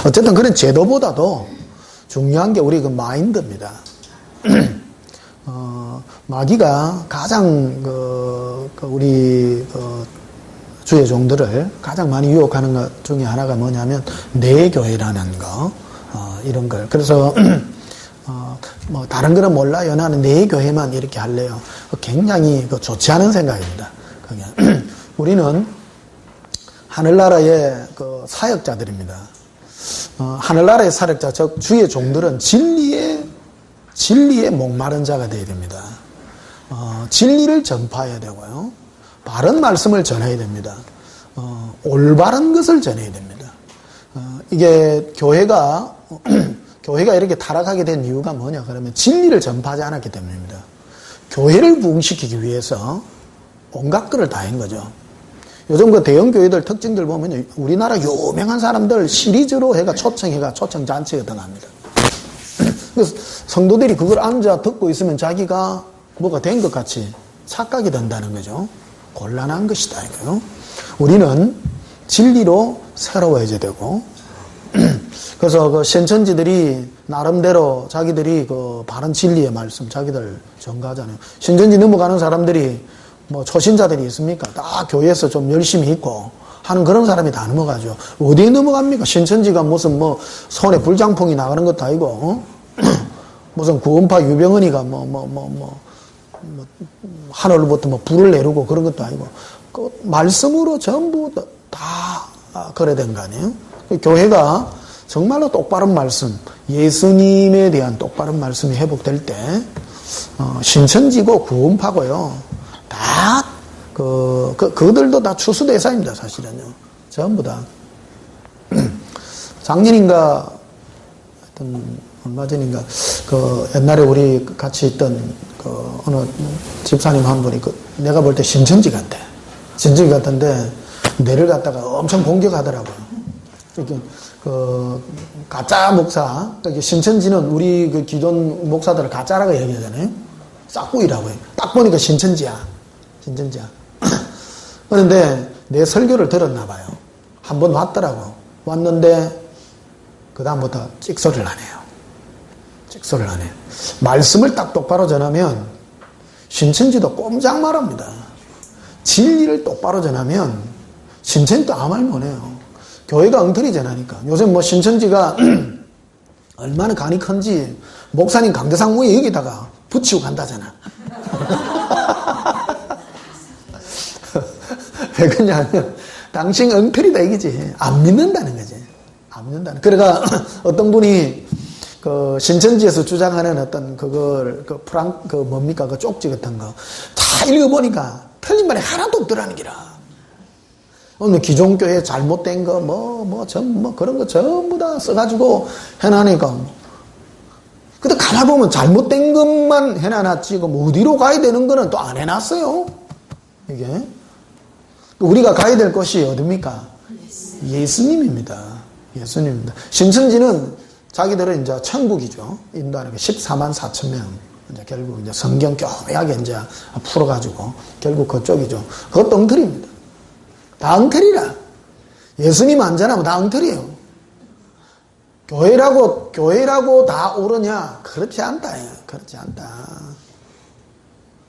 어쨌든 그런 제도보다도 중요한 게 우리 그 마인드입니다. 마귀가 가장 우리 주의 종들을 가장 많이 유혹하는 것 중에 하나가 뭐냐면 내 교회라는 거, 이런 걸. 그래서 뭐 다른 거는 몰라요. 나는 내 교회만 이렇게 할래요. 굉장히 좋지 않은 생각입니다. 그게. 우리는 하늘나라의 그 사역자들입니다. 하늘나라의 사역자, 즉 주의 종들은 진리에 목마른 자가 되어야 됩니다. 진리를 전파해야 되고요. 바른 말씀을 전해야 됩니다. 올바른 것을 전해야 됩니다. 이게 교회가 이렇게 타락하게 된 이유가 뭐냐 그러면 진리를 전파하지 않았기 때문입니다. 교회를 부흥시키기 위해서 온갖 것을 다 한 거죠. 요즘 그 대형 교회들 특징들 보면 우리나라 유명한 사람들 시리즈로 초청 잔치 같은 거 합니다. 그래서 성도들이 그걸 앉아 듣고 있으면 자기가 뭐가 된 것 같이 착각이 된다는 거죠. 곤란한 것이다 이거요. 우리는 진리로 새로워져야 되고, 그래서 그 신천지들이 나름대로 자기들이 그 바른 진리의 말씀 자기들 전가하잖아요. 신천지 넘어가는 사람들이 뭐 초신자들이 있습니까? 다 교회에서 좀 열심히 있고 하는 그런 사람이 다 넘어가죠. 어디에 넘어갑니까? 신천지가 무슨 뭐 손에 불장풍이 나가는 것도 아니고, 무슨 구원파 유병헌이가 하늘로부터 뭐 불을 내리고 그런 것도 아니고, 그 말씀으로 전부 다 그래 된 거 아니에요? 교회가 정말로 똑바른 말씀, 예수님에 대한 똑바른 말씀이 회복될 때, 신천지고 구원파고요. 다, 그들도 다 추수대사입니다, 사실은요. 전부 다. 작년인가, 얼마 전인가, 옛날에 우리 같이 있던, 어느 집사님 한 분이, 내가 볼 때 신천지 같아. 신천지 같은데, 내를 갖다가 엄청 공격하더라고요. 가짜 목사, 신천지는 우리 그 기존 목사들을 가짜라고 얘기하잖아요. 싹구이라고 해요. 딱 보니까 신천지야. 그런데 내 설교를 들었나 봐요. 한번 왔더라고. 왔는데, 그다음부터 찍소리를 안 해요. 찍소리를 안 해요. 말씀을 딱 똑바로 전하면, 신천지도 꼼짝 말합니다. 진리를 똑바로 전하면, 신천지도 아무 말 못해요. 교회가 엉터리 전하니까. 요즘 뭐 신천지가 얼마나 간이 큰지 목사님 강대상무에 여기다가 붙이고 간다잖아. 왜 그러냐면 당신 엉터리다 이거지. 안 믿는다는 거지. 안 믿는다는. 그러니까 어떤 분이 그 신천지에서 주장하는 어떤 그걸 뭡니까 그 쪽지 같은 거 다 읽어보니까 틀린 말이 하나도 없더라는 기라. 오늘 기존교회 잘못된 거, 그런 거 전부 다 써가지고 해놔니까. 근데 가만 보면 잘못된 것만 해놔놨지, 어디로 가야 되는 거는 또 안 해놨어요. 이게. 우리가 가야 될 곳이 어딥니까? 예수님입니다. 예수님입니다. 신천지는 자기들은 이제 천국이죠. 인도하는 게 14만 4천 명. 이제 결국 이제 성경 교묘하게 이제 풀어가지고 결국 그쪽이죠. 그것도 엉터리입니다. 다 엉터리라. 예수님 안 전하면 다 엉터리예요. 교회라고 다 옳으냐? 그렇지 않다. 그렇지 않다.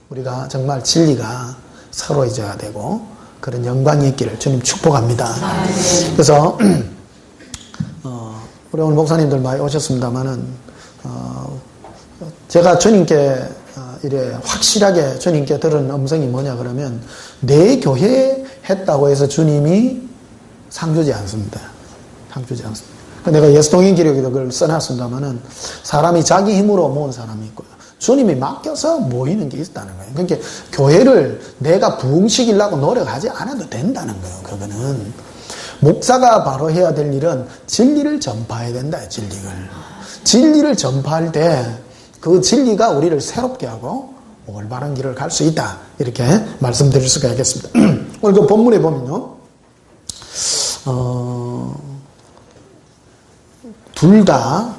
우리가 정말 진리가 서로 이제가 되고 그런 영광이 있기를 주님 축복합니다. 그래서 우리 오늘 목사님들 많이 오셨습니다만은 제가 주님께 이래 확실하게 주님께 들은 음성이 뭐냐 그러면 내 교회 했다고 해서 주님이 상 주지 않습니다. 상 주지 않습니다. 내가 예수동행 기록에도 그걸 써놨습니다만은 사람이 자기 힘으로 모은 사람이 있고요. 주님이 맡겨서 모이는 게 있다는 거예요. 그러니까 교회를 내가 부흥시키려고 노력하지 않아도 된다는 거예요. 그거는. 목사가 바로 해야 될 일은 진리를 전파해야 된다. 진리를 전파할 때 그 진리가 우리를 새롭게 하고 올바른 길을 갈 수 있다. 이렇게 말씀드릴 수가 있겠습니다. 오늘 그 본문에 보면요. 둘 다,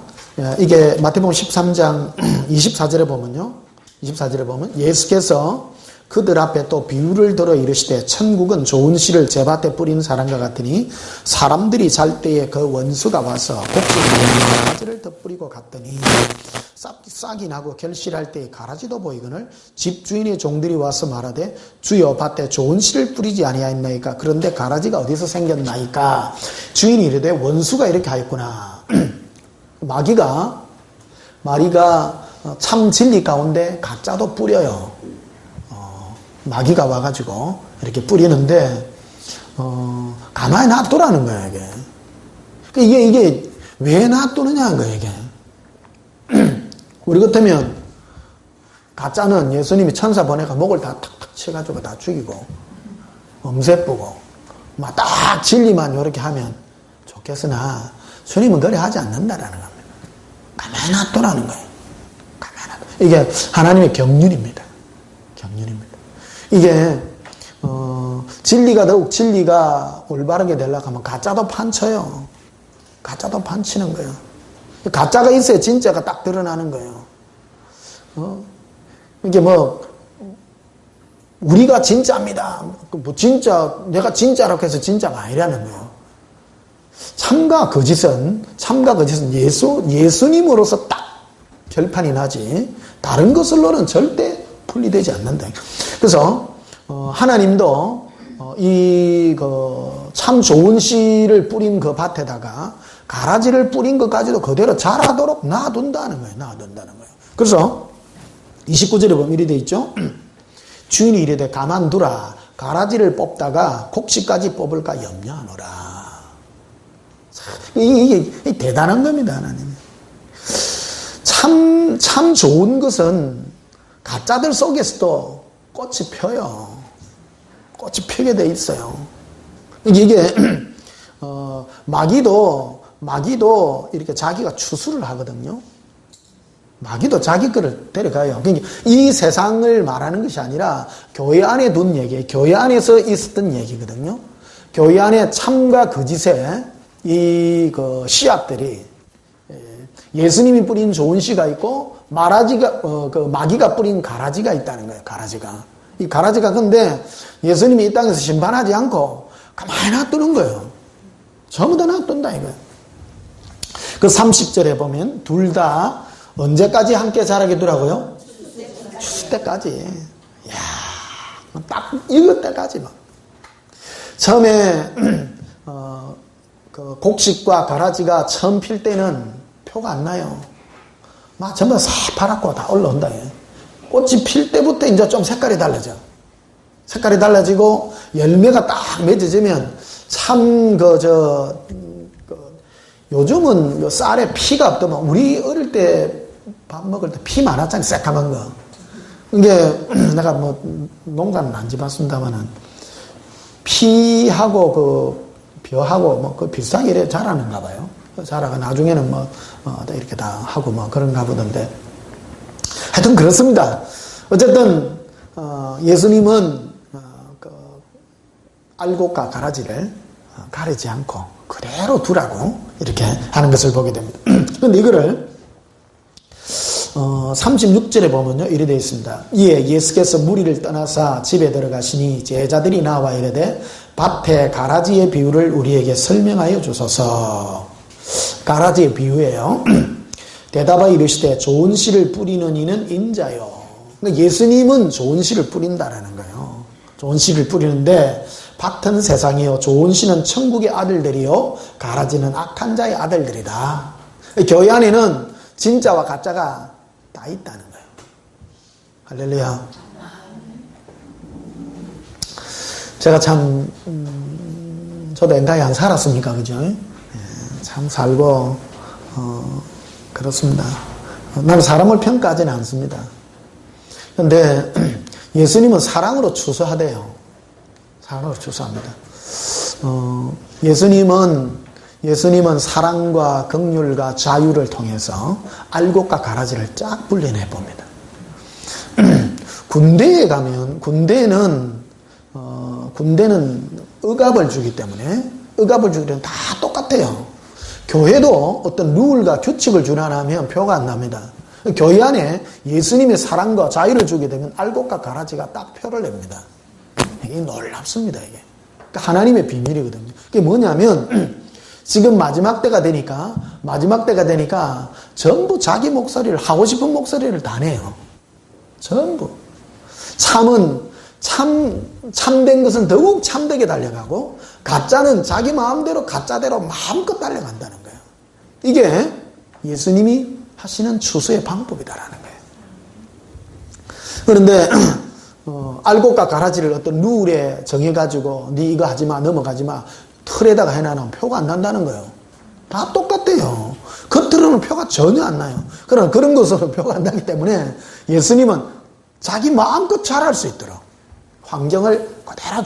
이게 마태복음 13장 24절에 보면 예수께서 그들 앞에 또 비유를 들어 이르시되 천국은 좋은 씨를 제 밭에 뿌리는 사람과 같으니 사람들이 잘 때에 그 원수가 와서 곡식에 가라지를 덧뿌리고 갔더니 싹이 나고 결실할 때에 가라지도 보이거늘 집주인의 종들이 와서 말하되 주여 밭에 좋은 씨를 뿌리지 아니하였나이까. 그런데 가라지가 어디서 생겼나이까. 주인이 이르되 원수가 이렇게 하였구나. 마귀가 참 진리 가운데 가짜도 뿌려요. 마귀가 와가지고 이렇게 뿌리는데 가만히 놔두라는 거야 이게. 이게 왜 놔두느냐는 거야 이게. 우리 같으면 가짜는 예수님이 천사 보내가 목을 다 탁탁 쳐가지고 다 죽이고 엄세쁘고 막 딱 진리만 이렇게 하면 좋겠으나 주님은 그래 하지 않는다라는 겁니다. 가만히 놔두라는 거예요. 가만히 놔두. 이게 하나님의 경륜입니다. 경륜입니다. 이게 더욱 진리가 올바르게 되려고 하면 가짜도 판쳐요. 가짜도 판치는 거예요. 가짜가 있어야 진짜가 딱 드러나는 거예요. 이게 우리가 진짜입니다. 진짜, 내가 진짜라고 해서 진짜가 아니라는 거예요. 참과 거짓은 예수님으로서 딱 결판이 나지, 다른 것으로는 절대 분리되지 않는다. 그래서, 하나님도, 참 좋은 씨를 뿌린 그 밭에다가 가라지를 뿌린 것까지도 그대로 자라도록 놔둔다는 거예요. 놔둔다는 거예요. 그래서 29절에 보면 이렇게 돼 있죠. 주인이 이르되 가만두라. 가라지를 뽑다가 곡식까지 뽑을까 염려하노라. 이게 대단한 겁니다. 하나님. 참 좋은 것은 가짜들 속에서도 꽃이 펴요. 꽃이 피게 돼 있어요. 이게 마귀도 이렇게 자기가 추수를 하거든요. 마귀도 자기 거를 데려가요. 그러니까 이 세상을 말하는 것이 아니라 교회 안에 둔 얘기예요. 교회 안에서 있었던 얘기거든요. 교회 안에 참과 거짓의 씨앗들이 예수님이 뿌린 좋은 씨가 있고 마귀가 뿌린 가라지가 있다는 거예요. 가라지가. 이 가라지가 근데 예수님이 이 땅에서 심판하지 않고 가만히 놔두는 거예요. 전부 다 놔둔다 이거예요. 그 30절에 보면 둘 다 언제까지 함께 자라게 두라고요? 추수 때까지. 이야, 딱 익을 때까지 막. 처음에 그 곡식과 가라지가 처음 필 때는 표가 안 나요. 막 전부 다 새파랗고 다 올라온다. 꽃이 필 때부터 이제 좀 색깔이 달라져. 색깔이 달라지고 열매가 딱 맺어지면 참 요즘은 쌀에 피가 없더만 우리 어릴 때 밥 먹을 때 피 많았잖아요. 새까만 거. 이게 내가 농사는 안 지봤습니다만은 피하고 벼하고 그 비슷하게 이래 자라는가 봐요. 자라가 나중에는 이렇게 다 하고 그런가 보던데. 하여튼 그렇습니다. 어쨌든 예수님은 알곡과 가라지를 가리지 않고 그대로 두라고 이렇게 하는 것을 보게 됩니다. 그런데 이거를 36절에 보면요 이렇게 되어 있습니다. 이에 예수께서 무리를 떠나사 집에 들어가시니 제자들이 나와 이르되 밭에 가라지의 비유를 우리에게 설명하여 주소서. 가라지의 비유예요. 대답하여 이르시되 좋은 씨를 뿌리는 이는 인자요. 그러니까 예수님은 좋은 씨를 뿌린다라는 거예요. 좋은 씨를 뿌리는데 밭은 세상이요 좋은 씨는 천국의 아들들이요 가라지는 악한 자의 아들들이다. 교회 안에는 진짜와 가짜가 다 있다는 거예요. 할렐루야. 제가 참 저도 엔간히 안 살았습니까? 그죠? 참 살고 그렇습니다. 나는 사람을 평가하지는 않습니다. 그런데 예수님은 사랑으로 추수하대요. 사랑으로 추수합니다. 예수님은 사랑과 긍휼과 자유를 통해서 알곡과 가라지를 쫙 분리해 봅니다. 군대에 가면 군대는 억압을 주기 때문에 다 똑같아요. 교회도 어떤 룰과 규칙을 준하면 표가 안 납니다. 교회 안에 예수님의 사랑과 자유를 주게 되면 알곡과 가라지가 딱 표를 냅니다. 이게 놀랍습니다, 이게. 그러니까 하나님의 비밀이거든요. 그게 뭐냐면, 지금 마지막 때가 되니까 전부 자기 목소리를, 하고 싶은 목소리를 다 내요. 전부. 참된 것은 더욱 참되게 달려가고, 가짜는 자기 마음대로, 가짜대로 마음껏 달려간다는 거예요. 이게 예수님이 하시는 추수의 방법이다라는 거예요. 그런데, 알곡과 가라지를 어떤 룰에 정해가지고, 네 이거 하지 마, 넘어가지 마, 틀에다가 해놔놓으면 표가 안 난다는 거예요. 다 똑같대요. 겉으로는 표가 전혀 안 나요. 그러나 그런 것으로 표가 안 나기 때문에 예수님은 자기 마음껏 잘할 수 있도록 환경을 그대로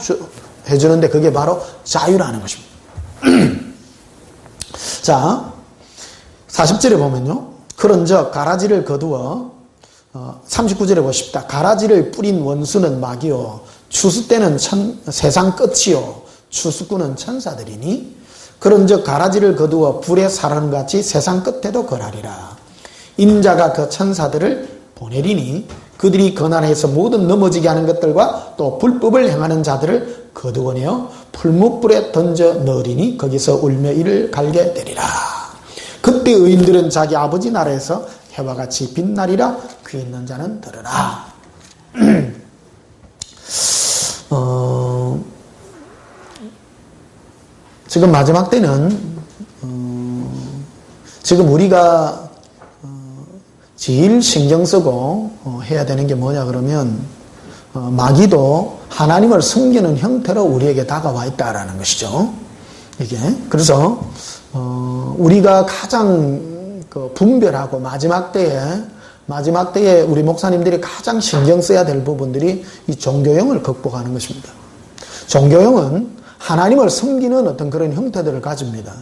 해주는데 그게 바로 자유라는 것입니다. 자, 40절에 보면요. 그런즉 가라지를 거두어 39절에 보십시다. 가라지를 뿌린 원수는 마귀요 추수 때는 세상 끝이요 추수꾼은 천사들이니 그런즉 가라지를 거두어 불에 사르는 같이 세상 끝에도 거하리라. 인자가 그 천사들을 보내리니 그들이 거난해서 모든 넘어지게 하는 것들과 또 불법을 행하는 자들을 거두어내어 풀무불에 던져 넣으리니 거기서 울며 이를 갈게 되리라. 그때 의인들은 자기 아버지 나라에서 해와 같이 빛나리라. 귀 있는 자는 들으라. 지금 마지막 때는 지금 우리가 제일 신경 쓰고 해야 되는 게 뭐냐 그러면 마귀도 하나님을 숨기는 형태로 우리에게 다가와 있다라는 것이죠. 이게 그래서 우리가 가장 분별하고 마지막 때에 우리 목사님들이 가장 신경 써야 될 부분들이 이 종교형을 극복하는 것입니다. 종교형은 하나님을 섬기는 어떤 그런 형태들을 가집니다.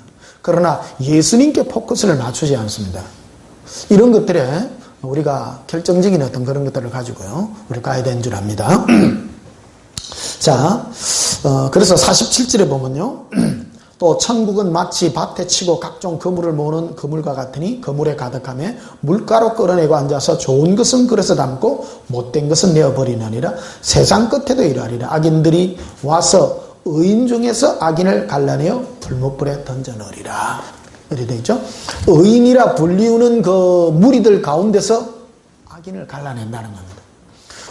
그러나 예수님께 포커스를 맞추지 않습니다. 이런 것들에 우리가 결정적인 어떤 그런 것들을 가지고요. 우리 가야 되는 줄 압니다. 자, 그래서 47절에 보면요. 또 천국은 마치 밭에 치고 각종 그물을 모으는 그물과 같으니 그물에 가득하며 물가로 끌어내고 앉아서 좋은 것은 그릇에 담고 못된 것은 내어버리느니라. 세상 끝에도 이러하리라. 악인들이 와서 의인 중에서 악인을 갈라내어 불못불에 던져 넣으리라. 이렇게 되어 있죠. 의인이라 불리우는 그 무리들 가운데서 악인을 갈라낸다는 겁니다.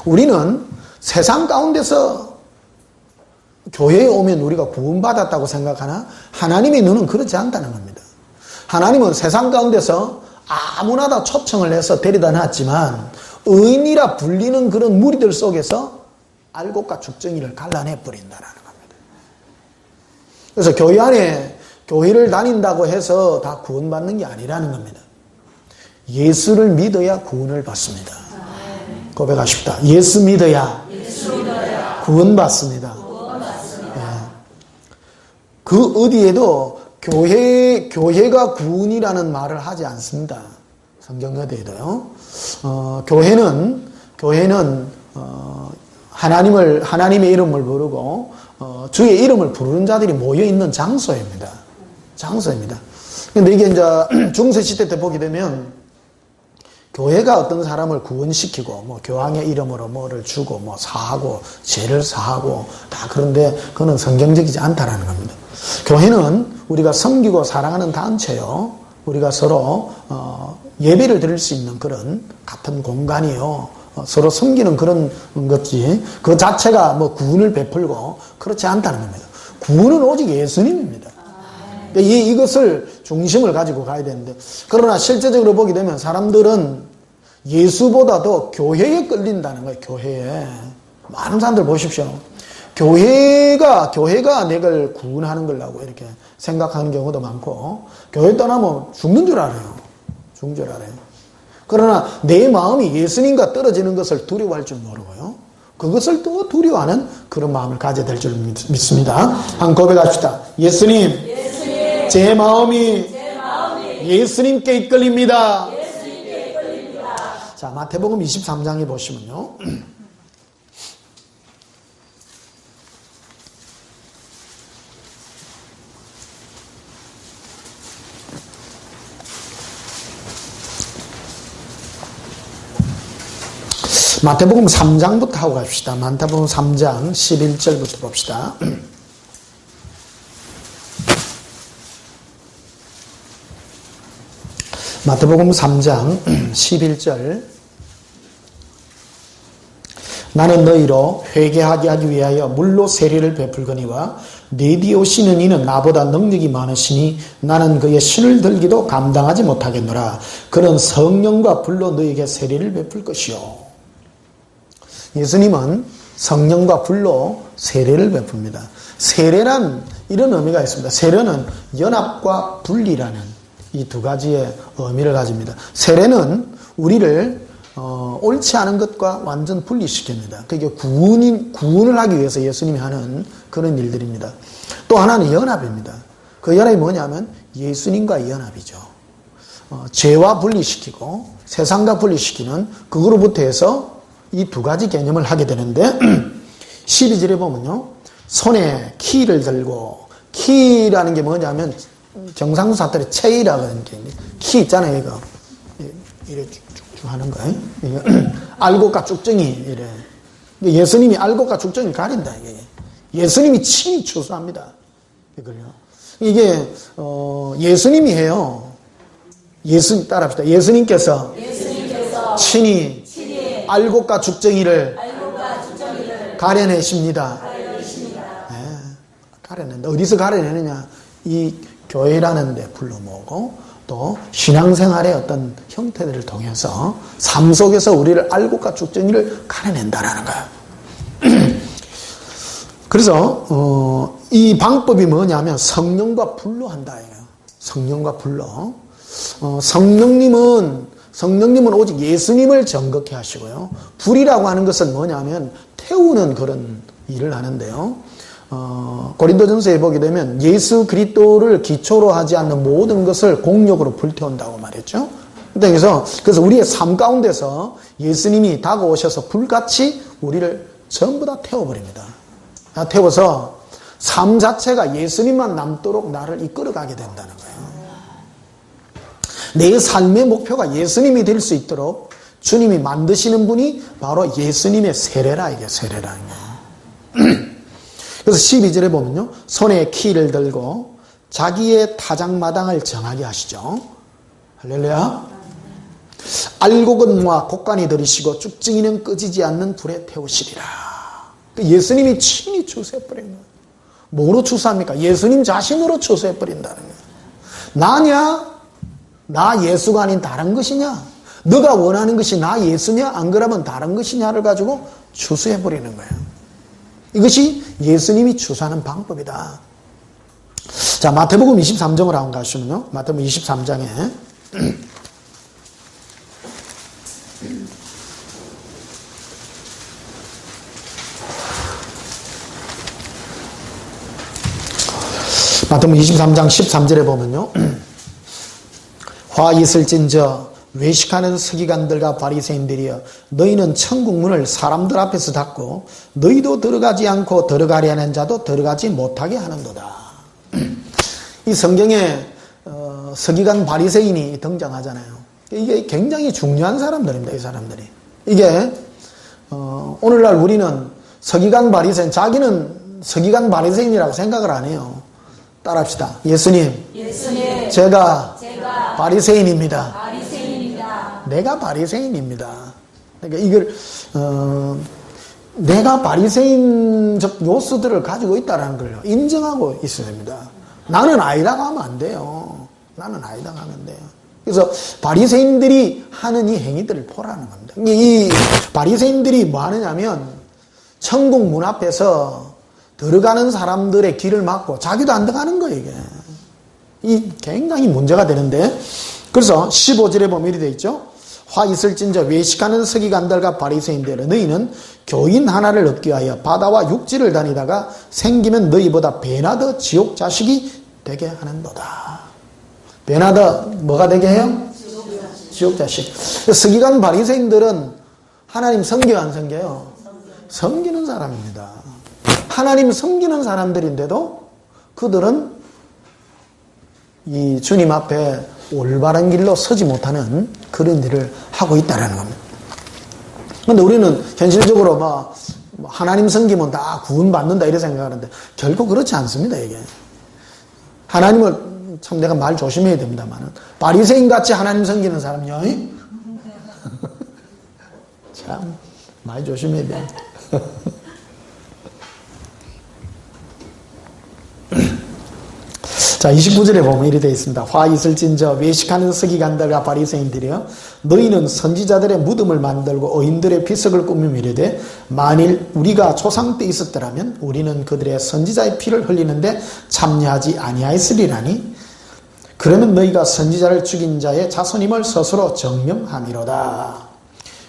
우리는 세상 가운데서 교회에 오면 우리가 구원받았다고 생각하나 하나님의 눈은 그렇지 않다는 겁니다. 하나님은 세상 가운데서 아무나 다 초청을 해서 데려다 놨지만 의인이라 불리는 그런 무리들 속에서 알곡과 죽정이를 갈라내 버린다는 겁니다. 그래서 교회 안에 교회를 다닌다고 해서 다 구원받는 게 아니라는 겁니다. 예수를 믿어야 구원을 받습니다. 고백하십시다. 예수 믿어야 구원받습니다. 그 어디에도 교회가 구원이라는 말을 하지 않습니다. 성경 어디에도요. 교회는 하나님의 이름을 부르고 주의 이름을 부르는 자들이 모여 있는 장소입니다. 장소입니다. 근데 이게 이제 중세 시대 때 보게 되면 교회가 어떤 사람을 구원시키고 뭐 교황의 이름으로 뭐를 주고 뭐 사하고 죄를 사하고 다 그런데 그거는 성경적이지 않다라는 겁니다. 교회는 우리가 섬기고 사랑하는 단체요. 우리가 서로 예배를 드릴 수 있는 그런 같은 공간이요. 서로 섬기는 그런 것이 그 자체가 뭐 구원을 베풀고 그렇지 않다는 겁니다. 구원은 오직 예수님입니다. 이것을 중심을 가지고 가야 되는데 그러나 실제적으로 보게 되면 사람들은 예수보다도 교회에 끌린다는 거예요. 교회에. 많은 사람들 보십시오. 교회가 내가 구원하는 거라고 이렇게 생각하는 경우도 많고 교회 떠나면 죽는 줄 알아요. 죽는 줄 알아요. 그러나 내 마음이 예수님과 떨어지는 것을 두려워할 줄 모르고요. 그것을 또 두려워하는 그런 마음을 가져야 될 줄 믿습니다. 한번 고백합시다. 예수님, 제 마음이 예수님께 이끌립니다. 자, 마태복음 23장에 보시면요. 마태복음 3장부터 하고 갑시다. 마태복음 3장 11절부터 봅시다. 마태복음 3장 11절. 나는 너희로 회개하게 하기 위하여 물로 세례를 베풀거니와 네 뒤에 오시는 이는 나보다 능력이 많으시니 나는 그의 신을 들기도 감당하지 못하겠노라. 그는 성령과 불로 너희에게 세례를 베풀 것이요. 예수님은 성령과 불로 세례를 베풉니다. 세례란 이런 의미가 있습니다. 세례는 연합과 분리라는 이 두 가지의 의미를 가집니다. 세례는 우리를 옳지 않은 것과 완전 분리시킵니다. 그게 구원을 하기 위해서 예수님이 하는 그런 일들입니다. 또 하나는 연합입니다. 그 연합이 뭐냐면 예수님과의 연합이죠. 죄와 분리시키고 세상과 분리시키는 그거로부터 해서 이 두 가지 개념을 하게 되는데 12절에 보면요. 손에 키를 들고, 키라는 게 뭐냐면 경상도 사투리 체이라고 하는 게 키 있잖아요. 이거 이래 쭉쭉 하는 거예요. 알곡과 쭉정이 이래. 예수님이 알곡과 쭉정이 가린다. 이게 예수님이 친히 추수합니다. 이걸요. 이게 예수님이 해요. 따라합시다. 예수님께서 친히 알곡과 죽정이를 가려내십니다. 네, 가려낸다. 어디서 가려내느냐? 이 교회라는 데 불러 모으고 또 신앙생활의 어떤 형태들을 통해서 삶 속에서 우리를 알곡과 죽정이를 가려낸다라는 거예요. 그래서 이 방법이 뭐냐면 성령과 불로 한다. 성령과 불로. 성령님은 오직 예수님을 정극케 하시고요. 불이라고 하는 것은 뭐냐면 태우는 그런 일을 하는데요. 고린도전서에 보게 되면 예수 그리스도를 기초로 하지 않는 모든 것을 공력으로 불태운다고 말했죠. 그래서 우리의 삶 가운데서 예수님이 다가오셔서 불같이 우리를 전부 다 태워버립니다. 태워서 삶 자체가 예수님만 남도록 나를 이끌어가게 된다는 거예요. 내 삶의 목표가 예수님이 될 수 있도록 주님이 만드시는 분이 바로 예수님의 세례라, 이게 세례라는 거예요. 그래서 12절에 보면요. 손에 키를 들고 자기의 타작마당을 정하게 하시죠. 할렐루야. 알곡은 모아 곡간이 들이시고 쭉증이는 꺼지지 않는 불에 태우시리라. 예수님이 친히 추수해버린 거예요. 뭐로 추수합니까? 예수님 자신으로 추수해버린다는 거예요. 나냐? 나 예수가 아닌 다른 것이냐? 너가 원하는 것이 나 예수냐? 안 그러면 다른 것이냐를 가지고 추수해버리는 거예요. 이것이 예수님이 추수하는 방법이다. 자, 마태복음 23장을 한번 가시면요. 마태복음 23장에 마태복음 23장 13절에 보면요. 화 있을진저 외식하는 서기관들과 바리새인들이여 너희는 천국문을 사람들 앞에서 닫고 너희도 들어가지 않고 들어가려 하는 자도 들어가지 못하게 하는도다. 이 성경에 서기관 바리새인이 등장하잖아요. 이게 굉장히 중요한 사람들입니다. 이 사람들이. 이게 오늘날 우리는 서기관 바리새인, 자기는 서기관 바리새인이라고 생각을 안 해요. 따라합시다. 예수님. 제가 바리새인입니다. 내가 바리새인입니다. 그러니까 이걸 내가 바리새인적 요소들을 가지고 있다는 걸 인정하고 있어야 됩니다. 나는 아니라고 하면 안 돼요. 나는 아니라고 하면 안 돼요. 그래서 바리새인들이 하는 이 행위들을 보라는 겁니다. 이 바리새인들이 뭐 하느냐면 천국 문 앞에서 들어가는 사람들의 길을 막고 자기도 안 들어가는 거예요. 이게. 이 굉장히 문제가 되는데, 그래서 15절에 보면 이렇게 되어 있죠. 화 있을진저 외식하는 서기관들과 바리새인들 너희는 교인 하나를 얻기 위하여 바다와 육지를 다니다가 생기면 너희보다 배나 더 지옥 자식이 되게 하는도다. 배나 더 뭐가 되게 해요? 지옥 자식. 서기관 바리새인들은 하나님 섬겨요, 안 섬겨요? 섬기는 사람입니다. 하나님 섬기는 사람들인데도 그들은 이 주님 앞에 올바른 길로 서지 못하는 그런 일을 하고 있다는 겁니다. 근데 우리는 현실적으로 막 하나님 섬기면 다 구원받는다 이렇게 생각하는데 결코 그렇지 않습니다. 이게 하나님을 참 내가 말 조심해야 됩니다만 바리새인 같이 하나님 섬기는 사람요 참 말 조심해야 돼. 자, 29절에 보면 이렇게 되어 있습니다. 화 있을진저 외식하는 서기관들과 바리새인들이여 너희는 선지자들의 무덤을 만들고 어인들의 비석을 꾸미며 이르되 만일 우리가 조상 때 있었더라면 우리는 그들의 선지자의 피를 흘리는데 참여하지 아니하였으리라니 그러면 너희가 선지자를 죽인 자의 자손임을 스스로 증명함이로다.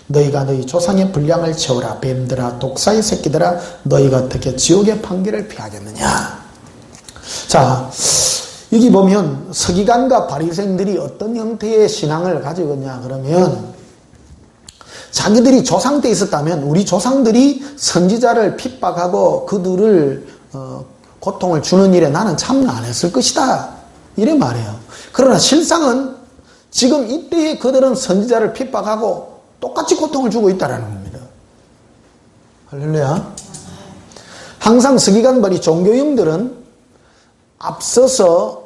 너희가 너희 조상의 분량을 채우라. 뱀들아 독사의 새끼들아 너희가 어떻게 지옥의 판결을 피하겠느냐. 자, 여기 보면 서기관과 바리새인들이 어떤 형태의 신앙을 가지고 있냐 그러면 자기들이 조상 때 있었다면 우리 조상들이 선지자를 핍박하고 그들을 고통을 주는 일에 나는 참여 안 했을 것이다 이래 말해요. 그러나 실상은 지금 이때에 그들은 선지자를 핍박하고 똑같이 고통을 주고 있다는 겁니다. 할렐루야. 항상 서기관들이 종교형들은 앞서서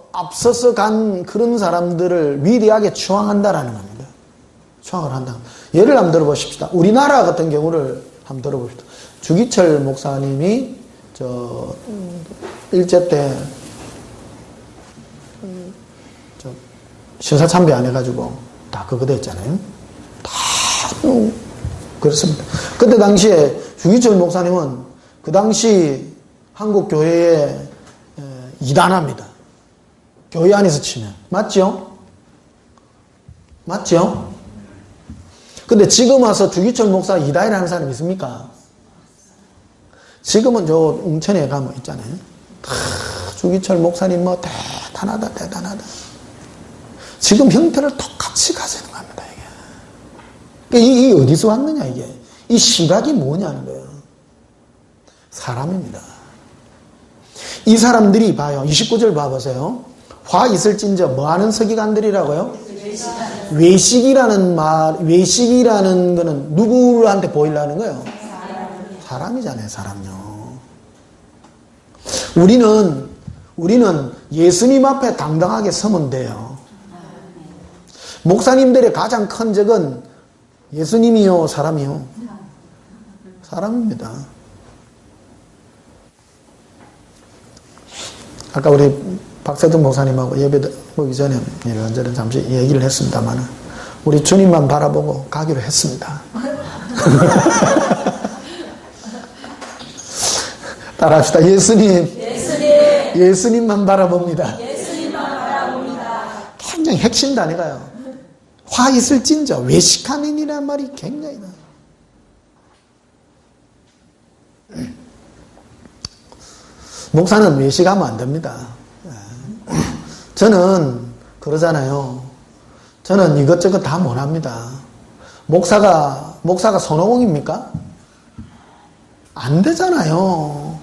간 그런 사람들을 위대하게 추앙한다라는 겁니다. 추앙을 한다. 예를 한번 들어보십시다. 우리나라 같은 경우를 한번 들어봅시다. 주기철 목사님이 일제 때 신사참배 안 해가지고 다 그거 됐잖아요. 다 그렇습니다. 그때 당시에 주기철 목사님은 그 당시 한국 교회의 이단합니다. 교회 안에서 치면. 맞죠? 맞죠? 근데 지금 와서 주기철 목사 이단이라는 사람이 있습니까? 지금은 저 웅천에 가면 있잖아요. 주기철 목사님 뭐 대단하다. 지금 형태를 똑같이 가지는 겁니다, 이게. 이게 어디서 왔느냐, 이게. 이 시각이 뭐냐는 거예요. 사람입니다. 이 사람들이 봐요. 29절 봐보세요. 화 있을진저 뭐하는 서기관들이라고요? 외식이라는 거는 누구한테 보이려는 거예요? 사람이잖아요, 사람요. 우리는 예수님 앞에 당당하게 서면 돼요. 목사님들의 가장 큰 적은 예수님이요, 사람이요? 사람입니다. 아까 우리 박세동 목사님하고 예배 보기 전에 이런저런 잠시 얘기를 했습니다만 우리 주님만 바라보고 가기로 했습니다. 따라합시다. 예수님만 바라봅니다. 굉장히 핵심 단어가요. 화 있을진저 외식하는이란 말이 굉장히 목사는 외식하면 안 됩니다. 저는 그러잖아요. 저는 이것저것 다 못합니다. 목사가 손오공입니까? 안 되잖아요.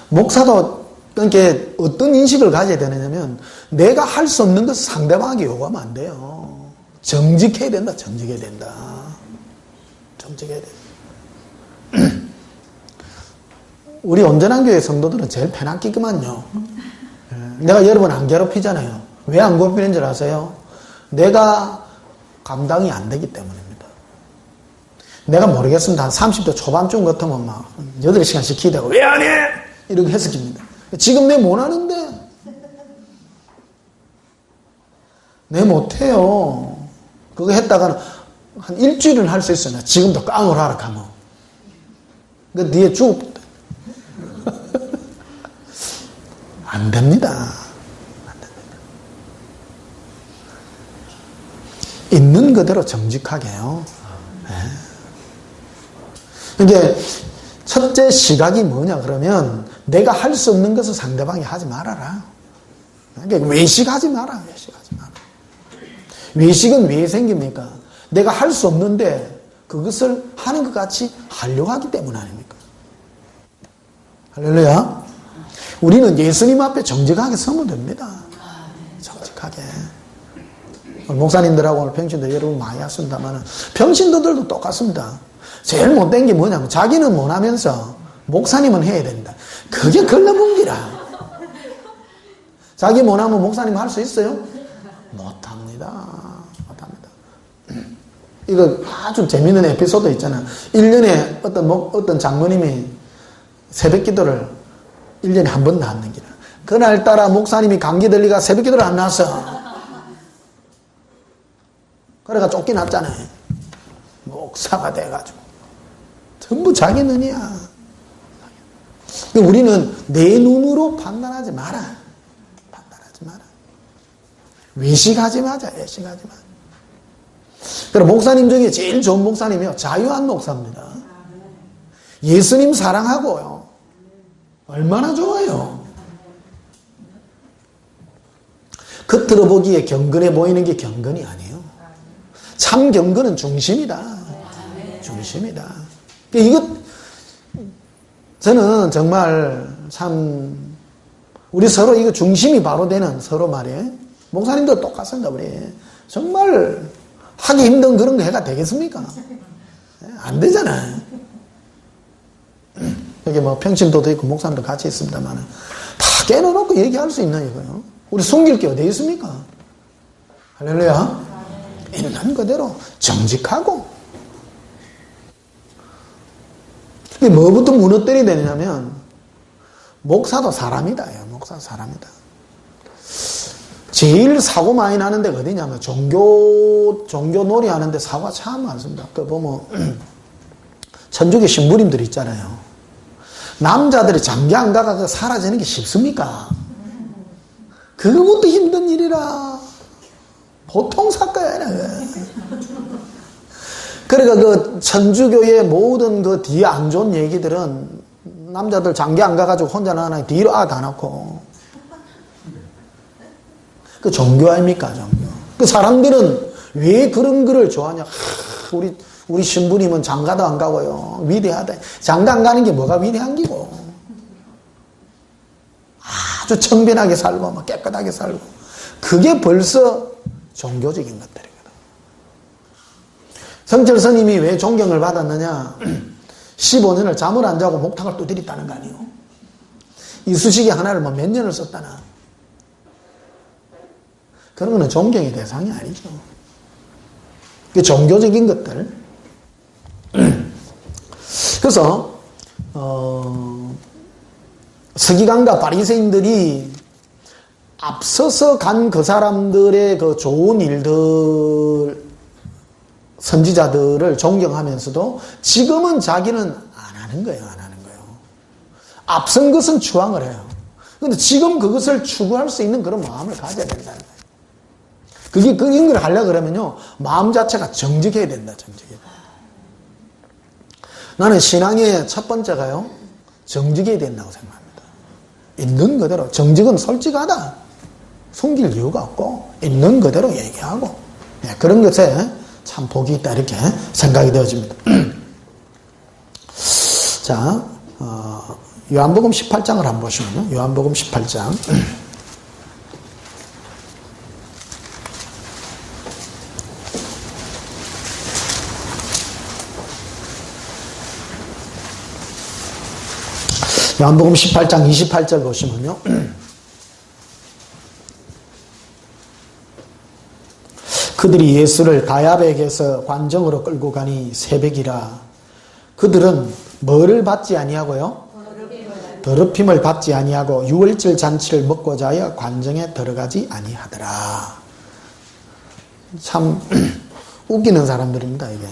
목사도 그러니까 어떤 인식을 가져야 되느냐면 내가 할 수 없는 것을 상대방에게 요구하면 안 돼요. 정직해야 된다. 정직해야 된다. 우리 온전한 교회 성도들은 제일 패낚이구만요. 내가 여러분 안 괴롭히잖아요. 왜 안 괴롭히는 줄 아세요? 내가 감당이 안 되기 때문입니다. 내가 모르겠습니다. 한 30대 초반쯤 같으면 막 8시간씩 기대고 왜 안 해? 이렇게 했습니다. 지금 내 못 하는데 내 못해요. 그거 했다가는 한 일주일은 할 수 있어요. 지금도 깡을 하라 하면 그 뒤에 안 됩니다. 안 됩니다. 있는 그대로 정직하게요. 이게 첫째 시각이 뭐냐 그러면 내가 할 수 없는 것을 상대방이 하지 말아라. 그러니까 외식하지 마라. 외식은 왜 생깁니까? 내가 할 수 없는데 그것을 하는 것 같이 하려고 하기 때문 아닙니까? 할렐루야. 우리는 예수님 앞에 정직하게 서면 됩니다. 정직하게. 목사님들하고 오늘 병신들 여러분 많이 왔습니다만 병신들도 똑같습니다. 제일 못된 게 뭐냐면 자기는 못하면서 목사님은 해야 된다. 그게 걸러뭉기라. 자기 못하면 목사님 할 수 있어요? 못합니다. 못합니다. 이거 아주 재밌는 에피소드 있잖아. 1년에 어떤 장로님이 새벽 기도를 1년에 한 번도 안 넘기라. 그날따라 목사님이 감기 들리가 새벽 기도를 안 나왔어. 그래가 쫓겨났잖아요. 목사가 돼가지고. 전부 자기 눈이야. 우리는 내 눈으로 판단하지 마라. 판단하지 마라. 외식하지 마자. 외식하지 마. 그럼 목사님 중에 제일 좋은 목사님이요. 자유한 목사입니다. 예수님 사랑하고요. 얼마나 좋아요. 겉으로 보기에 경건해 보이는 게 경건이 아니에요. 참 경건은 중심이다. 중심이다. 이거 저는 정말 참 우리 서로 이거 중심이 바로 되는 서로 말이에요. 목사님도 똑같습니다. 우리 정말 하기 힘든 그런 거 해가 되겠습니까? 안 되잖아요. 여기 뭐 평신도도 있고 목사님도 같이 있습니다만 다 깨놓고 얘기할 수 있는 이거요. 우리 숨길 게 어디 있습니까? 할렐루야. 있는 그대로 정직하고. 이게 뭐부터 무너뜨려야 되냐면 목사도 사람이다. 목사도 사람이다. 제일 사고 많이 나는 데가 어디냐면 종교놀이 하는데 사고가 참 많습니다. 그 보면 천주교 신부님들 있잖아요. 남자들이 장기 안 가가 사라지는 게 쉽습니까? 그것도 힘든 일이라. 보통 사건이 아니라. 그러니까 그 천주교의 모든 그 뒤에 안 좋은 얘기들은 남자들 장기 안 가가지고 혼자 나가나 뒤로 다 놓고. 그 종교 아닙니까, 종교. 그 사람들은 왜 그런 거를 좋아하냐. 우리 신부님은 장가도 안 가고요. 위대하다. 장가 안 가는 게 뭐가 위대한 기고. 아주 청변하게 살고, 막 깨끗하게 살고. 그게 벌써 종교적인 것들이거든. 성철 스님이 왜 존경을 받았느냐? 15년을 잠을 안 자고 목탁을 두드렸다는 거 아니에요? 이쑤시개 하나를 뭐 몇 년을 썼다나. 그런 거는 존경의 대상이 아니죠. 그 종교적인 것들. 그래서 서기관과 바리새인들이 앞서서 간 그 사람들의 그 좋은 일들, 선지자들을 존경하면서도 지금은 자기는 안 하는 거예요. 안 하는 거예요. 앞선 것은 추앙을 해요. 그런데 지금 그것을 추구할 수 있는 그런 마음을 가져야 된다는 거예요. 그게 그런 걸 하려고 그러면요, 마음 자체가 정직해야 된다. 정직해야 된다. 나는 신앙의 첫 번째가요, 정직해야 된다고 생각합니다. 있는 그대로. 정직은 솔직하다. 숨길 이유가 없고 있는 그대로 얘기하고, 그런 것에 참 복이 있다 이렇게 생각이 되어집니다. 자, 요한복음 18장을 한번 보시면요. 요한복음 18장. 요한복음 18장 28절 보시면요. 그들이 예수를 가야백에서 관정으로 끌고 가니 새벽이라. 그들은 뭐를 받지 아니하고요? 더럽힘을 받지 아니하고 유월절 잔치를 먹고자 하여 관정에 들어가지 아니하더라. 참 웃기는 사람들입니다, 이게.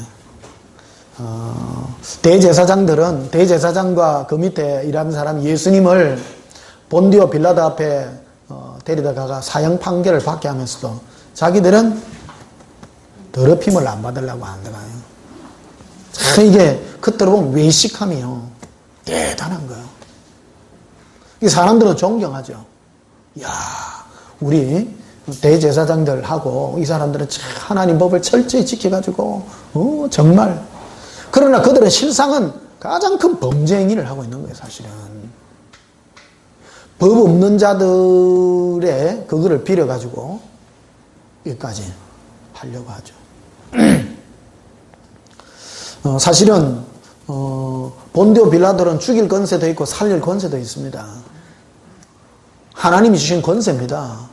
대제사장들은, 대제사장과 그 밑에 일하는 사람 예수님을 본디오 빌라도 앞에 데리다가 사형 판결을 받게 하면서도 자기들은 더럽힘을 안 받으려고 한다고요. 참 이게 겉으로 보면 외식함이요. 대단한 거예요. 이 사람들은 존경하죠. 야, 우리 대제사장들하고 이 사람들은 참 하나님 법을 철저히 지켜가지고 정말. 그러나 그들은 실상은 가장 큰 범죄 행위를 하고 있는 거예요, 사실은. 법 없는 자들의 그거를 빌어가지고 여기까지 하려고 하죠. 사실은 본디오 빌라도는 죽일 권세도 있고 살릴 권세도 있습니다. 하나님이 주신 권세입니다.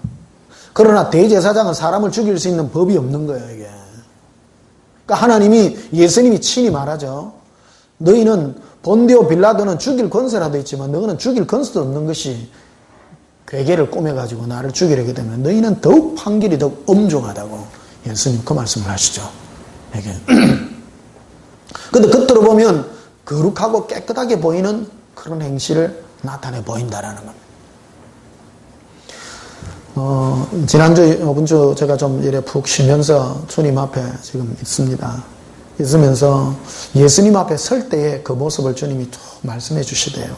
그러나 대제사장은 사람을 죽일 수 있는 법이 없는 거예요, 이게. 그러니까 하나님이, 예수님이 친히 말하죠. 너희는 본디오 빌라도는 죽일 권세라도 있지만 너희는 죽일 권세도 없는 것이 괴계를 꾸며가지고 나를 죽이려기 때문에 너희는 더욱 판결이 더욱 엄중하다고 예수님 그 말씀을 하시죠. 이게. 근데 겉으로 보면 거룩하고 깨끗하게 보이는 그런 행실을 나타내 보인다라는 겁니다. 지난주, 이번 주 제가 좀 이래 푹 쉬면서 주님 앞에 지금 있습니다. 있으면서 예수님 앞에 설 때의 그 모습을 주님이 쭉 말씀해 주시대요.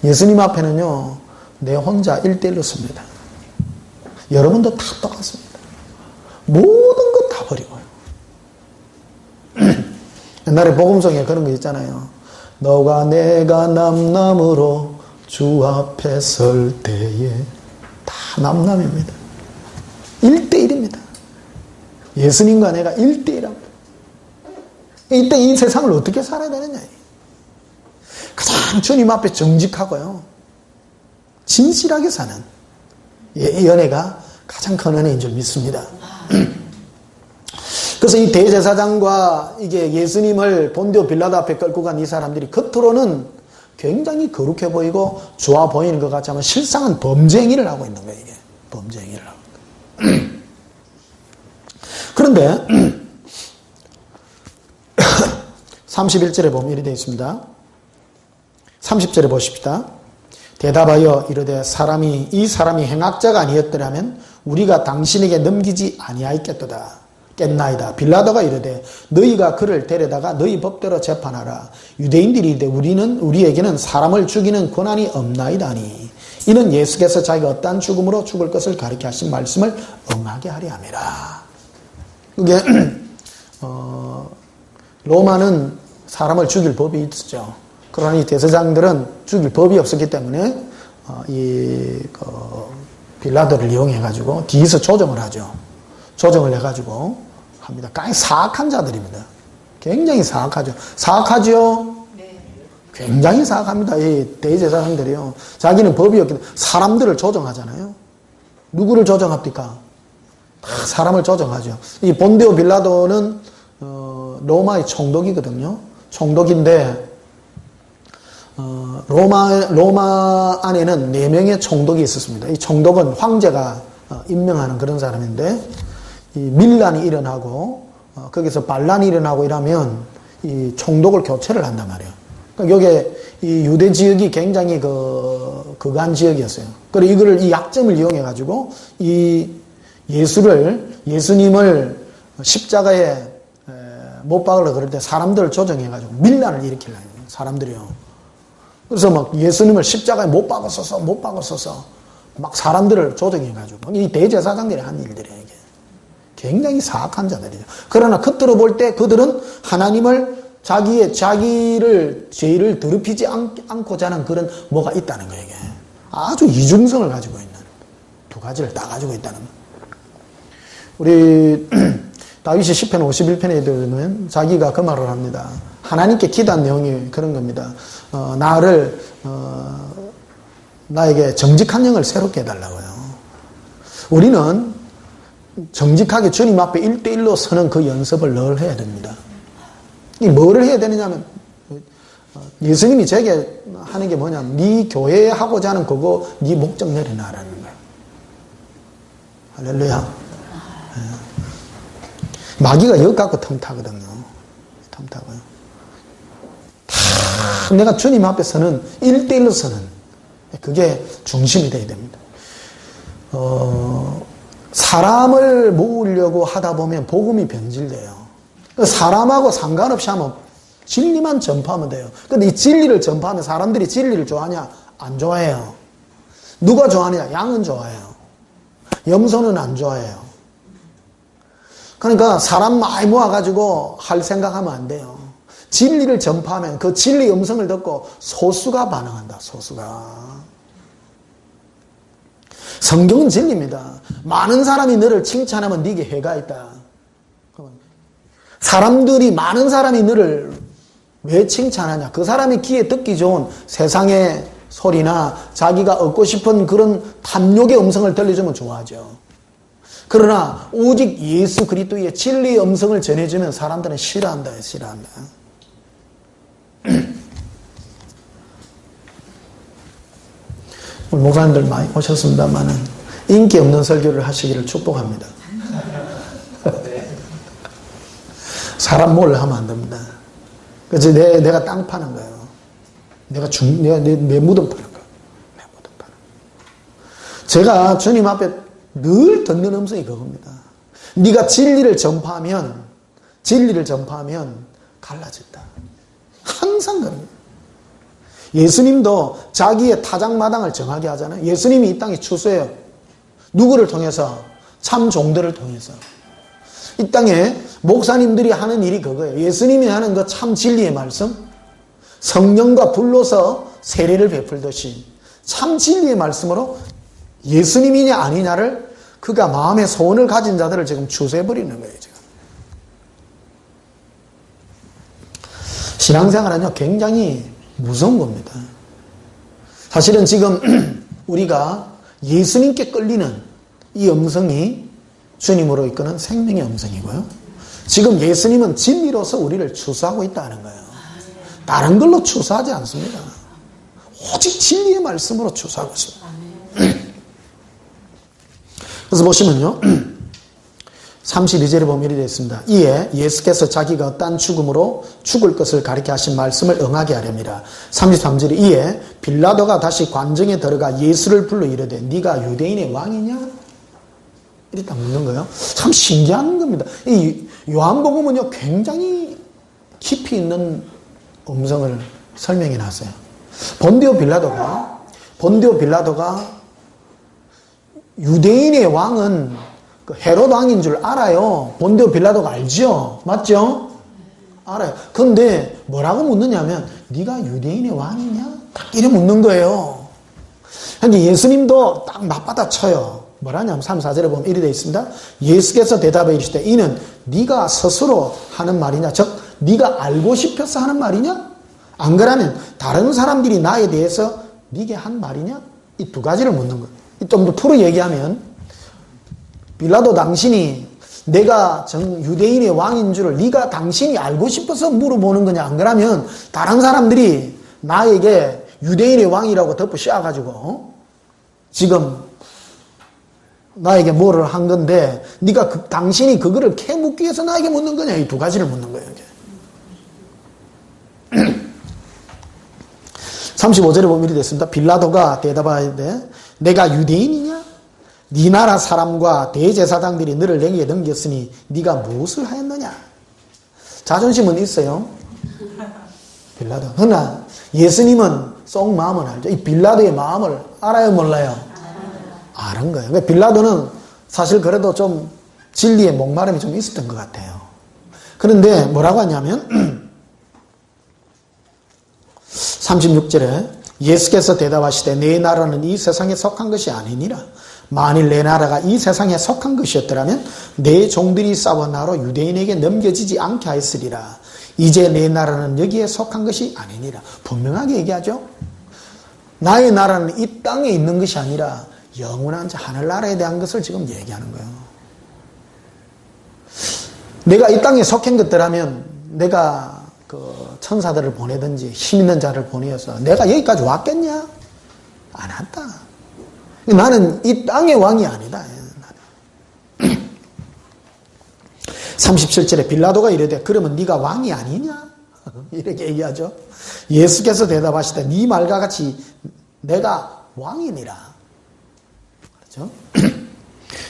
예수님 앞에는요, 내 혼자 1대1로 섭니다. 여러분도 다 똑같습니다. 모든 것 다 버리고요. 옛날에 복음성에 그런 거 있잖아요. 너가 내가 남남으로 주 앞에 설 때에 다 남남입니다. 1대1입니다. 예수님과 내가 1대1합니다. 이때 이 세상을 어떻게 살아야 되느냐. 가장 주님 앞에 정직하고요. 진실하게 사는 연애가 가장 큰 은혜인 줄 믿습니다. 그래서 이 대제사장과 이게 예수님을 본디오 빌라도 앞에 끌고 간 이 사람들이 겉으로는 굉장히 거룩해 보이고 좋아 보이는 것 같지만 실상은 범죄 행위를 하고 있는 거예요, 이게. 범죄 행위를 하고 있는 거예요. 그런데 31절에 보면 이렇게 되어 있습니다. 30절에 보십시다. 대답하여 이르되 이 사람이 행악자가 아니었더라면 우리가 당신에게 넘기지 아니하였겠도다. 깼나이다. 빌라도가 이르되 너희가 그를 데려다가 너희 법대로 재판하라. 유대인들이 이르되 우리에게는 사람을 죽이는 권한이 없나이다니. 이는 예수께서 자기가 어떠한 죽음으로 죽을 것을 가리켜 하신 말씀을 응하게 하려 함이라. 그게 로마는 사람을 죽일 법이 있었죠. 그러나 이 대제사장들은 죽일 법이 없었기 때문에 빌라도를 이용해가지고 뒤에서 조정을 하죠. 조정을 해가지고 합니다. 굉장히 사악한 자들입니다. 굉장히 사악하죠. 사악하죠? 네. 굉장히 사악합니다. 이 대제사장들이요. 자기는 법이 없기 때문에 사람들을 조정하잖아요. 누구를 조정합니까? 사람을 조정하죠. 이 본디오 빌라도는 로마의 총독이거든요. 총독인데 로마 안에는 4명의 총독이 있었습니다. 이 총독은 황제가 임명하는 그런 사람인데 이 밀란이 일어나고 거기서 반란이 일어나고 이러면 이 총독을 교체를 한단 말이에요. 그러니까 여기에 이 유대 지역이 굉장히 극한 지역이었어요. 그리고 이거를 이 약점을 이용해 가지고 이 예수님을 십자가에 못 박으려고 그럴 때 사람들을 조정해 가지고 밀란을 일으키려고 해요. 사람들이요. 그래서 막 예수님을 십자가에 못 박았어서 막 사람들을 조정해가지고 이 대제사장들이 한 일들이에요. 이게 굉장히 사악한 자들이죠. 그러나 겉으로 볼 때 그들은 하나님을 자기를 죄를 더럽히지 않고자 하는 그런 뭐가 있다는 거예요. 이게 아주 이중성을 가지고 있는 두 가지를 다 가지고 있다는 거예요. 우리 다윗이 시편 51편에 들으면 자기가 그 말을 합니다. 하나님께 기도한 내용이 그런 겁니다. 나에게 정직한 영을 새롭게 해달라고요. 우리는 정직하게 주님 앞에 1대1로 서는 그 연습을 늘 해야 됩니다. 이 뭐를 해야 되느냐면 예수님이 제게 하는 게 뭐냐면 네 교회에 하고자 하는 그거 네 목적 내려놔라는 거예요. 할렐루야. 마귀가 역 갖고 틈타거든요. 틈타고요. 다 내가 주님 앞에서는 1대1로 서는 그게 중심이 되어야 됩니다. 사람을 모으려고 하다 보면 복음이 변질돼요. 사람하고 상관없이 하면 진리만 전파하면 돼요. 근데 이 진리를 전파하면 사람들이 진리를 좋아하냐? 안 좋아해요. 누가 좋아하느냐? 양은 좋아해요. 염소는 안 좋아해요. 그러니까 사람 많이 모아가지고 할 생각하면 안 돼요. 진리를 전파하면 그 진리 음성을 듣고 소수가 반응한다. 소수가. 성경은 진리입니다. 많은 사람이 너를 칭찬하면 네게 해가 있다. 많은 사람이 너를 왜 칭찬하냐? 그 사람이 귀에 듣기 좋은 세상의 소리나 자기가 얻고 싶은 그런 탐욕의 음성을 들려주면 좋아하죠. 그러나 오직 예수 그리스도의 진리의 음성을 전해주면 사람들은 싫어한다. 오늘 목사님들 많이 오셨습니다만은 인기 없는 설교를 하시기를 축복합니다. 사람 몰래 하면 안 됩니다. 그래서 내가 땅 파는 거예요. 내가 내 무덤 파는 거예요. 내 무덤 파는 거예요. 제가 주님 앞에 늘 듣는 음성이 그겁니다. 네가 진리를 전파하면 갈라진다. 항상 그럽니다. 예수님도 자기의 타작마당을 정하게 하잖아요. 예수님이 이 땅에 추수해요. 누구를 통해서? 참 종들을 통해서. 이 땅에 목사님들이 하는 일이 그거예요. 예수님이 하는 그 참 진리의 말씀, 성령과 불로서 세례를 베풀듯이 참 진리의 말씀으로 예수님이냐 아니냐를 그가 마음의 소원을 가진 자들을 지금 추수해버리는 거예요. 지금. 신앙생활은요 굉장히 무서운 겁니다. 사실은 지금 우리가 예수님께 끌리는 이 음성이 주님으로 이끄는 생명의 음성이고요. 지금 예수님은 진리로서 우리를 추수하고 있다는 거예요. 다른 걸로 추수하지 않습니다. 오직 진리의 말씀으로 추수하고 있습니다. 그래서 보시면요. 32절에 보면 이렇게 되어 있습니다. 이에 예수께서 자기가 어떠한 죽음으로 죽을 것을 가리켜 하신 말씀을 응하게 하렵니다. 33절에 이에 빌라도가 다시 관정에 들어가 예수를 불러 이르되 네가 유대인의 왕이냐? 이렇게 묻는 거예요. 참 신기한 겁니다. 이 요한복음은요 굉장히 깊이 있는 음성을 설명해 놨어요. 본디오 빌라도가 유대인의 왕은 그 헤롯 왕인 줄 알아요. 본디오 빌라도가 알죠? 맞죠? 알아요. 근데 뭐라고 묻느냐면 네가 유대인의 왕이냐? 딱 이래 묻는 거예요. 근데 예수님도 딱 맞받아 쳐요. 뭐라냐면 3, 4절에 보면 이렇게 되어 있습니다. 예수께서 대답해 이르시되 이는 네가 스스로 하는 말이냐? 즉 네가 알고 싶어서 하는 말이냐? 안 그러면 다른 사람들이 나에 대해서 네게 한 말이냐? 이 두 가지를 묻는 거예요. 좀 더 풀어 얘기하면 빌라도 당신이 내가 유대인의 왕인 줄을 네가 당신이 알고 싶어서 물어보는 거냐? 안 그러면 다른 사람들이 나에게 유대인의 왕이라고 덮어 씌워가지고 지금 나에게 뭐를 한 건데 네가 당신이 그거를 캐묻기 위해서 나에게 묻는 거냐? 이 두 가지를 묻는 거예요. 이제. 35절에 보면 이렇게 됐습니다. 빌라도가 대답하되 내가 유대인이냐? 네 나라 사람과 대제사장들이 너를 내게 넘겼으니 네가 무엇을 하였느냐? 자존심은 있어요. 빌라도. 그러나 예수님은 속 마음은 알죠. 이 빌라도의 마음을 알아요, 몰라요? 아는 거예요. 그러니까 빌라도는 사실 그래도 좀 진리에 목마름이 좀 있었던 것 같아요. 그런데 뭐라고 하냐면 36절에 예수께서 대답하시되 내 나라는 이 세상에 속한 것이 아니니라. 만일 내 나라가 이 세상에 속한 것이었더라면 내 종들이 싸워 나로 유대인에게 넘겨지지 않게 하였으리라. 이제 내 나라는 여기에 속한 것이 아니니라. 분명하게 얘기하죠. 나의 나라는 이 땅에 있는 것이 아니라 영원한 하늘나라에 대한 것을 지금 얘기하는 거예요. 내가 이 땅에 속한 것들하면 내가 그 천사들을 보내든지 힘 있는 자를 보내어서 내가 여기까지 왔겠냐? 안 왔다. 나는 이 땅의 왕이 아니다. 37절에 빌라도가 이르되 그러면 네가 왕이 아니냐? 이렇게 얘기하죠. 예수께서 대답하시되 네 말과 같이 내가 왕이니라. 그렇죠?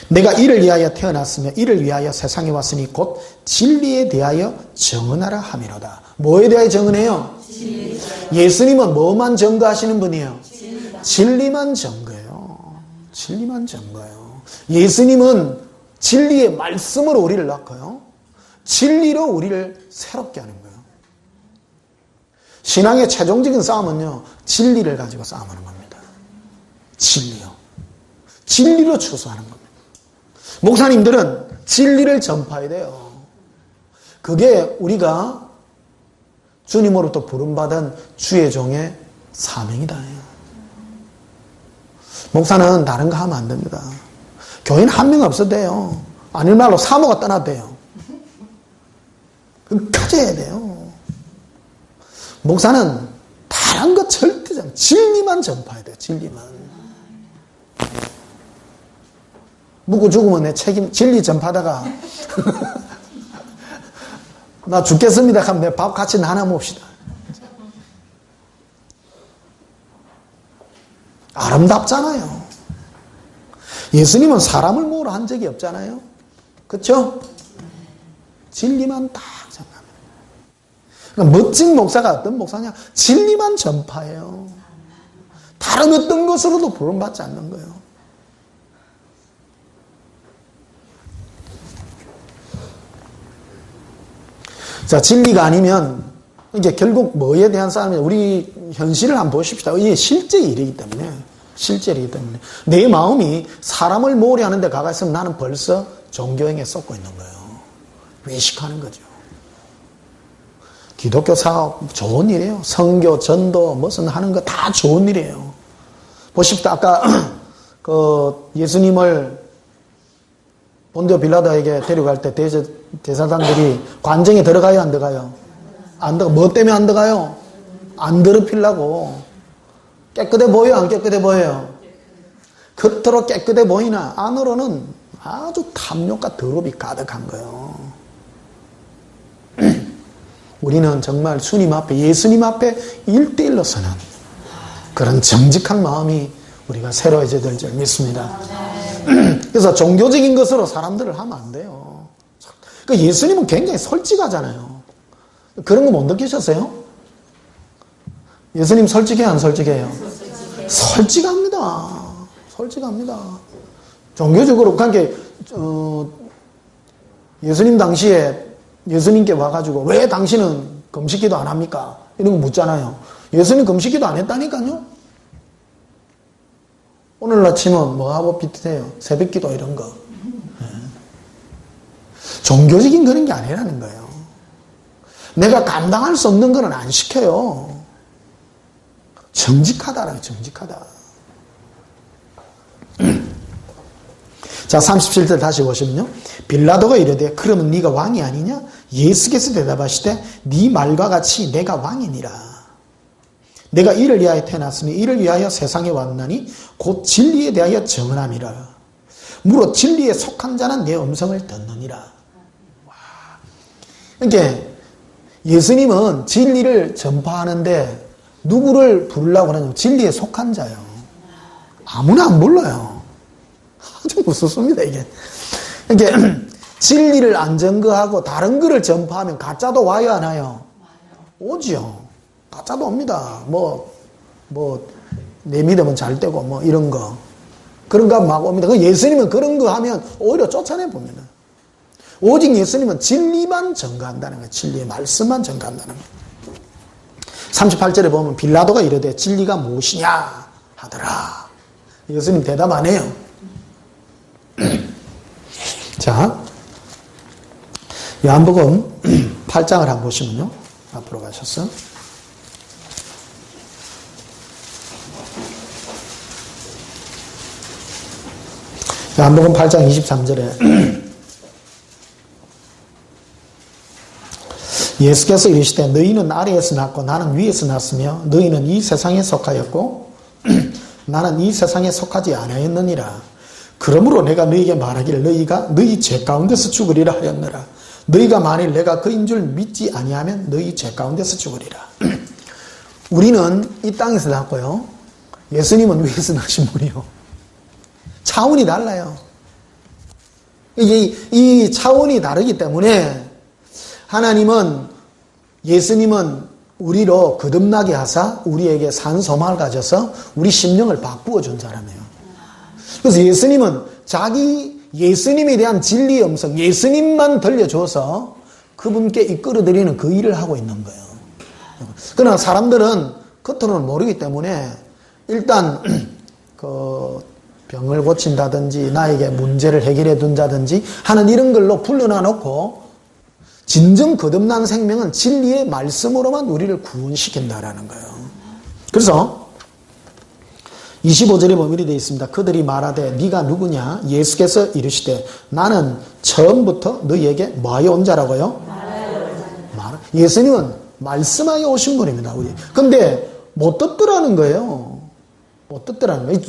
내가 이를 위하여 태어났으며 이를 위하여 세상에 왔으니 곧 진리에 대하여 증언하라 함이로다. 뭐에 대하여 증언해요? 예수님은 뭐만 증거하시는 분이에요? 진리만 증거해요. 진리만 증거해요. 예수님은 진리의 말씀으로 우리를 낳고요. 진리로 우리를 새롭게 하는 거예요. 신앙의 최종적인 싸움은요. 진리를 가지고 싸움하는 겁니다. 진리요. 진리로 추수하는 겁니다. 목사님들은 진리를 전파해야 돼요. 그게 우리가 주님으로부터 부름받은 주의 종의 사명이다. 목사는 다른 거 하면 안 됩니다. 교인 한 명 없어도 돼요. 아닐 말로 사모가 떠나도 돼요. 끝까지 해야 돼요. 목사는 다른 거 절대 진리만 전파해야 돼요. 진리만. 묻고 죽으면 내 책임, 진리 전파하다가 나 죽겠습니다 하면 내 밥 같이 나눠 봅시다. 아름답잖아요. 예수님은 사람을 모으러 한 적이 없잖아요. 그렇죠? 진리만 딱 전하는. 그러니까 멋진 목사가 어떤 목사냐? 진리만 전파해요. 다른 어떤 것으로도 부름받지 않는 거예요. 자, 진리가 아니면 이게 결국 뭐에 대한 싸움이냐? 우리 현실을 한번 보십시다. 이게 실제 일이기 때문에, 실제 일이기 때문에 내 마음이 사람을 모으려 하는데 가가 있으면 나는 벌써 종교행에 쏟고 있는 거예요. 외식하는 거죠. 기독교 사업 좋은 일이에요. 선교, 전도, 무슨 하는 거 다 좋은 일이에요. 보십시다. 아까 그 예수님을 본디오 빌라도에게 데려갈 때 제사장들이 관정에 들어가요, 안 들어가요? 안 들어가. 뭐 때문에 안 들어가요? 안 더럽히려고. 깨끗해 보여요, 안 깨끗해 보여요? 겉으로 깨끗해 보이나 안으로는 아주 탐욕과 더럽이 가득한 거예요. 우리는 정말 주님 앞에, 예수님 앞에 1대1로 서는 그런 정직한 마음이 우리가 새로워져야 될 줄 믿습니다. 그래서 종교적인 것으로 사람들을 하면 안 돼요. 그러니까 예수님은 굉장히 솔직하잖아요. 그런 거 못 느끼셨어요? 예수님 솔직해요, 안 솔직해요? 솔직합니다. 솔직합니다. 종교적으로, 그러니까 예수님 당시에 예수님께 와가지고 왜 당신은 금식기도 안 합니까? 이런 거 묻잖아요. 예수님 금식기도 안 했다니까요. 오늘 아침은 뭐하고 비슷해요? 새벽기도 이런 거. 네. 종교적인 그런 게 아니라는 거예요. 내가 감당할 수 없는 거는 안 시켜요. 정직하다라고, 정직하다. 자, 37절 다시 보시면요. 빌라도가 이르되 그러면 네가 왕이 아니냐? 예수께서 대답하시되 네 말과 같이 내가 왕이니라. 내가 이를 위하여 태어났으니 이를 위하여 세상에 왔나니 곧 진리에 대하여 정언함이라. 무릇 진리에 속한 자는 내 음성을 듣느니라. 와. 그러니까 예수님은 진리를 전파하는데 누구를 부르려고 하냐면 진리에 속한 자요. 아무나 안 불러요. 아주 무섭습니다, 이게. 그러니까 진리를 안 증거하고 다른 거를 전파하면 가짜도 와요, 안 와요? 오지요. 가짜도 옵니다. 내 믿음은 잘 되고, 이런 거. 그런 거 막 옵니다. 예수님은 그런 거 하면 오히려 쫓아내 봅니다. 오직 예수님은 진리만 전가한다는 거예요. 진리의 말씀만 전가한다는 거예요. 38절에 보면 빌라도가 이르되 진리가 무엇이냐 하더라. 예수님 대답 안 해요. 자, 요한복음 8장을 한번 보시면요. 앞으로 가셔서. 요한복음 8장 23절에 예수께서 이르시되 너희는 아래에서 났고 나는 위에서 났으며 너희는 이 세상에 속하였고 나는 이 세상에 속하지 아니하였느니라. 그러므로 내가 너희에게 말하기를 너희가 너희 죄 가운데서 죽으리라 하였느라. 너희가 만일 내가 그인 줄 믿지 아니하면 너희 죄 가운데서 죽으리라. 우리는 이 땅에서 났고요. 예수님은 위에서 나신 분이요. 차원이 달라요. 이 차원이 다르기 때문에 하나님은, 예수님은 우리로 거듭나게 하사 우리에게 산 소망을 가져서 우리 심령을 바꾸어 준 사람이에요. 그래서 예수님은 예수님에 대한 진리의 음성, 예수님만 들려줘서 그분께 이끌어드리는 그 일을 하고 있는 거예요. 그러나 사람들은 겉으로는 모르기 때문에 일단 병을 고친다든지 나에게 문제를 해결해 준다든지 하는 이런 걸로 불러놔 놓고 진정 거듭난 생명은 진리의 말씀으로만 우리를 구원시킨다라는 거예요. 그래서 25절에 보면 이렇게 되어 있습니다. 그들이 말하되 네가 누구냐? 예수께서 이르시되 나는 처음부터 너희에게 뭐하여 온 자라고요? 예수님은 말씀하여 오신 분입니다. 근데 못 듣더라는 거예요. 못 듣더라는 거예요.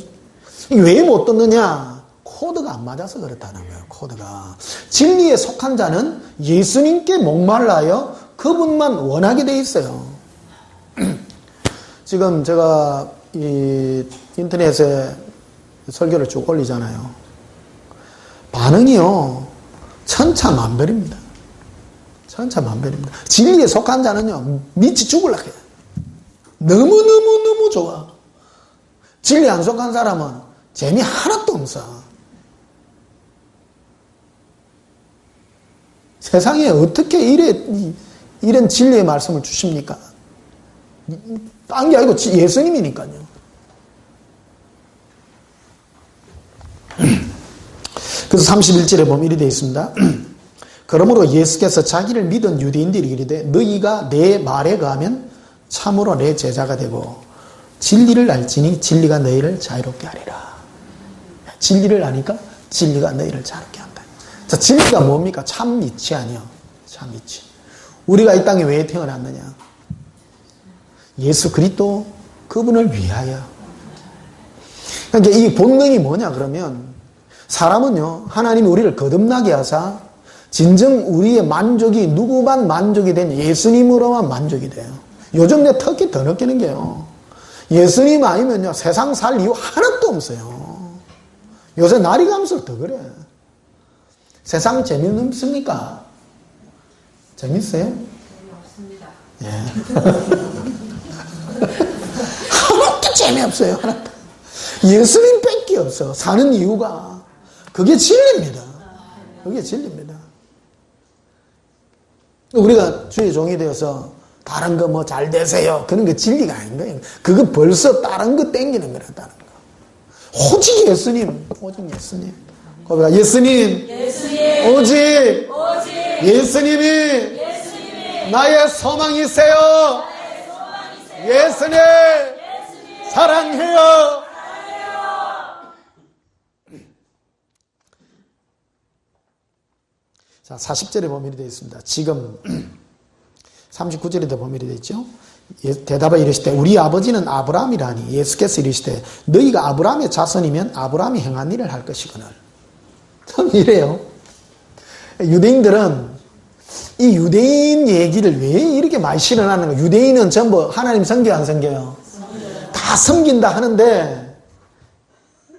왜 못 듣느냐? 코드가 안 맞아서 그렇다는 거예요. 코드가. 진리에 속한 자는 예수님께 목말라요 그분만 원하게 돼 있어요. 지금 제가 이 인터넷에 설교를 쭉 올리잖아요. 반응이요 천차만별입니다. 천차만별입니다. 진리에 속한 자는요 미치 죽을라 해요. 너무너무 좋아. 진리 안 속한 사람은 재미 하나도 없어. 세상에 어떻게 이런 진리의 말씀을 주십니까? 딴 게 아니고 예수님이니까요. 그래서 31절에 보면 이렇게 되어 있습니다. 그러므로 예수께서 자기를 믿은 유대인들이 이르되 너희가 내 말에 거하면 참으로 내 제자가 되고 진리를 알지니 진리가 너희를 자유롭게 하리라. 진리를 아니까 진리가 너희를 자유롭게 한다. 자, 진리가 뭡니까? 참 이치 아니요. 참 이치. 우리가 이 땅에 왜 태어났느냐? 예수 그리스도 그분을 위하여. 그러니까 이 본능이 뭐냐 그러면 사람은요 하나님이 우리를 거듭나게 하사 진정 우리의 만족이 누구만 만족이 되냐? 예수님으로만 만족이 돼요. 요즘 내 특히 더 느끼는 게요. 예수님 아니면요 세상 살 이유 하나도 없어요. 요새 날이 가면서 더 그래. 세상 재미없습니까? 재밌어요? 재미없습니다. 예. 하나도 재미없어요. 하나도. 예수님 뺏기 없어. 사는 이유가. 그게 진리입니다. 그게 진리입니다. 우리가 주의 종이 되어서 다른 거 뭐 잘 되세요. 그런 게 진리가 아닌 거예요. 그거 벌써 다른 거 땡기는 거라, 다른 거. 오직 예수님. 오직 예수님. 고백하 예수님. 예수님. 오직. 오직. 예수님이. 예수님이. 나의 소망이세요. 나의 소망이세요. 예수님. 예수님. 사랑해요. 사랑해요. 자, 40절에 보면 이렇게 되어 있습니다. 지금 39절에 보면 이렇게 되어 있죠. 대답을 이르시되 우리 아버지는 아브라함이라니 예수께서 이르시되 너희가 아브라함의 자손이면 아브라함이 행한 일을 할 것이거늘. 참 이래요. 유대인들은 이 유대인 얘기를 왜 이렇게 많이 실현하는 거예요? 유대인은 전부 하나님 섬겨 안 섬겨요? 다 섬긴다 하는데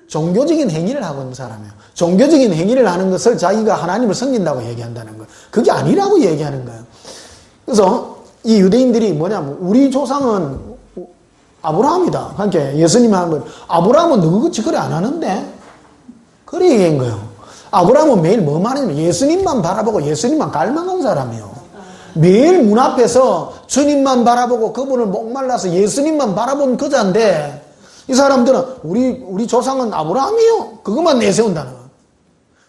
종교적인 행위를 하고 있는 사람이에요. 종교적인 행위를 하는 것을 자기가 하나님을 섬긴다고 얘기한다는 거예요. 그게 아니라고 얘기하는 거예요. 그래서 이 유대인들이 뭐냐면 우리 조상은 아브라함이다. 그러니까 예수님이 하는 거예요. 아브라함은 누구같이 그래 안 하는데? 그래 얘기한 거예요. 아브라함은 매일 뭐 말하냐면 예수님만 바라보고 예수님만 갈망한 사람이에요. 매일 문 앞에서 주님만 바라보고 그분을 목말라서 예수님만 바라본 그자인데 이 사람들은 우리 조상은 아브라함이요. 그것만 내세운다는 거예요.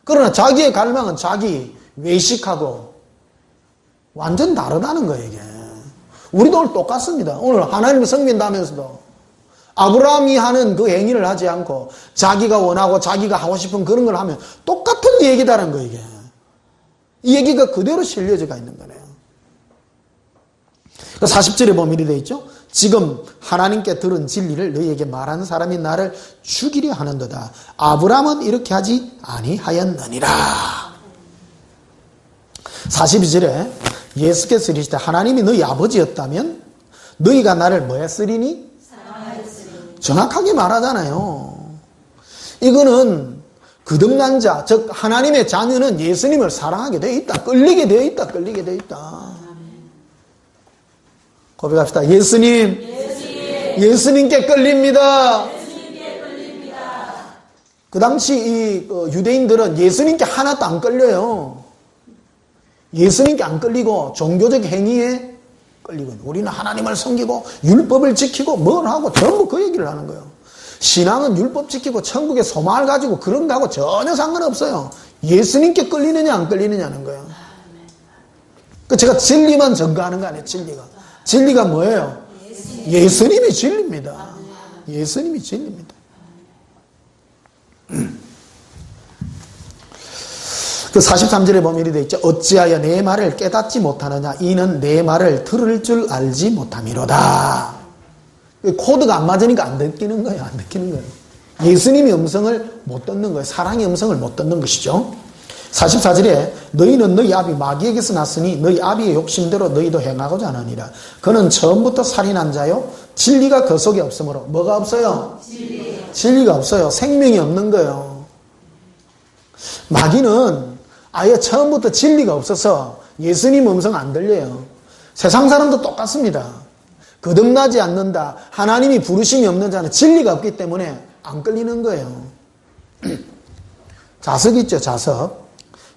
그러나 자기의 갈망은 자기 외식하고 완전 다르다는 거예요, 이게. 우리도 오늘 똑같습니다. 오늘 하나님을 섬긴다면서도 아브라함이 하는 그 행위를 하지 않고 자기가 원하고 자기가 하고 싶은 그런 걸 하면 똑같은 얘기다라는 거예요, 이게. 이 얘기가 그대로 실려져가 있는 거네요. 40절에 보면 이렇게 되어 있죠. 지금 하나님께 들은 진리를 너희에게 말하는 사람이 나를 죽이려 하는도다. 아브라함은 이렇게 하지 아니하였느니라. 42절에 예수께서 이르시되 하나님이 너희 아버지였다면 너희가 나를 뭐 했으리니? 정확하게 말하잖아요. 이거는 거듭난 자, 즉 하나님의 자녀는 예수님을 사랑하게 되어 있다. 끌리게 되어 있다. 끌리게 되어 있다. 고백합시다. 예수님. 예수님께 끌립니다. 그 당시 이 유대인들은 예수님께 하나도 안 끌려요. 예수님께 안 끌리고 종교적 행위에 끌리고 우리는 하나님을 섬기고 율법을 지키고 뭘 하고 전부 그 얘기를 하는 거예요. 신앙은 율법 지키고 천국의 소망을 가지고 그런 거하고 전혀 상관없어요. 예수님께 끌리느냐 안 끌리느냐는 거예요. 제가 진리만 전가하는 거 아니에요, 진리가. 진리가 뭐예요? 예수님이 진리입니다. 예수님이 진리입니다. 그 43절에 보면 이렇게 되어 있죠. 어찌하여 내 말을 깨닫지 못하느냐. 이는 내 말을 들을 줄 알지 못함이로다. 코드가 안 맞으니까 안 듣기는 거예요. 안 듣기는 거예요. 예수님의 음성을 못 듣는 거예요. 사랑의 음성을 못 듣는 것이죠. 44절에 너희는 너희 아비 마귀에게서 났으니 너희 아비의 욕심대로 너희도 행하고자 하느니라. 그는 처음부터 살인한 자요 진리가 그 속에 없으므로. 뭐가 없어요? 진리가 없어요. 생명이 없는 거예요. 마귀는 아예 처음부터 진리가 없어서 예수님 음성 안 들려요. 세상 사람도 똑같습니다. 거듭나지 않는다. 하나님이 부르심이 없는 자는 진리가 없기 때문에 안 끌리는 거예요. 자석 있죠, 자석.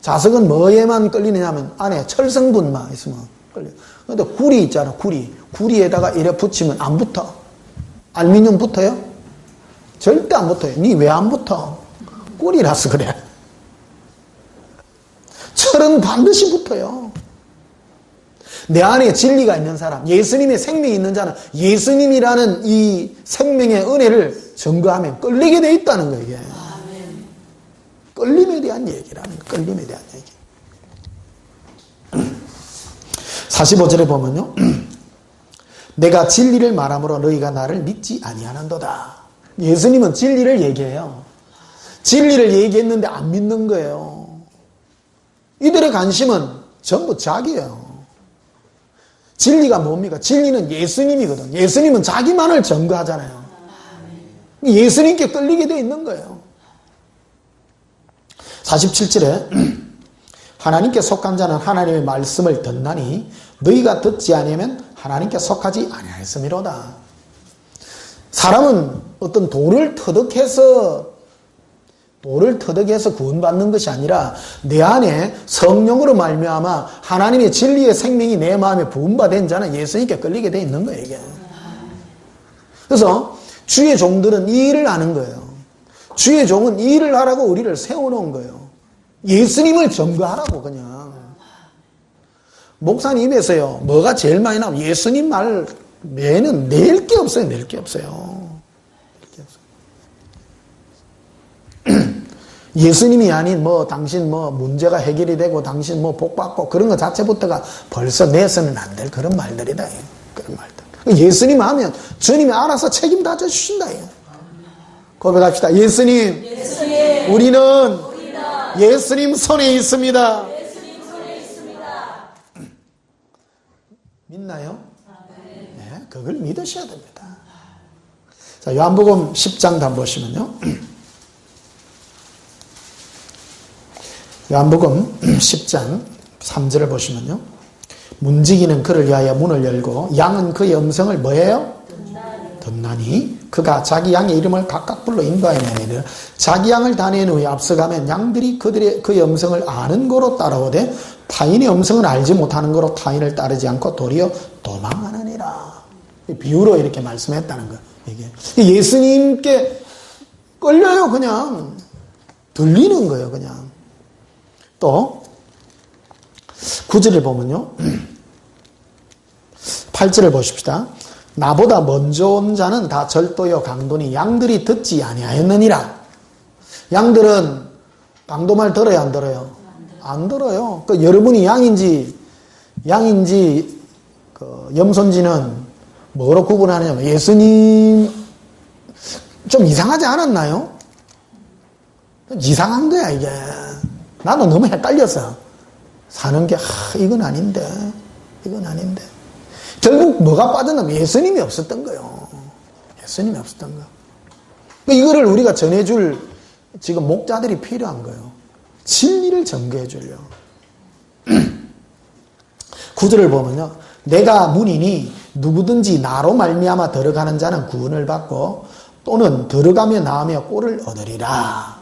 자석은 뭐에만 끌리느냐면 안에 철성분만 있으면 끌려요. 근데 구리 있잖아, 구리. 구리에다가 이래 붙이면 안 붙어. 알루미늄 붙어요? 절대 안 붙어요. 니 왜 안 붙어? 꿀이라서 그래. 철은 반드시 붙어요. 내 안에 진리가 있는 사람, 예수님의 생명이 있는 자는 예수님이라는 이 생명의 은혜를 증거하면 끌리게 돼 있다는 거예요, 이게. 끌림에 대한 얘기라는 거, 끌림에 대한 얘기. 45절에 보면요. 내가 진리를 말함으로 너희가 나를 믿지 아니하는도다. 예수님은 진리를 얘기해요. 진리를 얘기했는데 안 믿는 거예요. 이들의 관심은 전부 자기예요. 진리가 뭡니까? 진리는 예수님이거든. 예수님은 자기만을 증거하잖아요. 예수님께 끌리게 돼 있는 거예요. 47절에 하나님께 속한 자는 하나님의 말씀을 듣나니 너희가 듣지 아니하면 하나님께 속하지 아니하였음이로다. 사람은 어떤 돌을 터득해서 구원받는 것이 아니라 내 안에 성령으로 말미암아 하나님의 진리의 생명이 내 마음에 부음받은 자는 예수님께 끌리게 돼 있는 거예요, 이게. 그래서 주의 종들은 이 일을 하는 거예요. 주의 종은 이 일을 하라고 우리를 세워놓은 거예요. 예수님을 증거하라고 그냥. 목사님 입에서요, 뭐가 제일 많이 나오면 예수님 말 외에는 낼 게 없어요, 낼 게 없어요. 예수님이 아닌 당신 문제가 해결이 되고 당신 복 받고 그런 것 자체부터가 벌써 내서는 안 될 그런 말들이다. 그런 말들. 예수님 하면 주님이 알아서 책임 다 져주신다. 고백합시다. 예수님. 우리는 예수님 손에 있습니다. 믿나요? 네, 그걸 믿으셔야 됩니다. 자, 요한복음 10장 다 보시면요. 요한복음 10장 3절을 보시면요. 문지기는 그를 위하여 문을 열고 양은 그의 음성을 뭐예요? 듣나니 그가 자기 양의 이름을 각각 불러 인도하였느니라. 자기 양을 다 낸 후에 앞서가면 양들이 그의 음성을 아는 거로 따라오되 타인의 음성을 알지 못하는 거로 타인을 따르지 않고 도리어 도망하느니라. 비유로 이렇게 말씀했다는 거예요. 이게 예수님께 끌려요. 그냥 들리는 거예요. 그냥. 또 9절을 보면요. 8절을 보십시다. 나보다 먼저 온 자는 다 절도요 강도니 양들이 듣지 아니하였느니라. 양들은 강도 말 들어요, 안 들어요? 안 들어요. 여러분이 양인지 염소인지는 뭐로 구분하느냐면 예수님 좀 이상하지 않았나요? 이상한 거야, 이게. 나도 너무 헷갈려서 사는 게 이건 아닌데. 결국 뭐가 빠졌냐면 예수님이 없었던 거예요. 예수님이 없었던 거. 이거를 우리가 전해줄 지금 목자들이 필요한 거예요. 진리를 전개해 주려. 9절을 보면요. 내가 문이니 누구든지 나로 말미암아 들어가는 자는 구원을 받고 또는 들어가며 나오며 꼴을 얻으리라.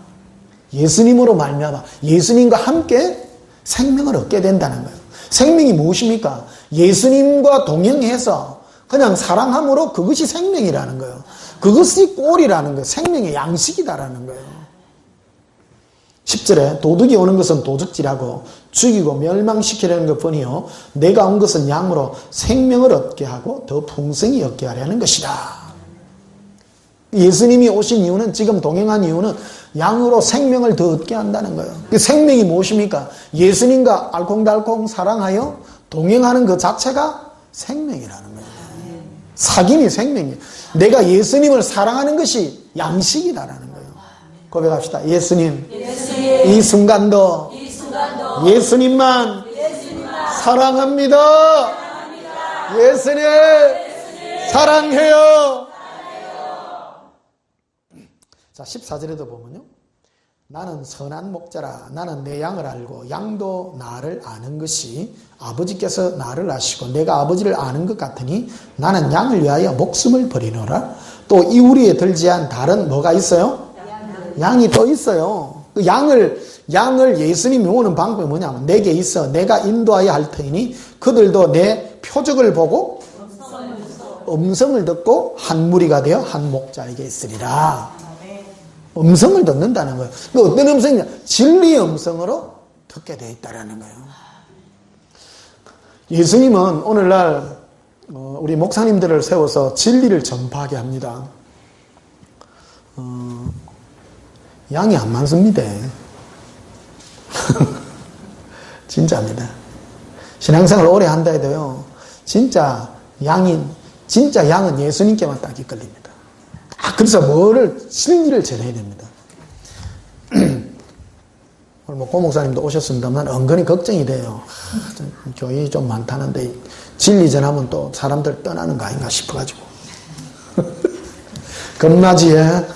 예수님으로 말미암아 예수님과 함께 생명을 얻게 된다는 거예요. 생명이 무엇입니까? 예수님과 동행해서 그냥 사랑함으로 그것이 생명이라는 거예요. 그것이 꼴이라는 거예요. 생명의 양식이다라는 거예요. 10절에 도둑이 오는 것은 도적질하고 죽이고 멸망시키려는 것뿐이요 내가 온 것은 양으로 생명을 얻게 하고 더 풍성히 얻게 하려는 것이라. 예수님이 오신 이유는, 지금 동행한 이유는 양으로 생명을 더 얻게 한다는 거예요. 그 생명이 무엇입니까? 예수님과 알콩달콩 사랑하여 동행하는 그 자체가 생명이라는 거예요. 사귐이 생명이에요. 내가 예수님을 사랑하는 것이 양식이다라는 거예요. 고백합시다. 예수님, 이 순간도 예수님만 사랑합니다. 예수님 사랑해요. 자, 14절에도 보면요. 나는 선한 목자라. 나는 내 양을 알고 양도 나를 아는 것이 아버지께서 나를 아시고 내가 아버지를 아는 것 같으니 나는 양을 위하여 목숨을 버리노라. 또 이 우리에 들지 않은 다른 뭐가 있어요? 양이 또 있어요. 그 양을 예수님이 오는 방법이 뭐냐면 내게 있어 내가 인도하여 할 터이니 그들도 내 표적을 보고 음성을 듣고 한 무리가 되어 한 목자에게 있으리라. 음성을 듣는다는 거예요. 그 어떤 음성이냐? 진리의 음성으로 듣게 되어 있다는 거예요. 예수님은 오늘날 우리 목사님들을 세워서 진리를 전파하게 합니다. 양이 안 많습니다. 진짜입니다. 신앙생활 오래 한다 해도요. 진짜 양은 예수님께만 딱 이끌립니다. 그래서 진리를 전해야 됩니다. 오늘 고 목사님도 오셨습니다만 은근히 걱정이 돼요. 교인이 좀 많다는데 진리 전하면 또 사람들 떠나는 거 아닌가 싶어가지고. 겁나지에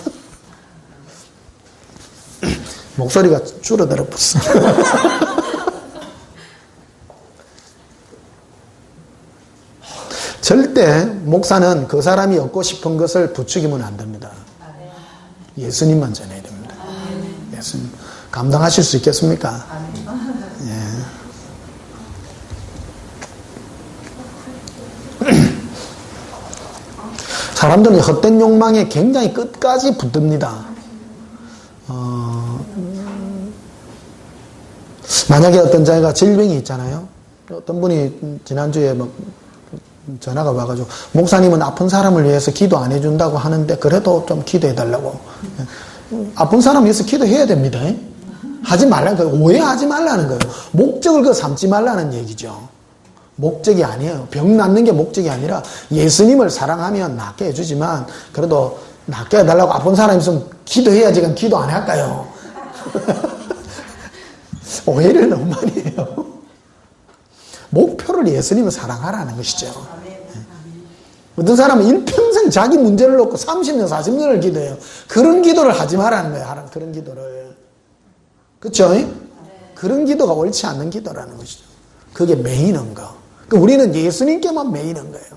목소리가 줄어들어 버렸어. 절대 목사는 그 사람이 얻고 싶은 것을 부추기면 안 됩니다. 예수님만 전해야 됩니다. 예수님. 감당하실 수 있겠습니까? 예. 사람들은 헛된 욕망에 굉장히 끝까지 붙듭니다. 만약에 어떤 자가 질병이 있잖아요. 어떤 분이 지난주에 전화가 와가지고 목사님은 아픈 사람을 위해서 기도 안 해준다고 하는데 그래도 좀 기도해달라고. 아픈 사람 위해서 기도해야 됩니다. 하지 말라는 거예요. 오해하지 말라는 거예요. 목적을 삼지 말라는 얘기죠. 목적이 아니에요. 병 낫는 게 목적이 아니라 예수님을 사랑하면 낫게 해주지만 그래도 낫게 해달라고 아픈 사람 있으면 기도해야지 그냥 기도 안 할까요? 오해를 너무 많이 해요. 목표를 예수님을 사랑하라는 것이죠. 어떤 사람은 일평생 자기 문제를 놓고 30년, 40년을 기도해요. 그런 기도를 하지 말라는 거예요. 그런 기도를. 그렇죠? 그런 기도가 옳지 않는 기도라는 것이죠. 그게 매이는 거. 우리는 예수님께만 매이는 거예요.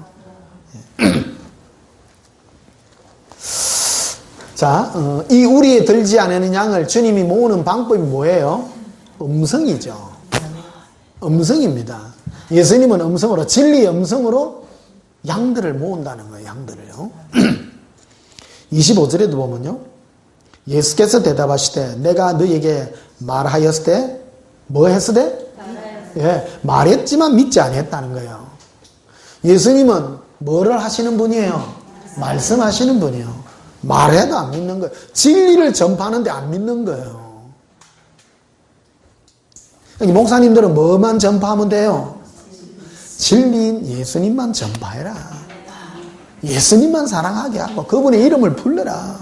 자, 이 우리에 들지 않는 양을 주님이 모으는 방법이 뭐예요? 음성이죠. 음성입니다. 예수님은 음성으로, 진리의 음성으로 양들을 모은다는 거예요. 양들을요. 25절에도 보면요. 예수께서 대답하시되 내가 너에게 말하였을 때 뭐 했을 때? 예, 말했지만 믿지 아니했다는 거예요. 예수님은 뭐를 하시는 분이에요? 말씀하시는 분이에요. 말해도 안 믿는 거예요. 진리를 전파하는데 안 믿는 거예요. 목사님들은 뭐만 전파하면 돼요? 진리인 예수님만 전파해라. 예수님만 사랑하게 하고 그분의 이름을 불러라.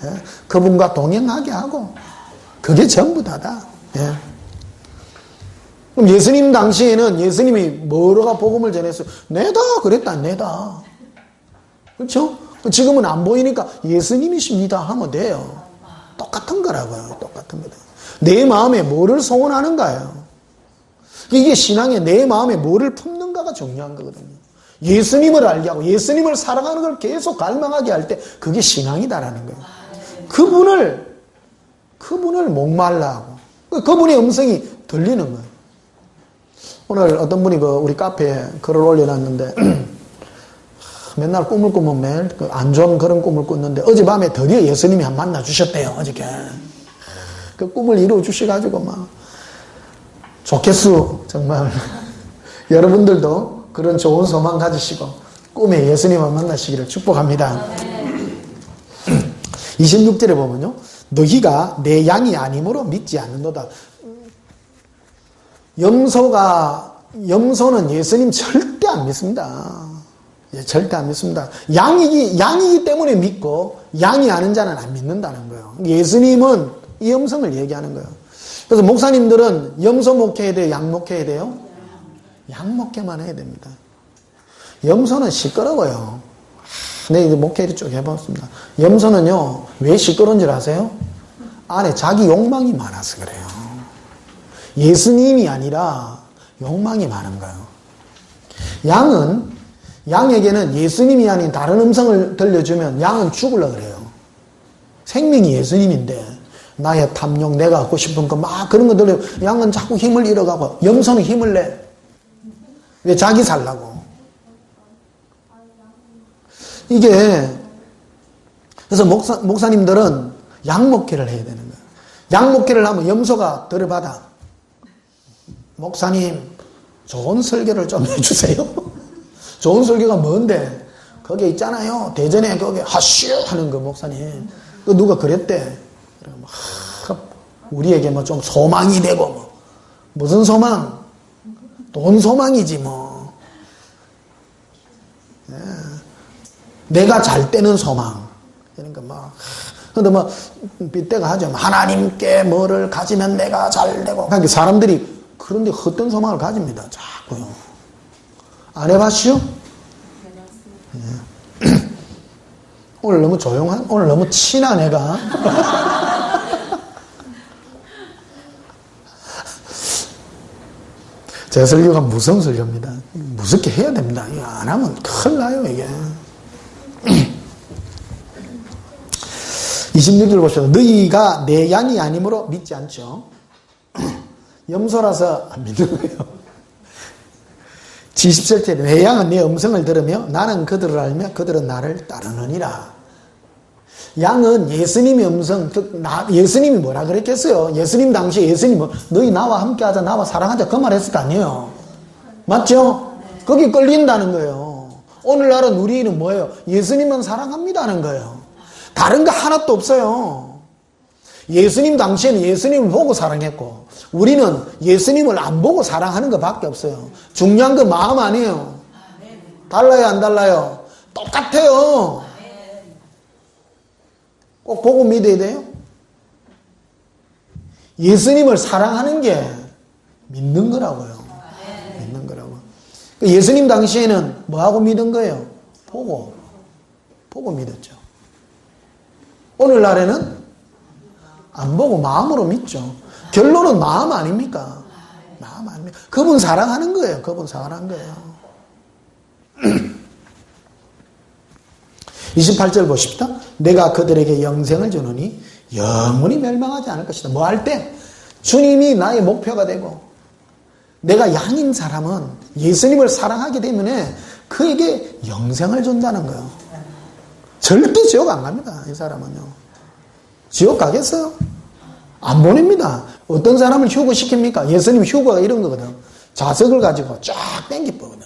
예? 그분과 동행하게 하고 그게 전부 다다. 예? 그럼 예수님 당시에는 예수님이 뭐로가 복음을 전했어요? 내다 그랬다. 내다. 그렇죠? 지금은 안 보이니까 예수님이십니다 하면 돼요. 똑같은 거라고요. 똑같은 거다. 내 마음에 뭐를 소원하는가요? 이게 신앙에 내 마음에 뭐를 품는가가 중요한 거거든요. 예수님을 알게 하고 예수님을 사랑하는 걸 계속 갈망하게 할 때 그게 신앙이다라는 거예요. 그분을 목말라 하고 그분의 음성이 들리는 거예요. 오늘 어떤 분이 우리 카페에 글을 올려놨는데 맨날 꿈을 꾸면 매일 안 좋은 그런 꿈을 꿨는데 어젯밤에 드디어 예수님이 한 만나 주셨대요. 어저께. 그 꿈을 이루어 주셔가지고 막 좋겠수. 정말 여러분들도 그런 좋은 소망 가지시고 꿈에 예수님을 만나시기를 축복합니다. 26절에 보면요, 너희가 내 양이 아니므로 믿지 않는도다. 염소는 예수님 절대 안 믿습니다. 절대 안 믿습니다. 양이기 때문에 믿고 양이 아는 자는 안 믿는다는 거예요. 예수님은 이 염성을 얘기하는 거예요. 그래서 목사님들은 염소 목회해야 돼요? 양 목회해야 돼요? 양 목회만 해야 됩니다. 염소는 시끄러워요. 네, 이제 목회를 쭉 해봤습니다. 염소는요, 왜 시끄러운 줄 아세요? 안에 자기 욕망이 많아서 그래요. 예수님이 아니라 욕망이 많은 거예요. 양에게는 예수님이 아닌 다른 음성을 들려주면 양은 죽으려고 그래요. 생명이 예수님인데 나의 탐욕, 내가 갖고 싶은 거 막 그런 거 들려. 양은 자꾸 힘을 잃어가고, 염소는 힘을 내. 왜? 자기 살라고. 이게 그래서 목사님들은 양 목회를 해야 되는 거예요. 양 목회를 하면 염소가 들어받아. 목사님, 좋은 설교를 좀 해주세요. 좋은 설교가 뭔데? 거기 있잖아요. 대전에 거기 하슈 하는 거 목사님. 그 누가 그랬대. 우리에게 뭐 좀 소망이 되고 뭐. 무슨 소망? 돈 소망이지 뭐. 예. 내가 잘 되는 소망. 그러니까 뭐. 근데 뭐 빗대가 하죠. 하나님께 뭐를 가지면 내가 잘 되고. 그러니까 사람들이 그런데 헛된 소망을 가집니다. 자꾸요. 안 해봤슈? 예. 오늘 너무 오늘 너무 친한 애가. 제 설교가 무서운 설교입니다. 무섭게 해야 됩니다. 이거 안 하면 큰일 나요, 이게. 26절 보시죠. 너희가 내 양이 아니므로 믿지 않죠. 염소라서 안 믿는 거예요. 70절째 내 양은 내 음성을 들으며 나는 그들을 알며 그들은 나를 따르느니라. 양은 예수님의 음성, 예수님이 뭐라 그랬겠어요? 예수님 당시에 예수님은 너희 나와 함께 하자, 나와 사랑하자 그 말 했을 거 아니에요? 맞죠? 거기 끌린다는 거예요. 오늘날은 우리는 뭐예요? 예수님은 사랑합니다는 거예요. 다른 거 하나도 없어요. 예수님 당시에는 예수님을 보고 사랑했고 우리는 예수님을 안 보고 사랑하는 것밖에 없어요. 중요한 건 마음 아니에요. 달라요, 안 달라요? 똑같아요. 꼭 보고 믿어야 돼요? 예수님을 사랑하는 게 믿는 거라고요. 믿는 거라고. 예수님 당시에는 뭐하고 믿은 거예요? 보고 믿었죠. 오늘날에는 안 보고 마음으로 믿죠. 결론은 마음 아닙니까? 마음 아닙니까? 그분 사랑하는 거예요. 그분 사랑하는 거예요. 28절 보십시다. 내가 그들에게 영생을 주노니 영원히 멸망하지 않을 것이다. 뭐 할 때? 주님이 나의 목표가 되고 내가 양인 사람은 예수님을 사랑하기 때문에 그에게 영생을 준다는 거예요. 절대 지옥 안 갑니다. 이 사람은요. 지옥 가겠어요? 안 보냅니다. 어떤 사람을 휴거시킵니까? 예수님 휴거가 이런 거거든. 자석을 가지고 쫙 땡기거든요.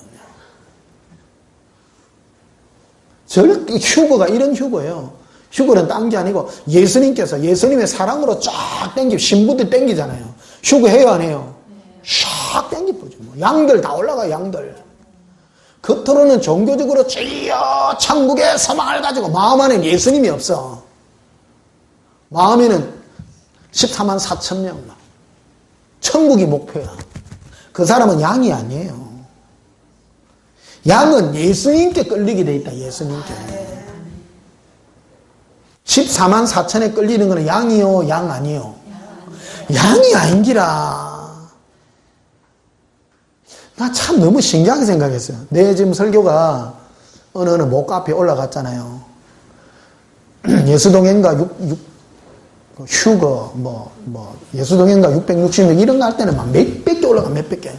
절대 휴거가 이런 휴거예요. 휴거는 딴 게 아니고 예수님께서 예수님의 사랑으로 쫙 땡기, 신부들 땡기잖아요. 휴거해요, 안 해요? 쫙 땡기쁘죠. 양들 다 올라가요, 양들. 겉으로는 종교적으로 주여 천국의 소망을 가지고 마음 안에는 예수님이 없어. 마음에는 14만 4천 명. 천국이 목표야. 그 사람은 양이 아니에요. 양은 예수님께 끌리게 돼 있다. 예수님께. 14만 4천에 끌리는 거는 양이요, 양 아니요? 양이 아닌기라. 나 참 너무 신기하게 생각했어요. 내 지금 설교가 어느 목카페에 올라갔잖아요. 예수동행가 휴거, 예수동행가 660명 이런 거 할 때는 막 몇백 개 올라가, 몇백 개.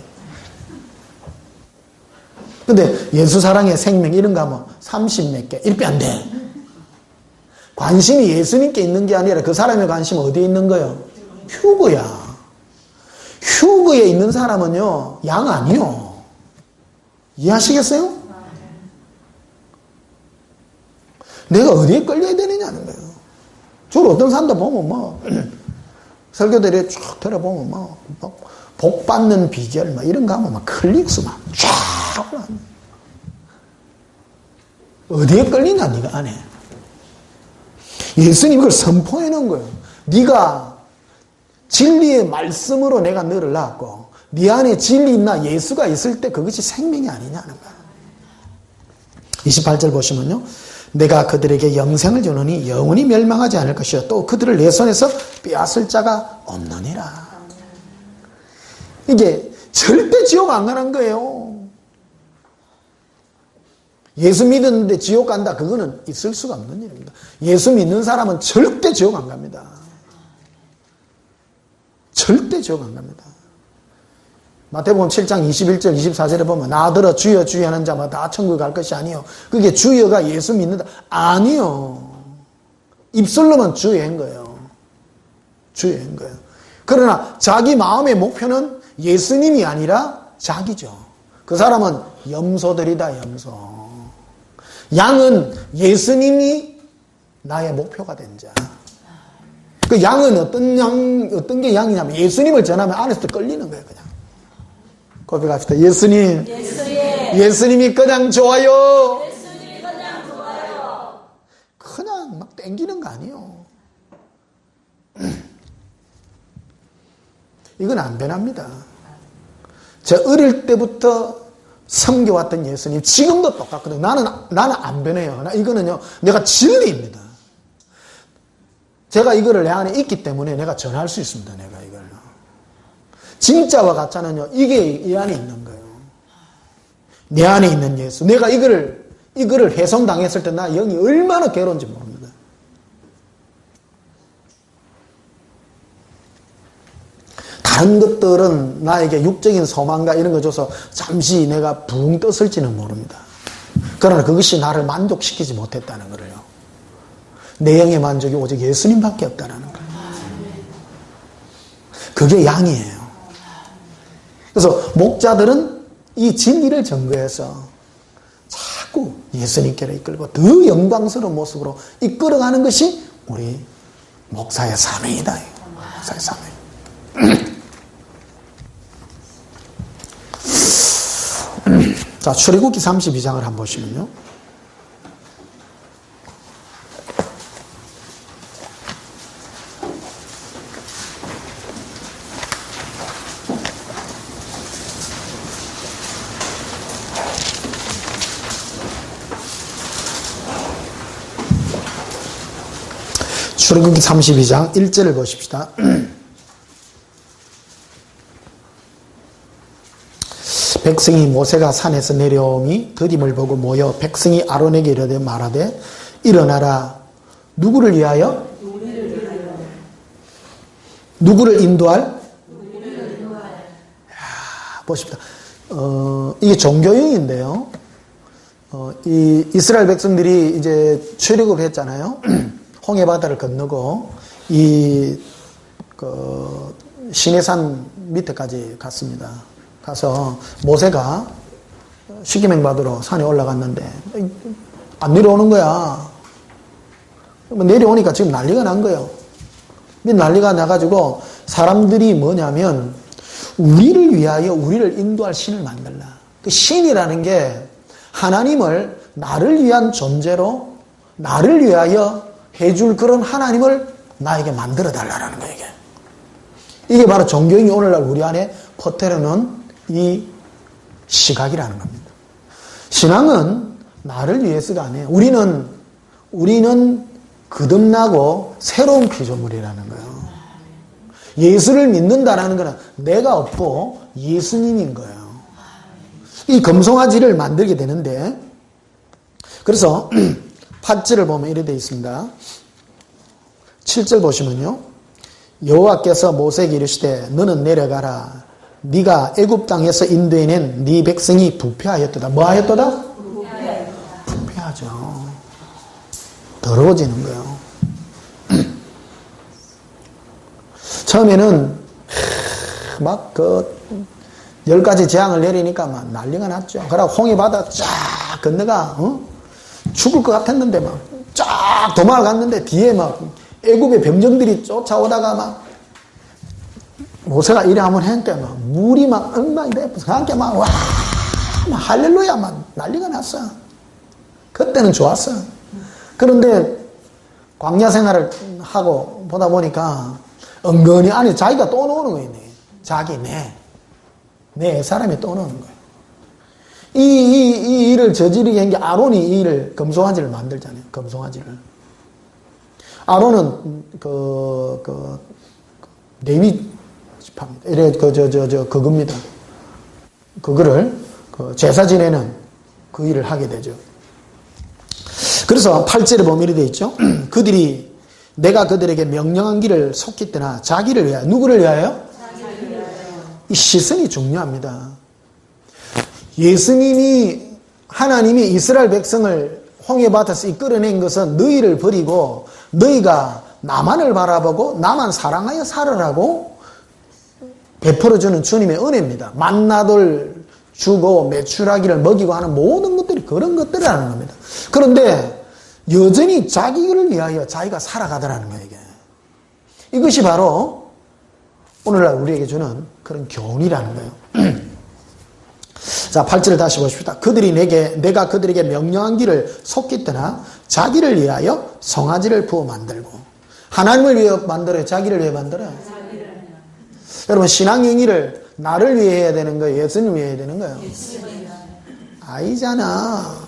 근데 예수사랑의 생명 이런 거 하면 30몇 개, 이렇게 안 돼. 관심이 예수님께 있는 게 아니라 그 사람의 관심은 어디에 있는 거예요? 휴거야. 휴거에 있는 사람은요, 양 아니요. 이해하시겠어요? 내가 어디에 끌려야 되느냐는 거예요. 주로 어떤 사람도 보면 뭐, 설교들이 쭉 들어보면 뭐, 복 받는 비결, 뭐 이런 거 하면 막 클릭수 막 쫙 올라옵니다. 어디에 끌리냐, 네가 안 해. 예수님이 그걸 선포해 놓은 거예요. 네가 진리의 말씀으로 내가 너를 낳았고 네 안에 진리 있나 예수가 있을 때 그것이 생명이 아니냐는 거야. 28절 보시면요. 내가 그들에게 영생을 주노니 영원히 멸망하지 않을 것이요 또 그들을 내 손에서 빼앗을 자가 없느니라. 이게 절대 지옥 안 가는 거예요. 예수 믿었는데 지옥 간다, 그거는 있을 수가 없는 일입니다. 예수 믿는 사람은 절대 지옥 안 갑니다. 절대 지옥 안 갑니다. 마태복음 7장 21절 24절에 보면 나더러 주여 주여 하는 자마다 다 천국에 갈 것이 아니요. 그게 주여가 예수 믿는다. 아니요. 입술로만 주여인 거예요. 주여인 거예요. 그러나 자기 마음의 목표는 예수님이 아니라 자기죠. 그 사람은 염소들이다, 염소. 양은 예수님이 나의 목표가 된 자. 그 양은 어떤 게 양이냐면 예수님을 전하면 안에서 끌리는 거예요, 그냥. 고백합시다. 예수님. 예수님이 그냥 좋아요. 예수님이 그냥 좋아요. 그냥 막 땡기는 거 아니에요. 이건 안 변합니다. 제가 어릴 때부터 섬겨왔던 예수님, 지금도 똑같거든요. 나는 안 변해요. 이거는요, 내가 진리입니다. 제가 이거를 내 안에 있기 때문에 내가 전할 수 있습니다. 내가 이걸. 진짜와 가짜는요, 이게 이 안에 있는 거예요. 내 안에 있는 예수. 내가 이거를 훼손당했을 때 나 영이 얼마나 괴로운지 모릅니다. 다른 것들은 나에게 육적인 소망과 이런 거 줘서 잠시 내가 붕 떴을지는 모릅니다. 그러나 그것이 나를 만족시키지 못했다는 거예요. 내 영의 만족이 오직 예수님밖에 없다는 거예요. 그게 양이에요. 그래서 목자들은 이 진리를 전거해서 자꾸 예수님께로 이끌고 더 영광스러운 모습으로 이끌어가는 것이 우리 목사의 사명이다. 목사의 사명. 자, 출애굽기 32장을 한번 보시면요. 출애굽기 32장 1절을 보십시다. 백성이 모세가 산에서 내려오니 드림을 보고 모여 백성이 아론에게 이르되 말하되 일어나라. 누구를 위하여? 누구를 인도할? 보십시다. 이게 종교형인데요. 이 이스라엘 백성들이 이제 출애굽을 했잖아요. 홍해바다를 건너고 시내산 밑에까지 갔습니다. 가서 모세가 십계명 받으러 산에 올라갔는데 안 내려오는 거야. 내려오니까 지금 난리가 난 거예요. 난리가 나가지고 사람들이 뭐냐면 우리를 위하여 우리를 인도할 신을 만들라. 그 신이라는 게 하나님을 나를 위한 존재로 나를 위하여 해줄 그런 하나님을 나에게 만들어 달라는 거예요. 이게 바로 종교인이 오늘날 우리 안에 퍼뜨려놓은 이 시각이라는 겁니다. 신앙은 나를 위해서가 아니에요. 우리는 거듭나고 새로운 피조물이라는 거예요. 예수를 믿는다라는 것은 내가 없고 예수님인 거예요. 이 금송아지를 만들게 되는데, 그래서 8절을 보면 이렇게 되어 있습니다. 7절 보시면요. 여호와께서 모세에게 이르시되 너는 내려가라. 네가 애굽 땅에서 인도해낸 네 백성이 부패하였도다. 뭐 하였도다? 부패하죠. 더러워지는 거예요. 처음에는 막 10가지 재앙을 내리니까 막 난리가 났죠. 그러고 홍해바다 쫙 건너가 죽을 것 같았는데 막 쫙 도망을 갔는데 뒤에 막 애굽의 병정들이 쫓아오다가 막 모세가 이래 한번 했는데 막 물이 막 엉망이 돼서 함께 막 와, 막 할렐루야 막 난리가 났어. 그때는 좋았어. 그런데 광야 생활을 하고 보다 보니까 은근히 안에 자기가 또 노는 거예요. 자기 내 사람이 또 노는 거예요. 이 일을 저지르게 한 게 아론이 이 일을 금송아지를 만들잖아요. 금송아지를. 아론은 레위 지파입니다. 이래 그겁니다. 그거를 제사 지내는 그 일을 하게 되죠. 그래서 8절에 보면 이렇게 되어 있죠. 그들이 내가 그들에게 명령한 길을 속히 떠나 자기를 위하여. 누구를 위하여? 자기를 위하여. 이 시선이 중요합니다. 예수님이 하나님이 이스라엘 백성을 홍해바다에서 이끌어낸 것은 너희를 버리고 너희가 나만을 바라보고 나만 사랑하여 살으라고 베풀어주는 주님의 은혜입니다. 만나들 주고 매출하기를 먹이고 하는 모든 것들이 그런 것들이라는 겁니다. 그런데 여전히 자기를 위하여 자기가 살아가더라는 거예요. 이게. 이것이 바로 오늘날 우리에게 주는 그런 교훈이라는 거예요. 자, 8절을 다시 보십시다. 그들이 내가 그들에게 명령한 길을 속히 떠나 자기를 위하여 송아지를 부어 만들고. 하나님을 위해 만들어요? 자기를 위해 만들어요? 여러분, 신앙 행위를 나를 위해 해야 되는 거예요? 예수님을 위해 해야 되는 거예요? 아니잖아.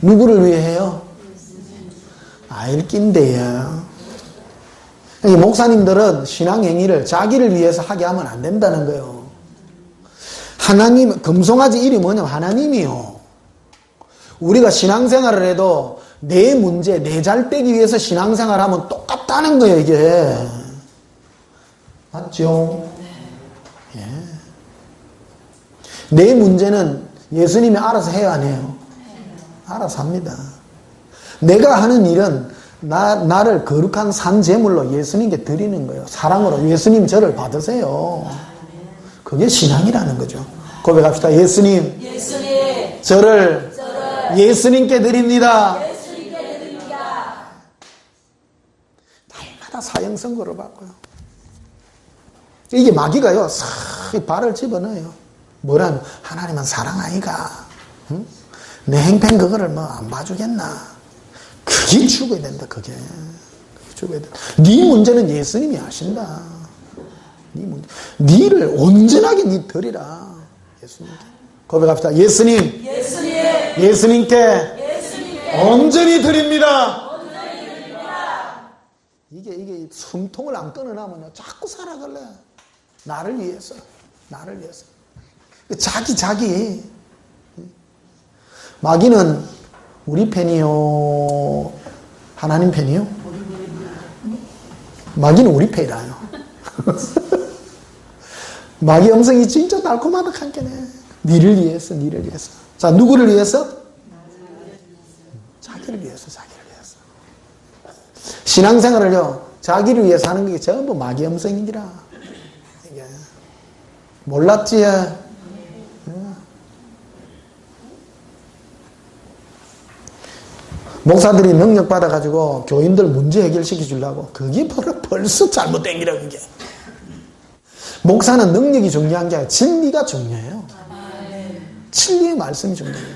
누구를 위해 해요? 알낀데요. 목사님들은 신앙 행위를 자기를 위해서 하게 하면 안 된다는 거예요. 하나님, 금송아지 일이 뭐냐면 하나님이요. 우리가 신앙생활을 해도 내 문제, 내 잘 되기 위해서 신앙생활을 하면 똑같다는 거예요, 이게. 맞죠? 예. 내 문제는 예수님이 알아서 해야 안 해요? 알아서 합니다. 내가 하는 일은 나를 거룩한 산 제물로 예수님께 드리는 거예요. 사랑으로 예수님 저를 받으세요. 그게 신앙이라는 거죠. 고백합시다. 예수님, 저를 예수님께 드립니다. 날마다 사형선고를 받고요. 이게 마귀가요, 싹 발을 집어넣어요. 뭐라면 하나님은 사랑하니까 응? 내 행패 그거를 뭐 안 봐주겠나. 그게 죽어야 된다. 그게 죽어야 된다. 네 문제는 예수님이 아신다. 네 문제, 네를 온전하게 네 드리라. 예수님께 고백합시다. 예수님께 온전히 드립니다. 이게 숨통을 안 끊어나면 자꾸 살아갈래. 나를 위해서. 자기. 마귀는 우리 편이요? 하나님 편이요? 마귀는 우리 편이라요. 마귀 음성이 진짜 달콤하다 한게네. 니를 위해서. 자, 누구를 위해서? 자기를 위해서. 신앙생활을요, 자기를 위해서 하는 게 전부 마귀 음성이니라. 이게. 몰랐지? 목사들이 능력 받아가지고 교인들 문제 해결시켜 주려고. 그게 벌써 잘못된 기라, 그게. 목사는 능력이 중요한 게 아니라 진리가 중요해요. 진리의 말씀이 중요해요.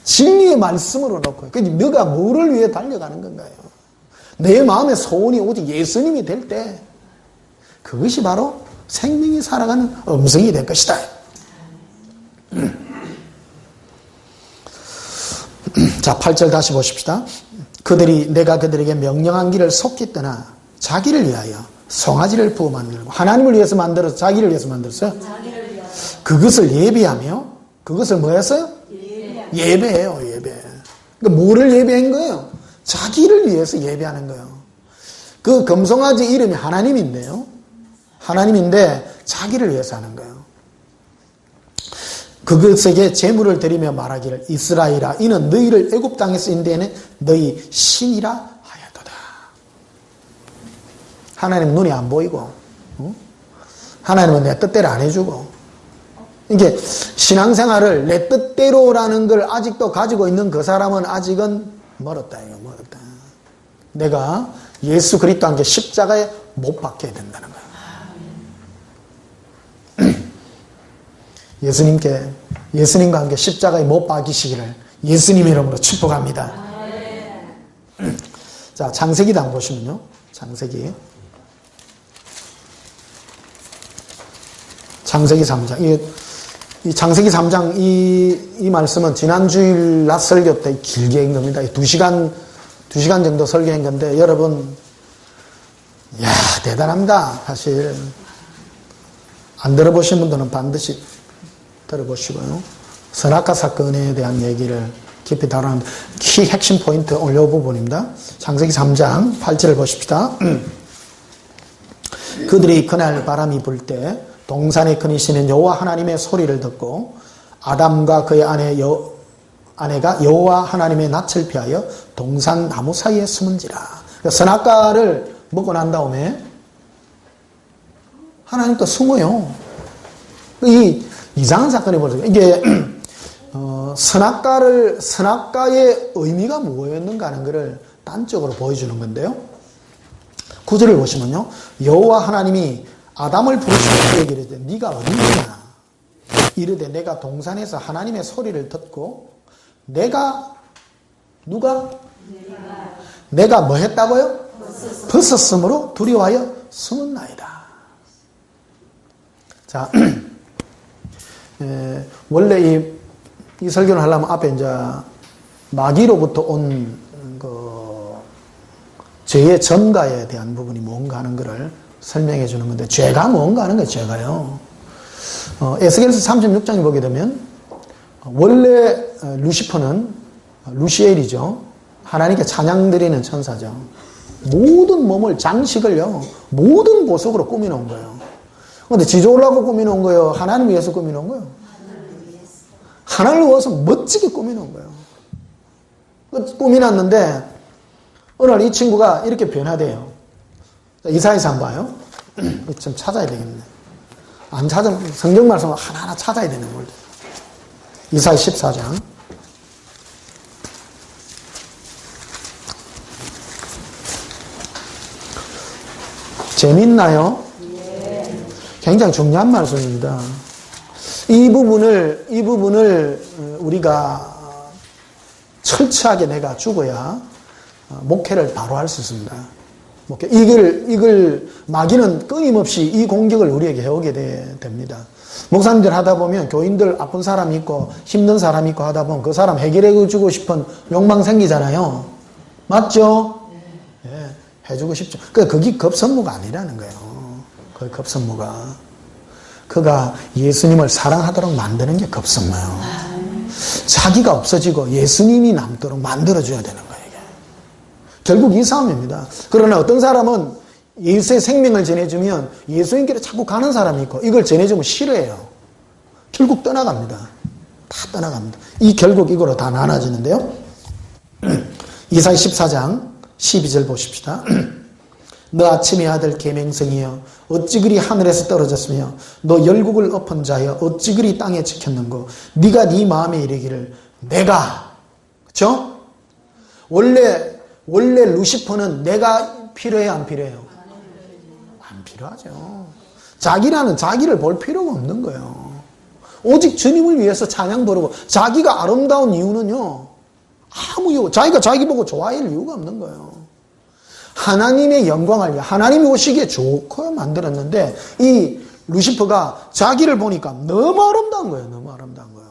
진리의 말씀으로 놓고. 그러니까 너가 뭐를 위해 달려가는 건가요? 내 마음의 소원이 오직 예수님이 될 때 그것이 바로 생명이 살아가는 음성이 될 것이다. 자, 8절 다시 보십시다. 내가 그들에게 명령한 길을 속히 떠나 자기를 위하여 송아지를 부어 만들고. 하나님을 위해서 만들어서 자기를 위해서 만들었어요? 그것을 예배하며. 그것을 뭐 했어요? 예배해요. 그러니까 뭐를 예배한 거예요? 자기를 위해서 예배하는 거예요. 그 금송아지 이름이 하나님인데요. 하나님인데 자기를 위해서 하는 거예요. 그것에게 제물을 드리며 말하기를 이스라엘아 이는 너희를 애굽 땅에서 인도해낸 너희 신이라 하였도다. 하나님 눈이 안 보이고, 하나님은 내 뜻대로 안 해주고, 이게 신앙생활을 내 뜻대로라는 걸 아직도 가지고 있는 그 사람은 아직은 멀었다, 이거 멀었다. 내가 예수 그리스도 함께 십자가에 못 박혀야 된다는 거예요. 예수님과 함께 십자가에 못 박이시기를 예수님 이름으로 축복합니다. 자, 창세기도 한번 보시면요. 창세기 3장. 이 창세기 3장 이 말씀은 지난 주일 낮 설교 때 길게 한 겁니다. 2시간 정도 설교한 건데, 여러분, 이야, 대단합니다. 사실. 안 들어보신 분들은 반드시 들어보시고요. 선악과 사건에 대한 얘기를 깊이 다루는 키 핵심 포인트 오늘 이 부분입니다. 창세기 3장 8절을 보십시다. 그들이 그날 바람이 불 때 동산에 거니시는 여호와 하나님의 소리를 듣고 아담과 그의 아내가 여호와 하나님의 낯을 피하여 동산 나무 사이에 숨은지라. 그러니까 선악과를 먹고 난 다음에 하나님 또 숨어요. 이 이상한 사건이 벌어져요. 이게 선악과의 의미가 뭐였는가 하는 것을 단적으로 보여주는 건데요. 9절을 보시면요. 여호와 하나님이 아담을 부르시고 그에게 이르되 네가 어디 있느냐. 이르되 내가 동산에서 하나님의 소리를 듣고 내가 뭐 했다고요? 벗었으므로 두려워하여 숨었나이다. 자, 원래 이 설교를 하려면 앞에 이제 마귀로부터 온 죄의 전가에 대한 부분이 뭔가 하는 것을 설명해 주는 건데, 죄가 뭔가 하는 거예요, 죄가요. 에스겔서 36장에 보게 되면, 원래 루시퍼는, 루시엘이죠. 하나님께 찬양 드리는 천사죠. 모든 몸을, 장식을요, 모든 보석으로 꾸며놓은 거예요. 근데 지조라고 꾸며놓은 거예요? 하나님 위해서 꾸며놓은 거예요? 하나님을 위해서 멋지게 꾸며놓은 거예요. 꾸며놨는데, 어느 날 이 친구가 이렇게 변화돼요. 이사야서 한번 봐요. 좀 찾아야 되겠네. 안 찾으면 성경 말씀을 하나하나 찾아야 되는 거예요. 이사야 14장. 재밌나요? 굉장히 중요한 말씀입니다. 이 부분을 우리가 철저하게 내가 죽어야 목회를 바로 할 수 있습니다. 이걸 마귀는 끊임없이 이 공격을 우리에게 해오게 됩니다. 목사님들 하다 보면 교인들 아픈 사람이 있고 힘든 사람이 있고 하다 보면 그 사람 해결해 주고 싶은 욕망 생기잖아요. 맞죠? 예, 해주고 싶죠. 그게 급선무가 아니라는 거예요. 그 급선무가. 그가 예수님을 사랑하도록 만드는 게 급선무예요. 자기가 없어지고 예수님이 남도록 만들어줘야 되는 거예요. 결국 이 싸움입니다. 그러나 어떤 사람은 예수의 생명을 전해주면 예수님께로 자꾸 가는 사람이 있고 이걸 전해주면 싫어해요. 결국 떠나갑니다. 다 떠나갑니다. 결국 이거로 다 나눠지는데요. 이사야 14장 12절 보십시다. 너 아침의 아들 계명성이여 어찌 그리 하늘에서 떨어졌으며 너 열국을 엎은 자여 어찌 그리 땅에 지켰는고 네가 네 마음에 이르기를 내가, 그렇죠? 원래 루시퍼는 내가 필요해요, 안 필요해요? 안 필요하죠. 자기를 볼 필요가 없는 거예요. 오직 주님을 위해서 찬양 부르고 자기가 아름다운 이유는요, 아무 이유, 자기가 자기 보고 좋아할 이유가 없는 거예요. 하나님의 영광을 위해 하나님이 오시기에 좋고 만들었는데 이 루시퍼가 자기를 보니까 너무 아름다운 거예요. 너무 아름다운 거예요.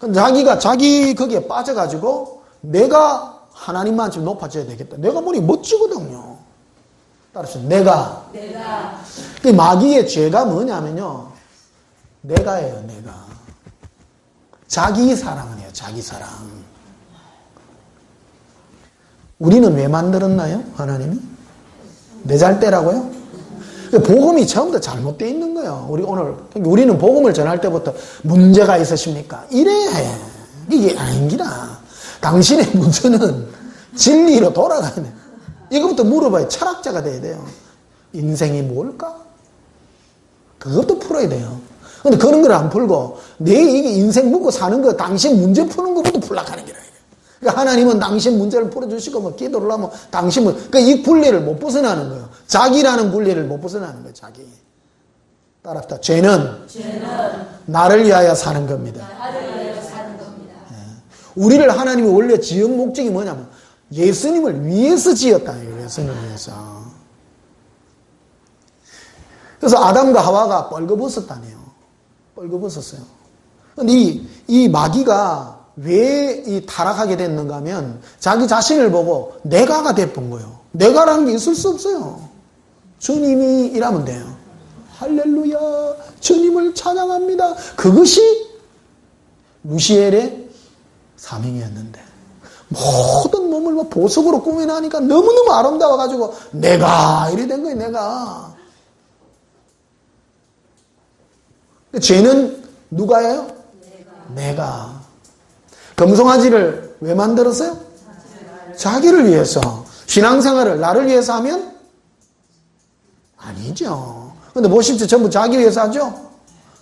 그럼 자기 거기에 빠져가지고 내가 하나님만 좀 높아져야 되겠다. 내가 보니 멋지거든요. 따라서 내가. 그 마귀의 죄가 뭐냐면요. 내가예요, 내가. 자기 사랑은 해요, 자기 사랑. 우리는 왜 만들었나요, 하나님이? 내 잘 때라고요? 복음이 처음부터 잘못되어 있는 거예요. 우리는 복음을 전할 때부터 문제가 있으십니까? 이래야 해. 이게 아닙니다. 당신의 문제는 진리로 돌아가야 돼. 이거부터 물어봐야 철학자가 돼야 돼요. 인생이 뭘까? 그것도 풀어야 돼요. 근데 그런 걸 안 풀고 내 이게 인생 묻고 사는 거 당신 문제 푸는 것부터 풀락하는 게라. 그러니까 하나님은 당신 문제를 풀어주시고 뭐 기도를 하면 당신은 그러니까 이 분리를 못 벗어나는 거예요. 자기라는 분리를 못 벗어나는 거예요. 자기. 따라합시다. 죄는 나를 위하여 사는 겁니다. 우리를 하나님이 원래 지은 목적이 뭐냐면 예수님을 위해서 지었다. 예수님을 위해서. 그래서 아담과 하와가 벌거벗었다네요. 벌거벗었어요. 근데 이 마귀가 왜 이 타락하게 됐는가 하면 자기 자신을 보고 내가가 돼본 거예요. 내가라는 게 있을 수 없어요. 주님이 이라면 돼요. 할렐루야, 주님을 찬양합니다. 그것이 루시엘의 사명이었는데 모든 몸을 뭐 보석으로 꾸며나니까 너무너무 아름다워가지고 내가 이래 된 거예요. 죄는 누가예요? 내가. 금송아지를 왜 만들었어요? 자기를 위해서. 신앙생활을 나를 위해서 하면 아니죠. 근데 보십시오. 전부 자기 위해서 하죠.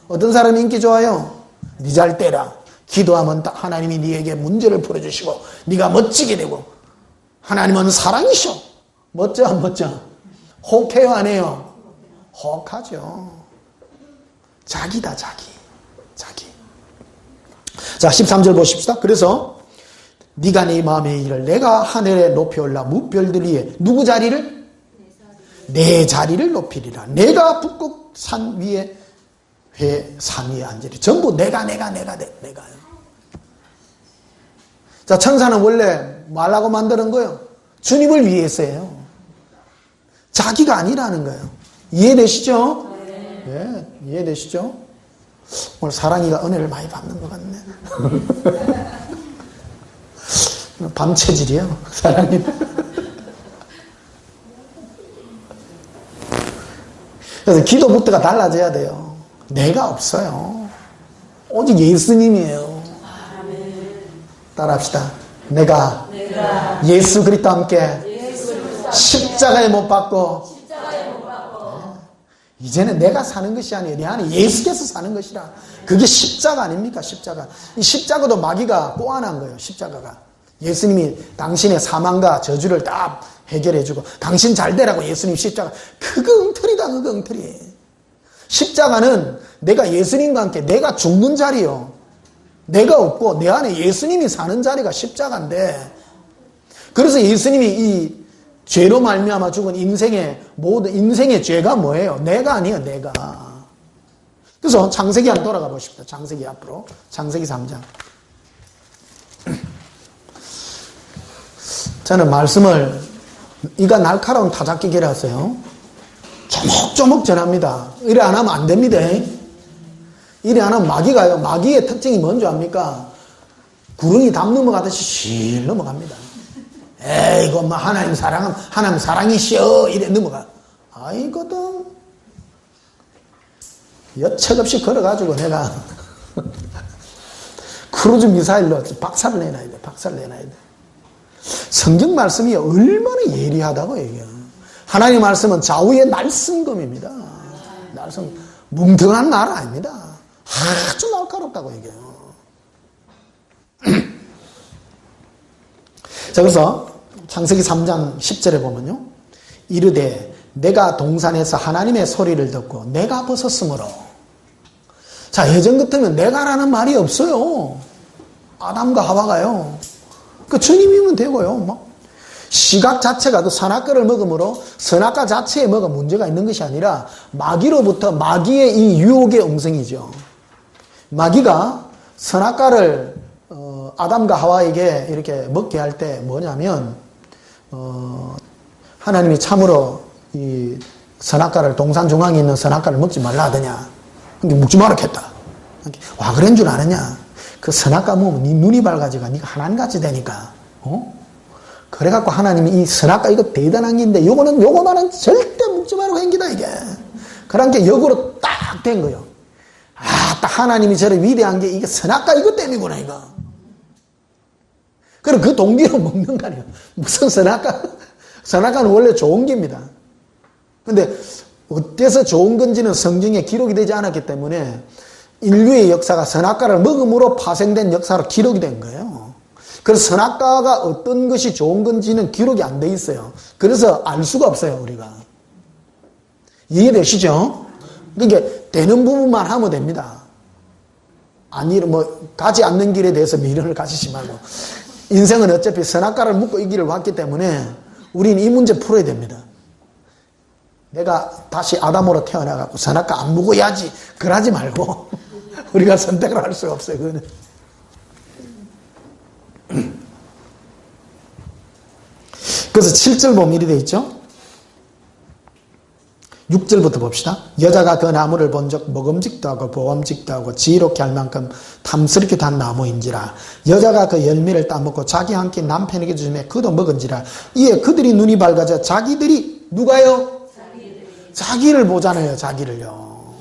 어떤 사람이 인기 좋아요? 니 잘 때라. 기도하면 하나님이 네에게 문제를 풀어주시고 네가 멋지게 되고 하나님은 사랑이셔. 멋져 안 멋져? 혹해요 안 해요? 혹하죠. 자기다 자기. 자 13절 보십시다. 그래서 네가 네 마음의 일을 내가 하늘에 높이 올라 무별들 위에 누구 자리를? 내 자리를 높이리라. 내가 북극 산 위에 산 위에 앉으리. 전부 내가요. 자, 천사는 원래 뭐라고 만드는 거예요? 주님을 위해서예요. 자기가 아니라는 거예요. 이해되시죠? 네, 이해되시죠? 오늘 사랑이가 은혜를 많이 받는 것 같네. 밤체질이에요, 사랑이. 그래서 기도부터가 달라져야 돼요. 내가 없어요. 오직 예수님이에요. 따라합시다. 내가 예수 그리스도와 함께 십자가에 못 박고 이제는 내가 사는 것이 아니에요. 내 안에 예수께서 사는 것이라. 그게 십자가 아닙니까? 십자가. 이 십자가도 마귀가 꼬아난 거예요. 십자가가. 예수님이 당신의 사망과 저주를 다 해결해주고 당신 잘 되라고 예수님 십자가. 그거 엉터리다. 그거 엉터리. 십자가는 내가 예수님과 함께 내가 죽는 자리요. 내가 없고 내 안에 예수님이 사는 자리가 십자가인데, 그래서 예수님이 이 죄로 말미암아 죽은 인생의 죄가 뭐예요? 내가 아니에요. 내가. 그래서 창세기 한번 돌아가 보십시오. 창세기 앞으로. 창세기 3장. 저는 말씀을 이가 날카로운 타작기계라 하세요. 조목조목 전합니다. 이래 안 하면 안 됩니다. 이래 안 하면 마귀가요. 마귀의 특징이 뭔지 압니까? 구렁이 담 넘어가듯이 실 넘어갑니다. 에이고, 뭐, 하나님 사랑이시여. 이래 넘어가. 아이거든. 여책없이 걸어가지고 내가 크루즈 미사일로 박살을 내놔야 돼. 성경 말씀이 얼마나 예리하다고 얘기해요. 하나님 말씀은 좌우의 날숨검입니다. 뭉텅한 날 아닙니다. 아주 날카롭다고 얘기해요. 자, 그래서 창세기 3장 10절에 보면요. 이르되 내가 동산에서 하나님의 소리를 듣고 내가 벗었으므로. 자, 예전 같으면 내가라는 말이 없어요. 아담과 하와가요. 그 주님이면 되고요. 뭐. 시각 자체가 또 선악과를 먹음으로 선악과 자체에 뭐가 문제가 있는 것이 아니라 마귀로부터 마귀의 이 유혹의 음성이죠. 마귀가 선악과를 아담과 하와에게 이렇게 먹게 할 때 뭐냐면 하나님이 참으로 이 선악과를 동산 중앙에 있는 선악과를 먹지 말라 하더냐. 근데 먹지 말라 했다. 와 그런 줄 아느냐. 그 선악과 먹으면 네 눈이 밝아지가 네가 하나님같이 되니까. 그래갖고 하나님이 이 선악과 이거 대단한 게인데 요거만은 절대 먹지 말고 행기다 이게. 그러니까 역으로 딱 된 거예요. 아, 딱 하나님이 저를 위대한 게 이게 선악과 이것 때문이구나 이거. 그럼 그 동기로 먹는 거 아니에요. 무슨 선악과는 원래 좋은 게입니다. 근데 어때서 좋은 건지는 성경에 기록이 되지 않았기 때문에 인류의 역사가 선악과를 먹음으로 파생된 역사로 기록이 된 거예요. 그래서 선악과가 어떤 것이 좋은 건지는 기록이 안 돼 있어요. 그래서 알 수가 없어요, 우리가. 이해되시죠? 그러니까 되는 부분만 하면 됩니다. 아니, 가지 않는 길에 대해서 미련을 가지지 말고. 인생은 어차피 선악과를 묻고 이 길을 왔기 때문에 우리는 이 문제 풀어야 됩니다. 내가 다시 아담으로 태어나갖고 선악과 안 먹어야지. 그러지 말고. 우리가 선택을 할 수가 없어요, 그거는. 그래서 7절 보면 이렇게 되어 있죠. 6절부터 봅시다. 여자가 그 나무를 본즉 먹음직도 하고 보암직도 하고 지혜롭게 할 만큼 탐스럽게 단 나무인지라. 여자가 그 열매를 따먹고 자기 함께 남편에게 주심에 그도 먹은지라. 이에 그들이 눈이 밝아져 자기들이 누가요? 자기를 보잖아요. 자기를요.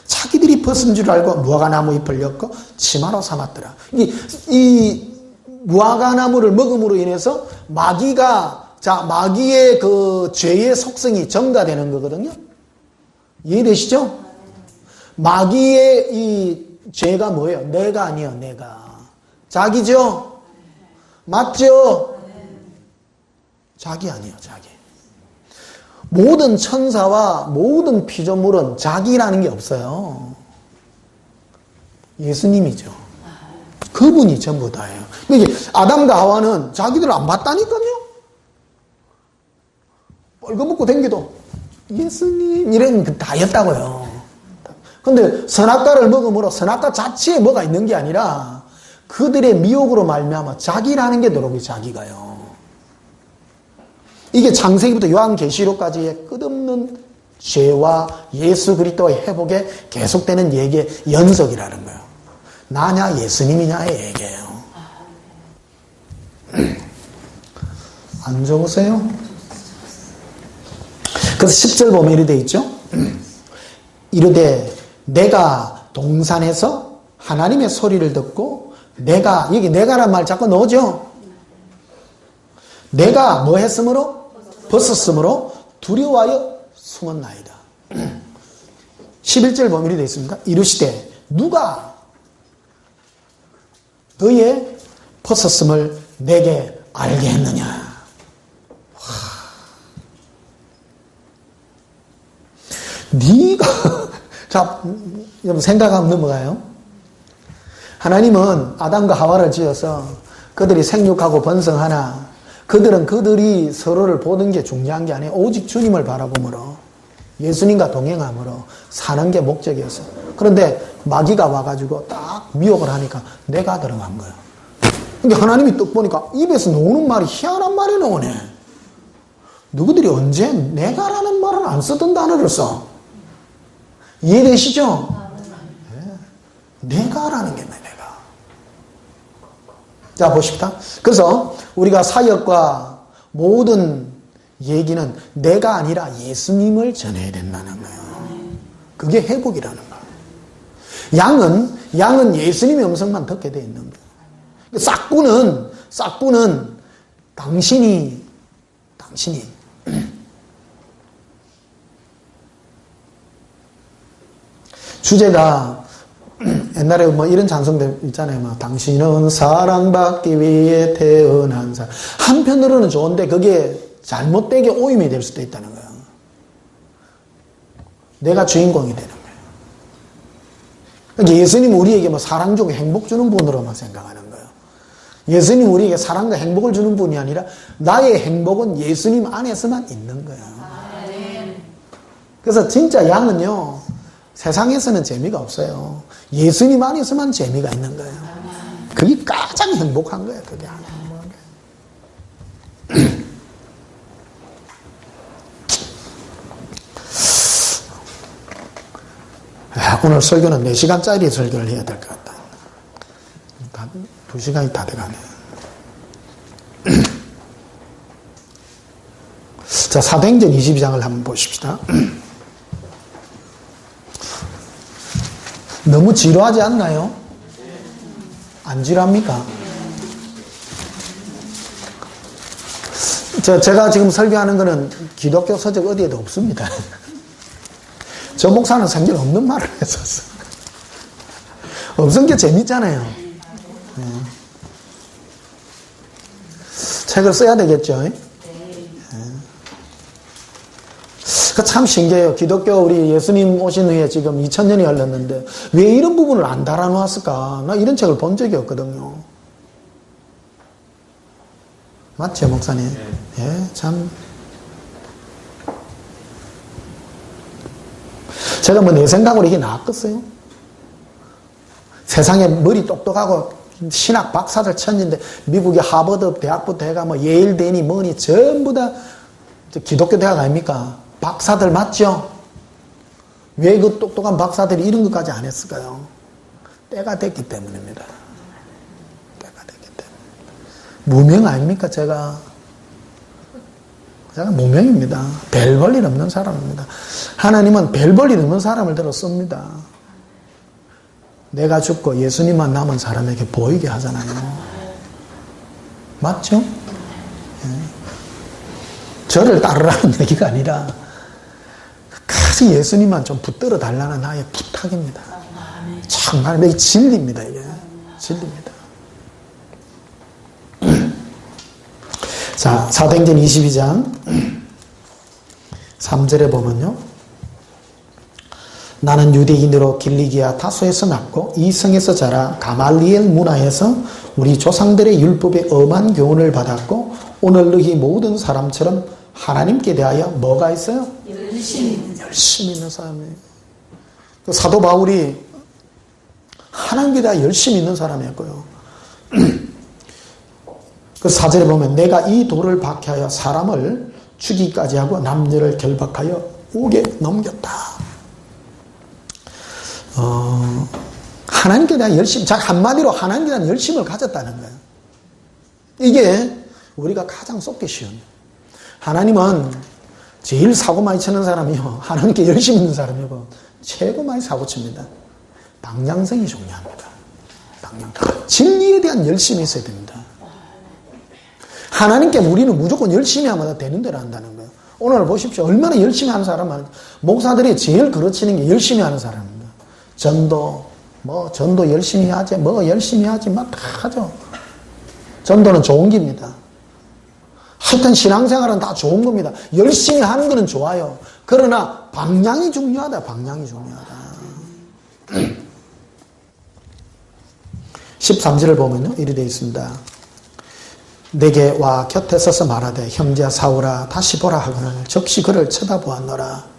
자기들이 벗은 줄 알고 무화과나무 잎을 엮고 치마로 삼았더라. 이 무화과나무를 먹음으로 인해서 마귀의 그 죄의 속성이 전가되는 거거든요. 이해되시죠? 마귀의 이 죄가 뭐예요? 내가 아니에요, 내가. 자기죠? 맞죠? 자기 아니에요, 자기. 모든 천사와 모든 피조물은 자기라는 게 없어요. 예수님이죠. 그분이 전부 다예요. 그러니까 아담과 하와는 자기들 안 봤다니까요. 뻘거벗고 댕기도 예수님 이런 다였다고요. 근데 선악과를 먹음으로 선악과 자체에 뭐가 있는 게 아니라 그들의 미혹으로 말미암아 자기라는 게 들어오고 자기가요. 이게 창세기부터 요한계시록까지의 끝없는 죄와 예수 그리스도의 회복에 계속되는 얘기의 연속이라는 거예요. 나냐 예수님이냐의 얘기예요. 안 좋으세요? 그래서 10절 보면 이렇게 되어 있죠. 이르되 내가 동산에서 하나님의 소리를 듣고 여기 내가란 말 자꾸 넣어줘. 내가 뭐 했으므로? 벗었으므로 두려워하여 숨었나이다. 11절 보면 이렇게 되어 있습니다. 이르시되 누가 너의 벗었음을 내게 알게 했느냐. 네가 자, 여러분 생각하면 넘어가요. 하나님은 아담과 하와를 지어서 그들이 생육하고 번성하나 그들은 그들이 서로를 보는 게 중요한 게 아니에요. 오직 주님을 바라보므로 예수님과 동행함으로 사는 게 목적이었어요. 그런데 마귀가 와가지고 딱 미혹을 하니까 내가 들어간 거예요. 그러니까 하나님이 딱 보니까 입에서 나오는 말이 희한한 말이 나오네. 누구들이 언제 내가라는 말은 안 쓰던 단어를 써. 이해되시죠? 네. 내가라는 게 내가. 자, 보십시다. 그래서 우리가 사역과 모든 얘기는 내가 아니라 예수님을 전해야 된다는 거예요. 그게 회복이라는 거예요. 양은 예수님의 음성만 듣게 되어 있는 거예요. 싹구는 당신이 주제가 옛날에 뭐 이런 찬송들 있잖아요. 막 당신은 사랑받기 위해 태어난 사람. 한편으로는 좋은데 그게 잘못되게 오임이 될 수도 있다는 거예요. 내가 주인공이 되는 거예요. 그러니까 예수님 우리에게 뭐 사랑 주고 행복 주는 분으로만 생각하는 거예요. 예수님 우리에게 사랑과 행복을 주는 분이 아니라 나의 행복은 예수님 안에서만 있는 거예요. 그래서 진짜 양은요. 세상에서는 재미가 없어요. 예수님 안에서만 재미가 있는 거예요. 그게 가장 행복한 거예요. 그게 행복한 거예요. 오늘 설교는 4시간짜리 설교를 해야 될 것 같다. 2시간이 다 돼가네. 자, 사도행전 22장을 한번 보십시다. 너무 지루하지 않나요? 안 지루합니까? 제가 지금 설교하는 거는 기독교 서적 어디에도 없습니다. 저 목사는 생전 없는 말을 했었어. 없은 게 재밌잖아요. 네. 책을 써야 되겠죠. 네. 참 신기해요. 기독교 우리 예수님 오신 후에 지금 2000년이 흘렀는데 왜 이런 부분을 안 달아놓았을까? 나 이런 책을 본 적이 없거든요. 맞죠, 목사님? 예, 참. 제가 뭐 내 생각으로 이게 나았겠어요? 세상에 머리 똑똑하고 신학 박사들 천진데 미국의 하버드 대학부터 해가 뭐 예일대니 뭐니 전부 다 기독교 대학 아닙니까? 박사들 맞죠? 왜 그 똑똑한 박사들이 이런 것까지 안 했을까요? 때가 됐기 때문입니다. 때가 됐기 때문에. 무명 아닙니까? 제가 무명입니다. 별 볼 일 없는 사람입니다. 하나님은 별 볼 일 없는 사람을 들어 씁니다. 내가 죽고 예수님만 남은 사람에게 보이게 하잖아요. 맞죠? 예. 저를 따르라는 얘기가 아니라 끝까지 예수님만 좀 붙들어 달라는 나의 부탁입니다. 정말 이게 진리입니다. 이게 진리입니다. 자, 사도행전 22장 3절에 보면요. 나는 유대인으로 길리기아 타소에서 났고 이 성에서 자라 가말리엘 문화에서 우리 조상들의 율법에 엄한 교훈을 받았고 오늘 너희 모든 사람처럼 하나님께 대하여 뭐가 있어요? 열심히 있는 사람이에요. 사도 바울이 하나님께 대하여 열심히 있는 사람이었고요. 그 4절에 보면 내가 이 돌을 박해하여 사람을 죽이기까지 하고 남녀를 결박하여 옥에 넘겼다. 하나님께 대한 열심, 한마디로 하나님께 대한 열심을 가졌다는 거예요. 이게 우리가 가장 쏟기 쉬운. 하나님은 제일 사고 많이 치는 사람이요. 하나님께 열심 있는 사람이고, 최고 많이 사고 칩니다. 방향성이 중요합니다. 진리에 대한 열심이 있어야 됩니다. 하나님께 우리는 무조건 열심히 하면 되는 대로 한다는 거예요. 오늘 보십시오. 얼마나 열심히 하는 사람은, 목사들이 제일 그르치는 게 열심히 하는 사람입니다. 전도 열심히 하지, 열심히 하지, 막 다 하죠. 전도는 좋은 겁니다. 하여튼 신앙생활은 다 좋은 겁니다. 열심히 하는 거는 좋아요. 그러나 방향이 중요하다, 방향이 중요하다. 13절을 보면요, 이리 되어 있습니다. 내게 와 곁에 서서 말하되 형제야 사울아 다시 보라 하거늘 즉시 그를 쳐다보았노라.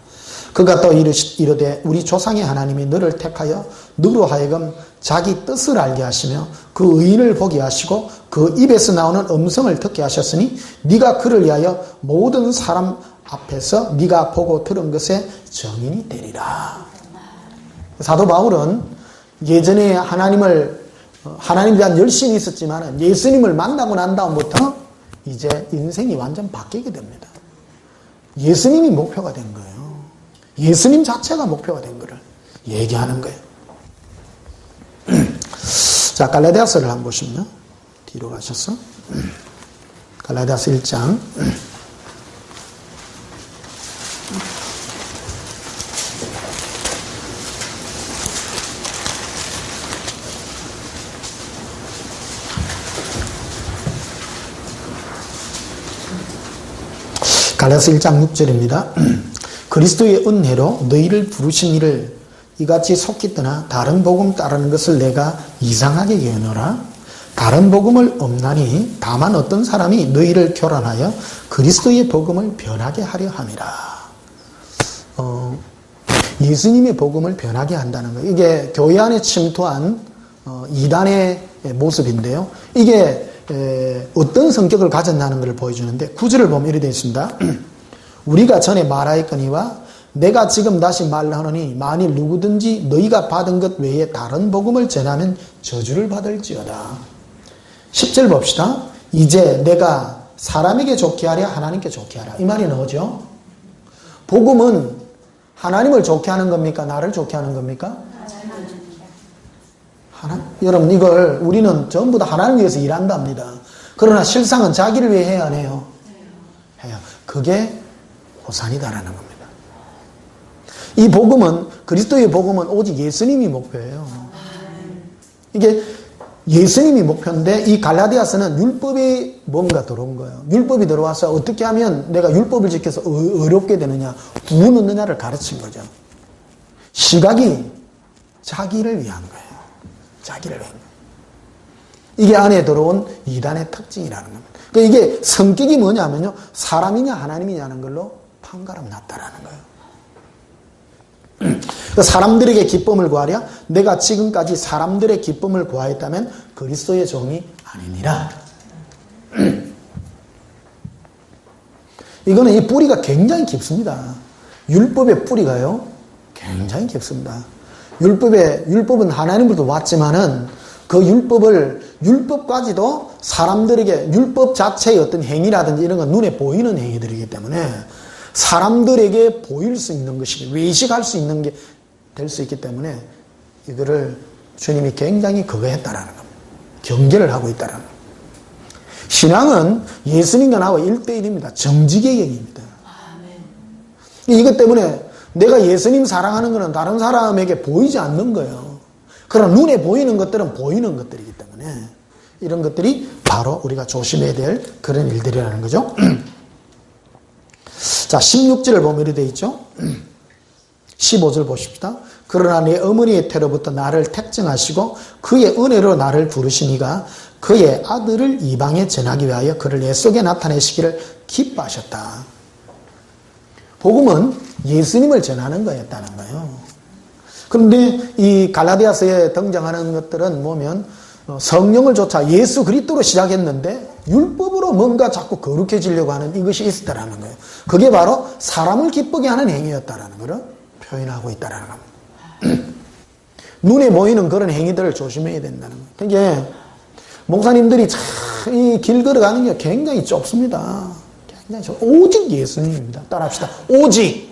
그가 또 이르되 우리 조상의 하나님이 너를 택하여 너로 하여금 자기 뜻을 알게 하시며 그 의인을 보게 하시고 그 입에서 나오는 음성을 듣게 하셨으니 네가 그를 위하여 모든 사람 앞에서 네가 보고 들은 것에 증인이 되리라. 사도 바울은 예전에 하나님에 대한 열심이 있었지만 예수님을 만나고 난 다음부터 이제 인생이 완전 바뀌게 됩니다. 예수님이 목표가 된 거예요. 예수님 자체가 목표가 된 거를 얘기하는 거예요. 자, 갈라디아서를 한번 보시면 뒤로 가셔서 갈라디아서 1장 갈라디아서 1장 6절입니다. 그리스도의 은혜로 너희를 부르신 이를 이같이 속기 떠나 다른 복음 따르는 것을 내가 이상하게 여노라. 다른 복음을 없나니 다만 어떤 사람이 너희를 교란하여 그리스도의 복음을 변하게 하려 함이라. 예수님의 복음을 변하게 한다는 거예요. 이게 교회 안에 침투한 이단의 모습인데요. 이게 어떤 성격을 가졌나는 것을 보여주는데 9절을 보면 이렇게 되어 있습니다. 우리가 전에 말하였거니와 내가 지금 다시 말하노니 만일 누구든지 너희가 받은 것 외에 다른 복음을 전하면 저주를 받을지어다. 10절 봅시다. 이제 내가 사람에게 좋게 하랴 하나님께 좋게 하라. 이 말이 뭐죠? 복음은 하나님을 좋게 하는 겁니까? 나를 좋게 하는 겁니까? 여러분 이걸 우리는 전부 다 하나님 위해서 일한답니다. 그러나 실상은 자기를 위해 해야 하네요. 그게 호산이다라는 겁니다. 이 복음은, 그리스도의 복음은 오직 예수님이 목표예요. 이게 예수님이 목표인데 이 갈라디아서는 율법이 뭔가 들어온 거예요. 율법이 들어와서 어떻게 하면 내가 율법을 지켜서 어렵게 되느냐, 부은 얻느냐를 가르친 거죠. 시각이 자기를 위한 거예요. 자기를 위한 거예요. 이게 안에 들어온 이단의 특징이라는 겁니다. 그러니까 이게 성격이 뭐냐면요, 사람이냐 하나님이냐는 걸로 판가름 났다라는 거예요. 사람들에게 기쁨을 구하랴 내가 지금까지 사람들의 기쁨을 구하였다면 그리스도의 종이 아니니라. 이거는 이 뿌리가 굉장히 깊습니다. 율법의 뿌리가요 굉장히 깊습니다. 율법은 하나님으로부터 왔지만은 그 율법까지도 사람들에게 율법 자체의 어떤 행위라든지 이런 건 눈에 보이는 행위들이기 때문에 사람들에게 보일 수 있는 것이 외식할 수 있는 게 될 수 있기 때문에 이거를 주님이 굉장히 그거 했다라는 겁니다. 경계를 하고 있다라는 겁니다. 신앙은 예수님과 나와 1대1입니다. 정지개혁입니다. 이것 때문에 내가 예수님 사랑하는 것은 다른 사람에게 보이지 않는 거예요. 그러나 눈에 보이는 것들은 보이는 것들이기 때문에 이런 것들이 바로 우리가 조심해야 될 그런 일들이라는 거죠. 자, 16절을 보면 이렇게 되어 있죠. 15절 보십시다. 그러나 내 어머니의 태로부터 나를 택정하시고 그의 은혜로 나를 부르시니가 그의 아들을 이방에 전하기 위하여 그를 내 속에 나타내시기를 기뻐하셨다. 복음은 예수님을 전하는 거였다는 거예요. 그런데 이 갈라디아서에 등장하는 것들은 보면 성령을 쫓아 예수 그리스도로 시작했는데 율법으로 뭔가 자꾸 거룩해지려고 하는 이것이 있었다라는 거예요. 그게 바로 사람을 기쁘게 하는 행위였다라는 것을 표현하고 있다라는 겁니다. 눈에 보이는 그런 행위들을 조심해야 된다는 거예요. 그러니까 목사님들이 이 길 걸어가는 게 굉장히 좁습니다. 굉장히 오직 예수님입니다. 따라합시다. 오직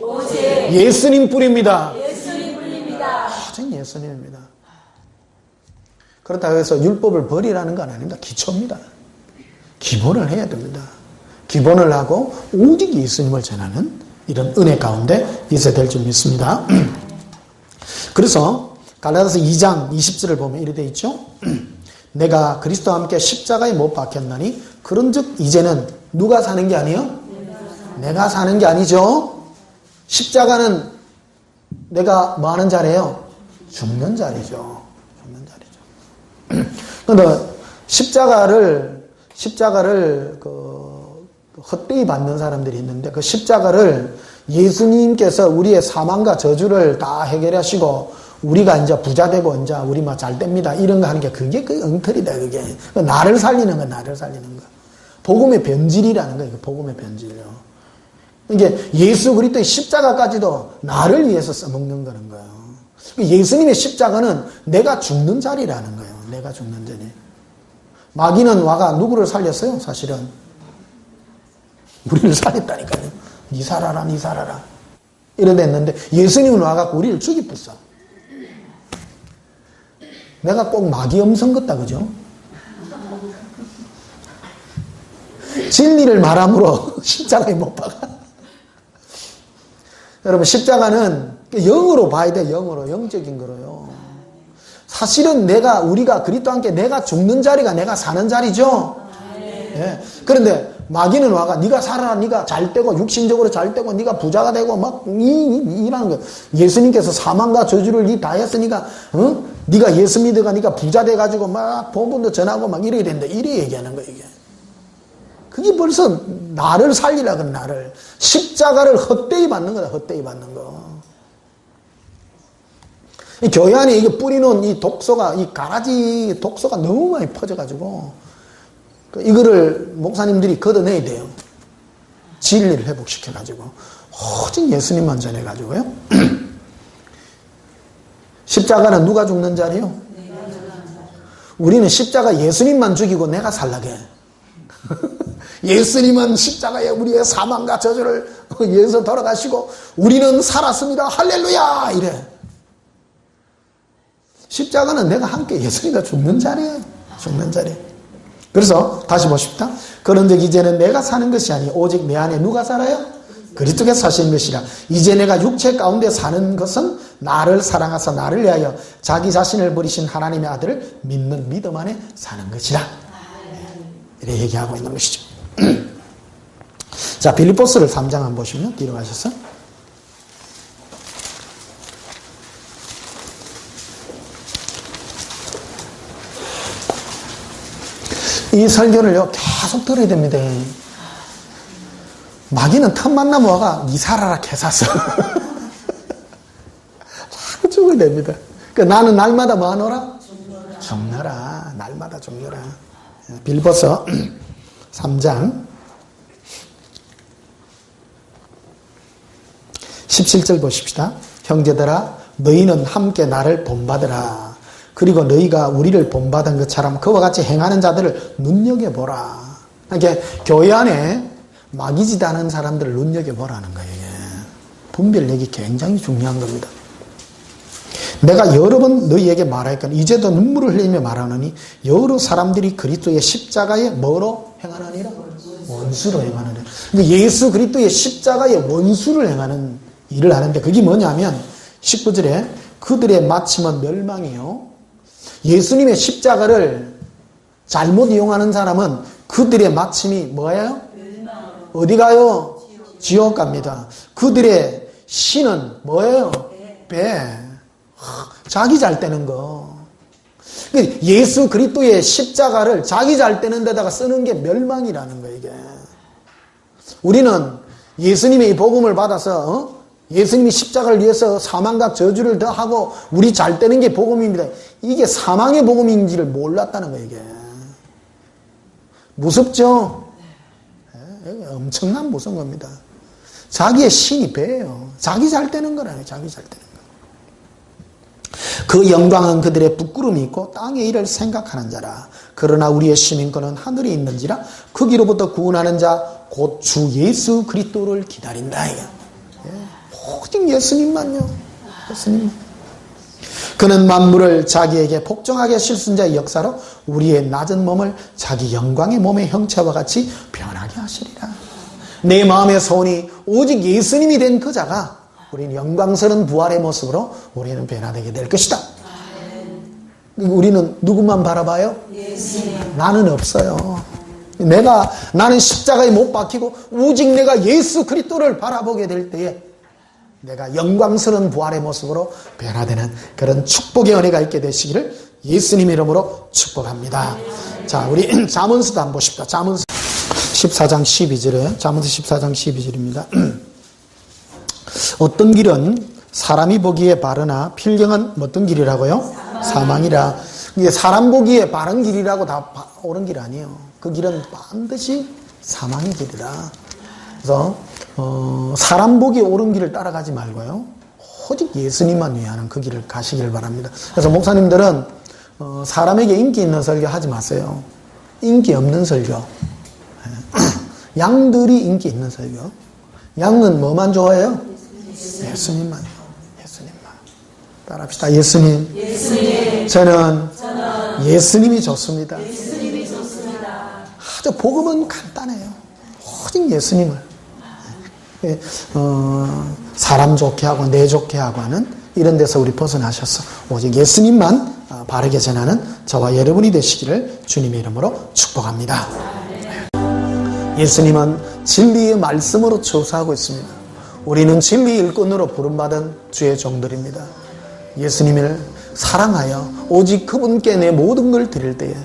예수님 뿌립니다. 오직 예수님입니다. 그렇다고 해서 율법을 버리라는 건 아닙니다. 기초입니다. 기본을 해야 됩니다. 기본을 하고 오직 예수님을 전하는 이런 은혜 가운데 있어야 될 줄 믿습니다. 그래서 갈라디아서 2장 20절을 보면 이렇게 되어 있죠. 내가 그리스도와 함께 십자가에 못 박혔나니 그런즉 이제는 누가 사는 게 아니에요? 내가 사는 게 아니죠. 십자가는 내가 뭐 하는 자리예요? 죽는 자리죠. 죽는 자리죠. 그런데 십자가를 헛되이 받는 사람들이 있는데 그 십자가를 예수님께서 우리의 사망과 저주를 다 해결하시고 우리가 이제 부자 되고 이제 우리 막 잘 됩니다. 이런 거 하는 게 그게 그 엉터리다. 그게 나를 살리는 거, 나를 살리는 거. 복음의 변질이라는 거예요. 복음의 변질이요. 이게 예수 그리스도의 십자가까지도 나를 위해서 써먹는 거는 거예요. 예수님의 십자가는 내가 죽는 자리라는 거예요. 내가 죽는 자리. 마귀는 와가 누구를 살렸어요? 사실은 우리를 살렸다니까요. 니 살아라, 니 살아라. 이러다 했는데 예수님은 와갖고 우리를 죽이었어. 내가 꼭 마귀 음성 같다, 그죠? 진리를 말함으로 십자가에 못 박아. 여러분, 십자가는 영으로 봐야 돼, 영으로. 영적인 거로요. 사실은 우리가 그리스도와 함께 내가 죽는 자리가 내가 사는 자리죠. 예. 그런데 마귀는 와가 네가 살아라, 네가 잘 되고 육신적으로 잘 되고 네가 부자가 되고 막 이라는 거예요. 예수님께서 사망과 저주를 다 했으니까 네가 예수 믿어가 네가 부자 돼가지고 막 복음도 전하고 막 이래야 된다. 이래 얘기하는 거예요. 이게. 그게 벌써 나를 살리라 그런 나를. 십자가를 헛되이 받는 거다. 헛되이 받는 거. 이 교회 안에 이게 뿌리는 이 독소가, 이 가라지 독소가 너무 많이 퍼져가지고 이거를 목사님들이 걷어내야 돼요. 진리를 회복시켜가지고 오직 예수님만 전해가지고요. 십자가는 누가 죽는 자리요? 우리는 십자가 예수님만 죽이고 내가 살라게. 예수님은 십자가에 우리의 사망과 저주를 위해서 돌아가시고 우리는 살았습니다. 할렐루야! 이래. 십자가는 내가 함께 예수님과 죽는 자리예요. 죽는 자리. 그래서 다시 보십시다. 그런즉 이제는 내가 사는 것이 아니 오직 내 안에 누가 살아요? 그리스도께서 사시는 것이라. 이제 내가 육체 가운데 사는 것은 나를 사랑하사 나를 위하여 자기 자신을 버리신 하나님의 아들을 믿는 믿음 안에 사는 것이라. 이렇게 얘기하고 있는 것이죠. 자, 빌립보스를 3장 한번 보시면 뒤로 가셔서 이 설교를요 계속 들어야 됩니다. 마귀는 틈만 나면 와가 니 살아라 개사서 자꾸 죽어야 됩니다. 그러니까 나는 날마다 뭐 하노라? 죽노라. 날마다 죽노라. 빌립보서 3장 17절 보십시다. 형제들아 너희는 함께 나를 본받으라. 그리고 너희가 우리를 본받은 것처럼 그와 같이 행하는 자들을 눈여겨보라. 이렇게 교회 안에 마귀짓 하는 사람들을 눈여겨보라는 거예요. 분별력이 굉장히 중요한 겁니다. 내가 여러 번 너희에게 말하였거니 이제도 눈물을 흘리며 말하노니 여러 사람들이 그리스도의 십자가에 뭐로 행하느니라? 원수로 행하느니라. 근데 예수 그리스도의 십자가에 원수를 행하는 일을 하는데 그게 뭐냐면 19절에 그들의 마침은 멸망이요. 예수님의 십자가를 잘못 이용하는 사람은 그들의 마침이 뭐예요? 어디 가요? 지옥 갑니다. 그들의 신은 뭐예요? 배. 자기 잘 되는 거. 예수 그리스도의 십자가를 자기 잘 되는 데다가 쓰는 게 멸망이라는 거예요. 이게. 우리는 예수님의 이 복음을 받아서 예수님이 십자가를 위해서 사망과 저주를 더하고 우리 잘 되는 게 복음입니다. 이게 사망의 복음인지를 몰랐다는 거예요. 이게. 무섭죠? 엄청난 무서운 겁니다. 자기의 신이 배예요. 자기 잘 되는 거라요. 자기 잘 되는 거. 그 영광은 그들의 부끄러움이 있고 땅의 일을 생각하는 자라. 그러나 우리의 시민권은 하늘에 있는지라 거기로부터 구원하는 자 곧 주 예수 그리스도를 기다린다. 오직 예수님만요. 예수님만. 그는 만물을 자기에게 복종하게 실순 자의 역사로 우리의 낮은 몸을 자기 영광의 몸의 형체와 같이 변하게 하시리라. 내 마음의 소원이 오직 예수님이 된 그 자가 우리는 영광스러운 부활의 모습으로 우리는 변화되게 될 것이다. 우리는 누구만 바라봐요? 예수님. 나는 없어요. 나는 십자가에 못 박히고 오직 내가 예수 그리스도를 바라보게 될 때에 내가 영광스러운 부활의 모습으로 변화되는 그런 축복의 은혜가 있게 되시기를 예수님 이름으로 축복합니다. 자, 우리 잠언서도 한번 보십시다. 잠언서 14장 12절에 잠언서 14장 12절입니다. 어떤 길은 사람이 보기에 바르나 필경은 어떤 길이라고요? 사망이라. 이게 사람 보기에 바른 길이라고 다 옳은 길 아니에요. 그 길은 반드시 사망의 길이라. 그래서 사람 보기에 옳은 길을 따라가지 말고요. 오직 예수님만 위하는 그 길을 가시길 바랍니다. 그래서 목사님들은 사람에게 인기 있는 설교 하지 마세요. 인기 없는 설교. 양들이 인기 있는 설교. 양은 뭐만 좋아해요? 예수님만요. 예수님만. 따라합시다. 예수님. 예수님. 저는 예수님이 좋습니다. 예수님이 좋습니다. 아주 복음은 간단해요. 오직 예수님을. 사람 좋게 하고 내 좋게 하고 하는 이런 데서 우리 벗어나셔서 오직 예수님만 바르게 전하는 저와 여러분이 되시기를 주님의 이름으로 축복합니다. 예수님은 진리의 말씀으로 처사하고 있습니다. 우리는 진리의 일꾼으로 부름받은 주의 종들입니다. 예수님을 사랑하여 오직 그분께 내 모든 걸 드릴 때에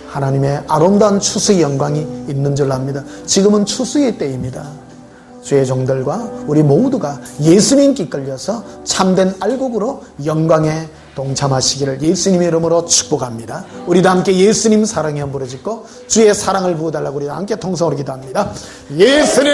하나님의 아름다운 추수의 영광이 있는 줄 압니다. 지금은 추수의 때입니다. 주의 종들과 우리 모두가 예수님께 이끌려서 참된 알곡으로 영광에 동참하시기를 예수님의 이름으로 축복합니다. 우리도 함께 예수님 사랑에 부르짖고 주의 사랑을 부어달라고 우리도 함께 통성으로 기도합니다. 예수님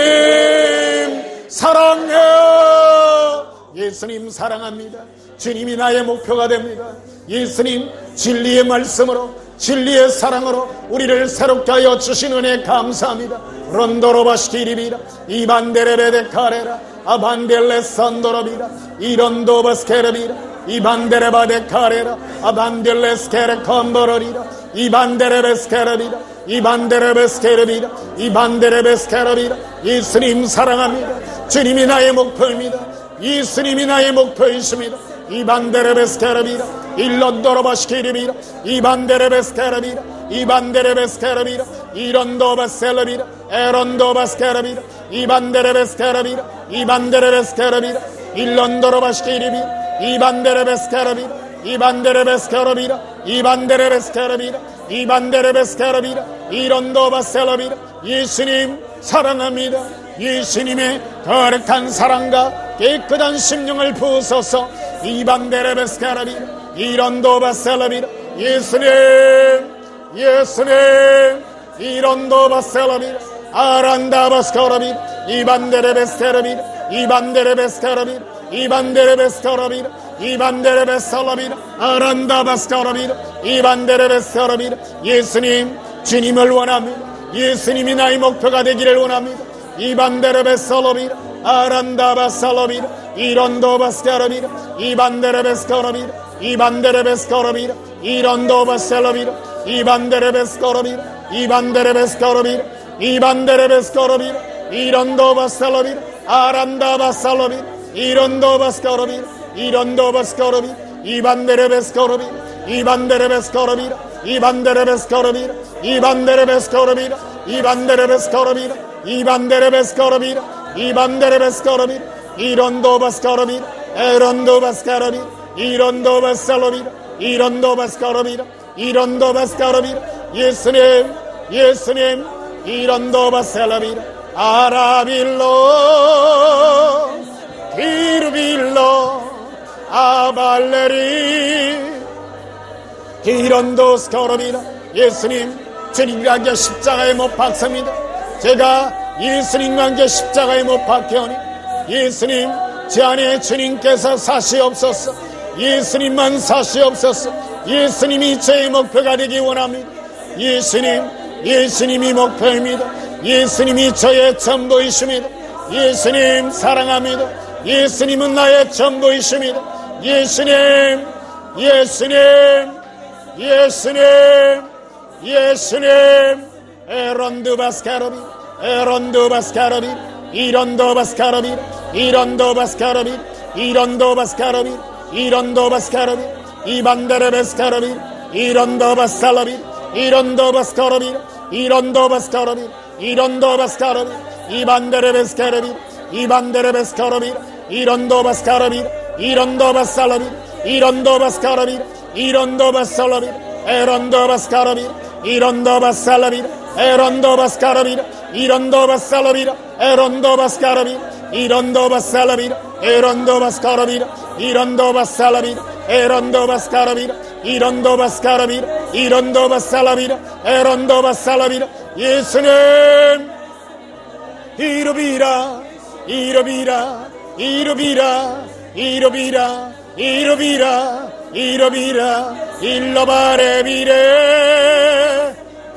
사랑해요. 예수님 사랑합니다. 주님이 나의 목표가 됩니다. 예수님 진리의 말씀으로 진리의 사랑으로 우리를 새롭게 하여 주신 은혜 감사합니다. 론도로바시키리비라 이반데레베데카레라 아반델레 산도로비라 이론도바스케르비라 이반데레바데 카레라 아반델레스케레 컴버러리라 이반데레베스케레비라 이반데레베스케레비라 이반데레베스케레비라. 예수님 사랑합니다. 주님이 나의 목표입니다. 예수님이 나의 목표이십니다. 이반데레베스케레비라 일론도로바시키리비라 이반데레베스케레비라 이반데레베스케레비라 이론도바셀레비라 에론도바스케레비라 이반데레베스케레비라 이반데레베스케레비라 일론도로바시키리비라 이반데레베스케레비라 이반데레베스케레비라 이반데레베스케레비라 이반데레베스케레비라 이론도바셀레비라. 예수님 사랑합니다. 예수님의 거룩한 사랑과 깨끗한 심령을 부으소서. 이반데레베스케레비라 이론도바셀레비라. 예수님 예수님 이론도바셀레비라 아란다바스케레비라 이반데레베스케레비라 이반데레베스케레비라 이반데레베스케레비라 이반데레베스케레비라 아란다바스케레비라 이반데레베스케레비라. 예수님 주님을 원합니다. 예수님이 나의 목표가 되기를 원합니다. 이반데레베스케레비라 아란다바살레비라 이론도바스케레비라 이반데레베스케레비라 이반데레베스케레비라 이론도바셀레비라 이반데레베스케레비라 이반데레베스케레비라 이반데레베스케레비라 이론도바셀레비라 아란다바살레비라 이론도바스케레비라 이론도바스케레비라 이반데레베스케레비라 이반데레베스케레비라 이반데레베스케레비라 이반데레베스케레비라 이반데레베스케레비라 이반데레베스케레비라 이반데레베스케레비라 이론도바스케레비라 에론도바스케레비라 이론도바셀레비라 이론도바스케레비라 이론도바스케레비라. 예수님 예수님 이론도바셀레비라 아라빌로 기르빌로 아발레리 이론도스케레비라. 예수님 주님과 함께 십자가에 못 박습니다. 제가 예수님과 함께 십자가에 못 박혀오니 예수님 제 안에 주님께서 사시옵소서. 예수님만 사시옵소서. 예수님이 제 목표가 되기 원합니다. 예수님 예수님이 목표입니다. 예수님이 저의 전부이십니다. 예수님 사랑합니다. 예수님은 나의 전부이십니다. 예수님 예수님 예수님 예수님 에론도바스케레비 에론도바스케레비 이론도바스케레비 이론도바스케레비 이론도바스케레비 이론도바스케레비 이반데레베스케레비 이론도바살레비 이론도바스케레비 이론도바스케레비 이론도바스케레비 이반데레베스케레비 이반데레베스케레비 이론도바스케레비 이론도바살레비 이론도바스케레비 이론도바살레비 에론도바스케레비 이론도바살레비 에론도바스케레비 이론도바살레비 에론도바스케레비 이론도바살레비 에론도바스케레비 이론도바살레비 에론도바스케레비 이론도바스케레비 이론도바살레비 에론도바살레비. 예수님 이루비라 이루비라 이루비라 이루비라 이루비라 이루비라 일로바레비레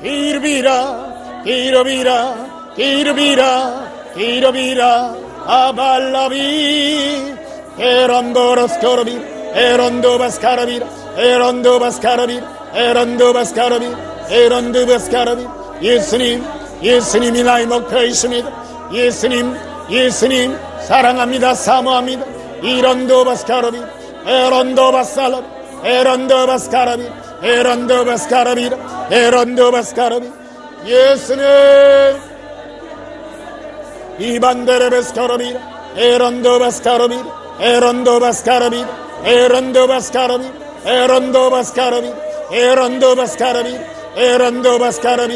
이루비라 이루비라 이루비라 이루비라 아발라비 에론도로스코르비 에론도바스카르비 에론도바스카르비 에론도바스카르비 에론도바스카르비. 예수님 예수님이 나의 목표이십니다. 예수님 예수님 사랑합니다. 사모합니다. 이론도바스카르비 에론도바살라비 에론도바스카르비 에론도바스카르비 에론도바스카르비. 예수님 이반데레베스카르비 에론도바스카르비 에론도바스카르비 에론도바스카르비 에론도바스카르비 에론도바스카르비 에론도바스카르비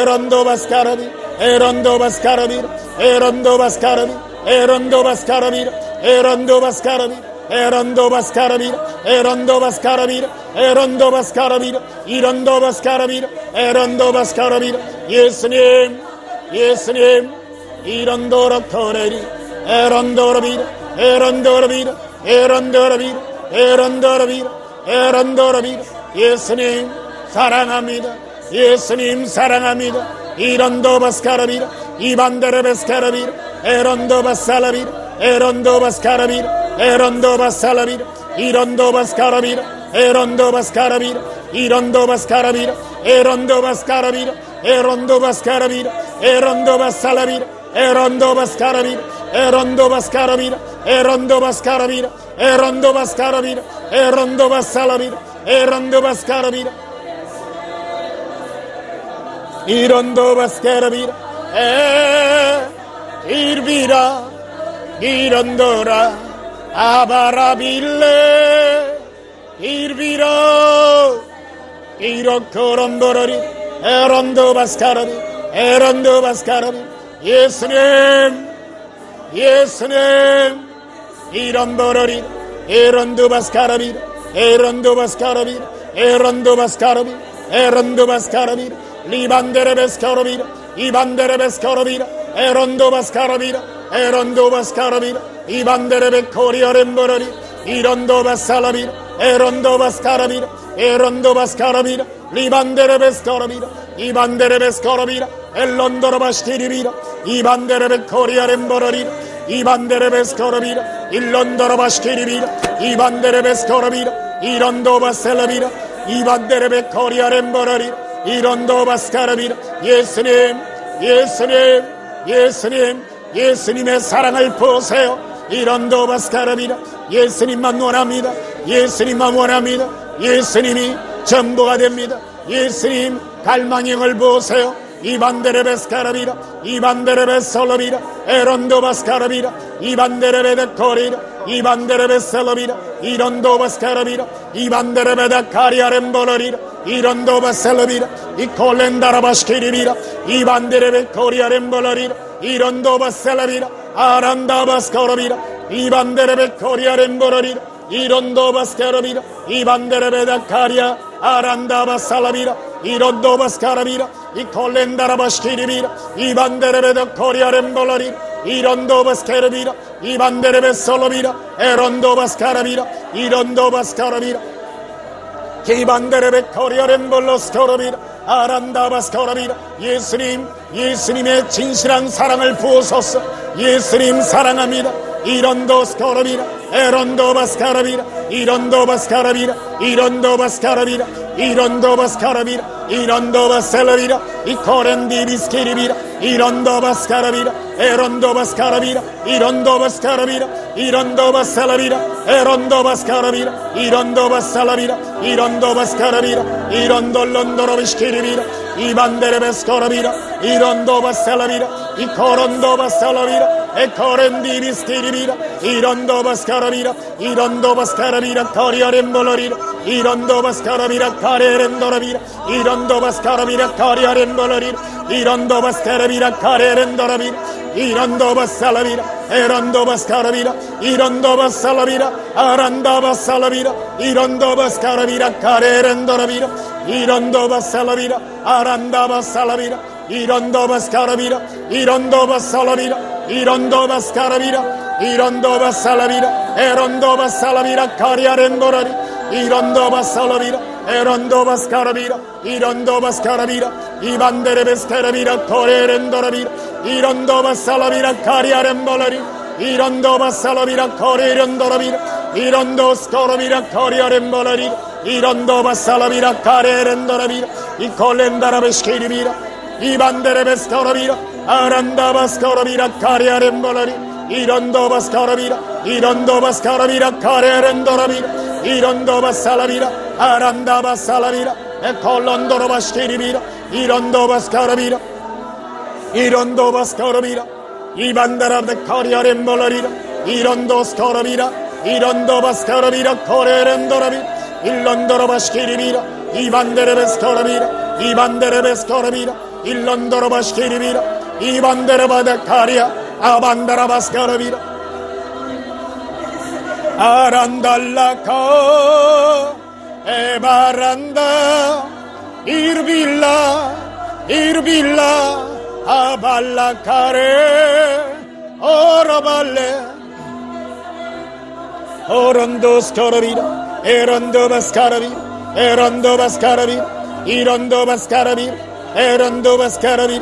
에론도바스카르비 에론도바스카르비 에론도바스카르비 에론도바스카르비 에론도바스카르비 에론도바스카르비 에론도바스카르비 에론도바스카르비 이론도바스카르비 에론도바스카르비. 예수님 예수님 이론도로토레리 에론도로비 에론도로비 에론도로비 에론도로비 에론도로비. 예수님 사랑합니다. 예수님 사랑합니다. 이론도바스카르비 이반데레베스카르비 에론도바살라비 에론도바스카르비 에론도바살라비 Irondo bascarabira, Erondo bascarabira, Irondo bascarabira, Erondo bascarabira, Erondo bascarabira, Erondo basalabira, Erondo bascarabira, Erondo bascarabira, Erondo bascarabira, Erondo bascarabira, Erondo basalabira, Erondo bascarabira, Irondo bascarabira, Irvira, Irondora, Abarabille, Irviro, Irocoromborori, Erondo bascarabi, Erondo bascarabi, yes name, Iromborori, Erondo bascarabi, Erondo bascarabi, Erondo bascarabi, Erondo bascarabi, Libandere bescarabira, Ibandere bescarabira, Erondo bascarabira, Erondo bascarabira, Ibandere beccoria remborori, Irondo basalabira, Erondo bascarabira, Erondo bascarabira, Libandere bescarabira, Ibandere bescarabira, Ellondoro bastiribira, Ibandere beccoria remborori, Ibandere bescarabira, Illondoro bastiribira, Ibandere bescarabira, Irondo basalabira, Ibandere beccoria remborori, Irondo bascarabira, 예수님, 예수님, 예수님, 예수님의 사랑을 보세요. 이런도 바스카라비라, 예수님만 원합니다. 예수님만 원합니다. 예수님이 전부가 됩니다. 예수님 갈망형을 보세요. 이반데레 베스카라비라, 이반데레 베솔로비라, 에론도 바스카라비라, 이반데레 베데코리라, 이반데레 베솔로비라, 이론도 바스카라비라, 이반데레 베데카리아렘볼로리라, 이론도 바셀로비라, 이콜렌다라 바스키리비라, 이반데레 베코리아렘볼로리라, 이론도 바셀로비라, 아란다 바스코로비라, 이반데레 베코리아렘볼로리라, 이론도 바스카라비라, 이반데레 베데카리아, 아란다 바살라비라, 이론도 바스카라비라, 이콜렌다라 바스키리비라, 이반데레 베데코리아렘볼로리라, 이론도 바스케르비라, 이반데레 베솔로비라, 에론도 바스카라비라, 이론도 바스카라비라, 이반데레 베코리아렘볼로스코로비라, 아란다 바스코로비라. 예수님, 예수님의 진실한 사랑을 부어소서. 예수님 사랑합니다. 이론도 스코로비라, 에론도 바스카라비라, 이론도 바스카라비라, 이론도 바스카라비라, 이론도 바스카라비라, 이론도 바셀라비라, 이코렌디 비스키리비라, 이론도 바스카라비라, 에론도 바스카라비라, 이론도 바스카라비라, 이론도 바셀라비라, 에론도 바스카라비라, 이론도 바살라비라, 이론도 바스카라비라, 이론도 론도로 비스키리비라, 이반데레 베스코라비라, 이론도 바셀라비라, 이코론도 바살라비라, 에코렌디 비스키리비라, 이론도 바스카라비라, 이론도 바스카라비라, 코리아렘볼로리라, 이론도 바스카라비라, 카레렌도라비라, 이론도 바스카라비라, 카리아렘볼로리라, 이론도 바스카라비라, 카레렌도라비라, 이론도 바살라비라, 에론도 바스카라비라, 이론도 바살라비라, 아란다 바살라비라, 이론도 바스카라비라, 카레렌도라비라, 이론도 바살라비라, 아란다 바살라비라, 이론도 바스카라비라, 이론도 바살라비라, 이론도 바스카라비라, 이론도 바살라비라, 에론도 바살라비라, 카리아렌도라리, 이론도 바살라비라, 에론도 바스카라비라, 이론도 바스카라비라, 이반데레 베스카라비라, 코레렌도라비라, 이론도 바살라비라, 카리아렌볼라리, 이론도 바살라비라, 코레렌도라비라, 이론도 스코로비라, 코리아렌볼라리, 이론도 바살라비라, 카레렌도라비라, 이콜렌다라 베스키리비라, 이반데레 베스코로비라, 아란다 바스코로비라, 카리아렌볼라리, 이론도 바스코로비라, 이론도 바스코로비라, 카레렌도라비라, 이론도 바살라비라, 아란다 바살라비라, 에콜론도로 바스키리비라, 이론도 바스카라비라, 이론도 바스코로비라, 이반다라 베코리아렘볼라리라, 이론도 스코로비라, 이론도 바스코로비라, 코레렌도라비라, 일론도로 바스키리비라, 이반데레 베스코로비라, 이반데레 베스코로비라, 일론도로 바스키리비라, 이반데레 바데카리아, 아반다라 바스코로비라, 아란달라카 에바란다 이르빌라 이르빌라 아발라카레 오라발레 오론도 스코로비라, 에론도 바스카라비, 에론도 바스카라비, 이론도 바스카라비, 에론도 바스카라비,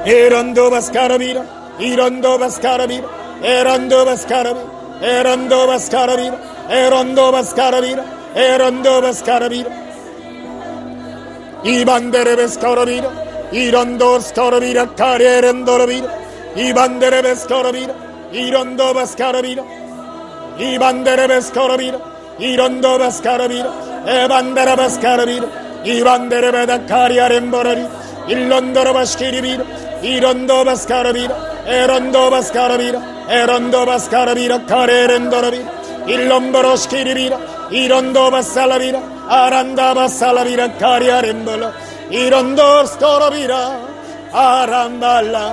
에론도 바스카라비, 이론도 바스카라비, 에론도 바스카라비, erondo bascarabira, erondo bascarabira, erondo bascarabira. Ibandere bascarabira, irondo scarabira, carierendorabira. Ibandere bascarabira, irondo bascarabira. Ibandere bascarabira, irondo bascarabira, ebandere bascarabira. Ibandere beda carieremborari, illondoro baskiribira, irondo bascarabira, erondo bascarabira, erondo bascarabira, carierendorabira. Illomboro skiribira, irondo basalavira, aranda basalavira, carierembola. Irondo scorabira, aramballa,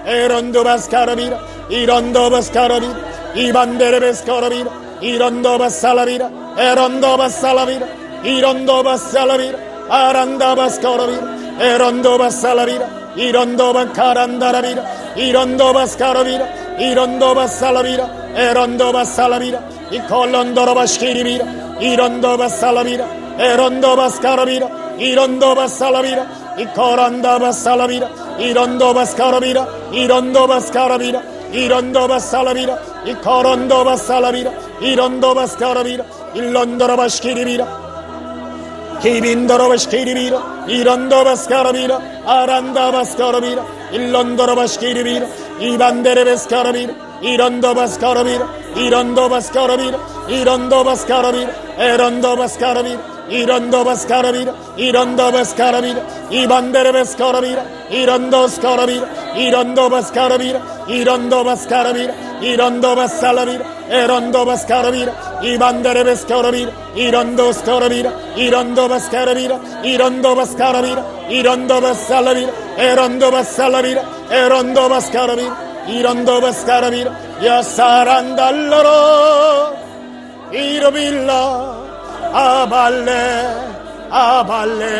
erondo bascarabira, irondo bascarabira, ibandere bascarabira, irondo basalavira, erondo basalavira, irondo basalavira, aranda bascarabira, erondo basalavira, irondo bacarandaravira, irondo bascarabira, irondo basalavira, erondo basalavira, icolondoro baskiribira, irondo basalavira, erondo bascarabira, irondo basalavira, icoranda basalavira, irondo bascarabira, irondo bascarabira, irondo basalavira, icorondo basalavira, irondo bascarabira, illondoro baskiribira, Kibindoro baskiribira, irondo bascarabira, aranda bascarabira, illondoro baskiribira, ibandere bascarabira, irondo bascarabira, irondo bascarabira, irondo bascarabira, erondo bascarabira, irondo bascarabira, irondo bascarabira, ibandere bascarabira, irondo scarabira, irondo bascarabira, irondo bascarabira, irondo basalavira, erondo bascarabira, ibandere bascarabira, irondo scarabira, irondo bascarabira, irondo bascarabira, irondo basalavira, erondo basalavira, erondo bascarabira, irondo bascarabira, yasarandalloro, irobilla, aballe, aballe,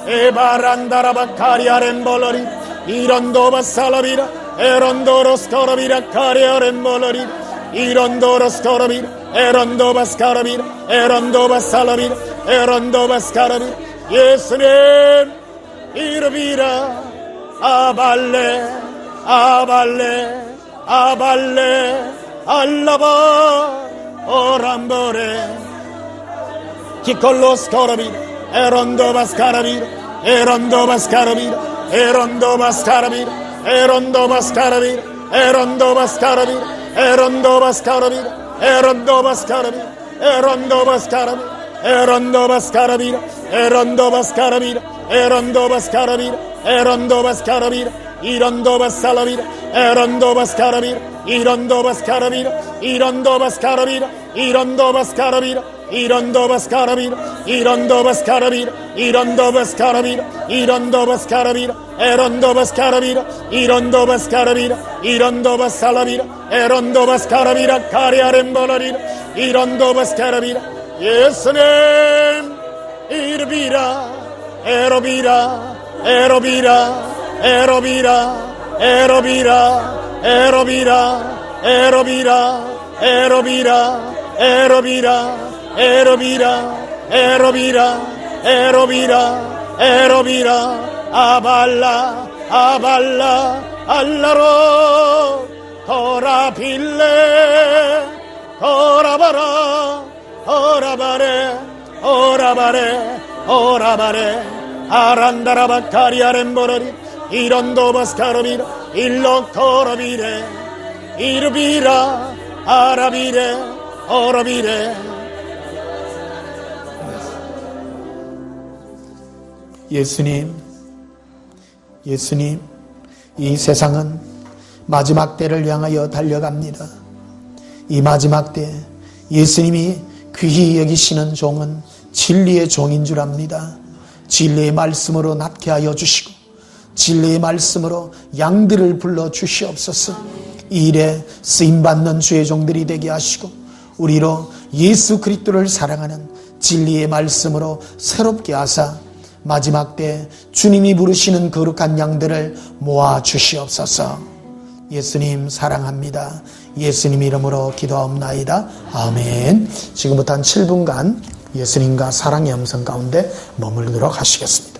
e barandara baccariarembolori, irondo basalavira, erondo scorabira, cariarembolori, irondo scorabira, erondo bascarabira, erondo basalavira, erondo bascarabira, 예수님 이르비라, aballe, aballe, aballe, allaba, orambore, Chicollo scorabira, erondo bascarabira, erondo bascarabira, erondo bascarabira, erondo bascarabira, erondo bascarabira, erondo bascarabira, erondo bascarabira, erondo bascarabira, erondo bascarabira, erondo bascarabira, erondo bascarabira, erondo bascarabira, irondo basalavira, erondo bascarabira, irondo bascarabira, irondo bascarabira, irondo bascarabira, irondo bascarabira, irondo bascarabira, irondo bascarabira, irondo bascarabira, erondo bascarabira, irondo bascarabira, irondo basalavira, erondo bascarabira, cariarembolarira, irondo bascarabira, 예수님 이르비라, 에로비라, 에로비라, 에로비라, 에로비라, 에로비라, 에로비라, 에로비라, 에로비라, 에로비라, 에로비라, 에로비라, 에로비라, 아발라, 아발라, 알라로, 도라빌레, 도라바라, 오라바레, 오라바레, 오라바레, 아란다라바 카리아렘보라리, 이런도 바스카로비라, 일로 코로비레, 이르비라, 아라비레, 오라비레. 예수님, 예수님, 이 세상은 마지막 때를 향하여 달려갑니다. 이 마지막 때 예수님이 귀히 여기시는 종은 진리의 종인 줄 압니다. 진리의 말씀으로 낫게 하여 주시고 진리의 말씀으로 양들을 불러 주시옵소서. 이 일에 쓰임받는 주의 종들이 되게 하시고 우리로 예수 그리스도를 사랑하는 진리의 말씀으로 새롭게 하사 마지막 때 주님이 부르시는 거룩한 양들을 모아 주시옵소서. 예수님 사랑합니다. 예수님 이름으로 기도하옵나이다. 아멘. 지금부터 한 7분간 예수님과 사랑의 음성 가운데 머물도록 하시겠습니다.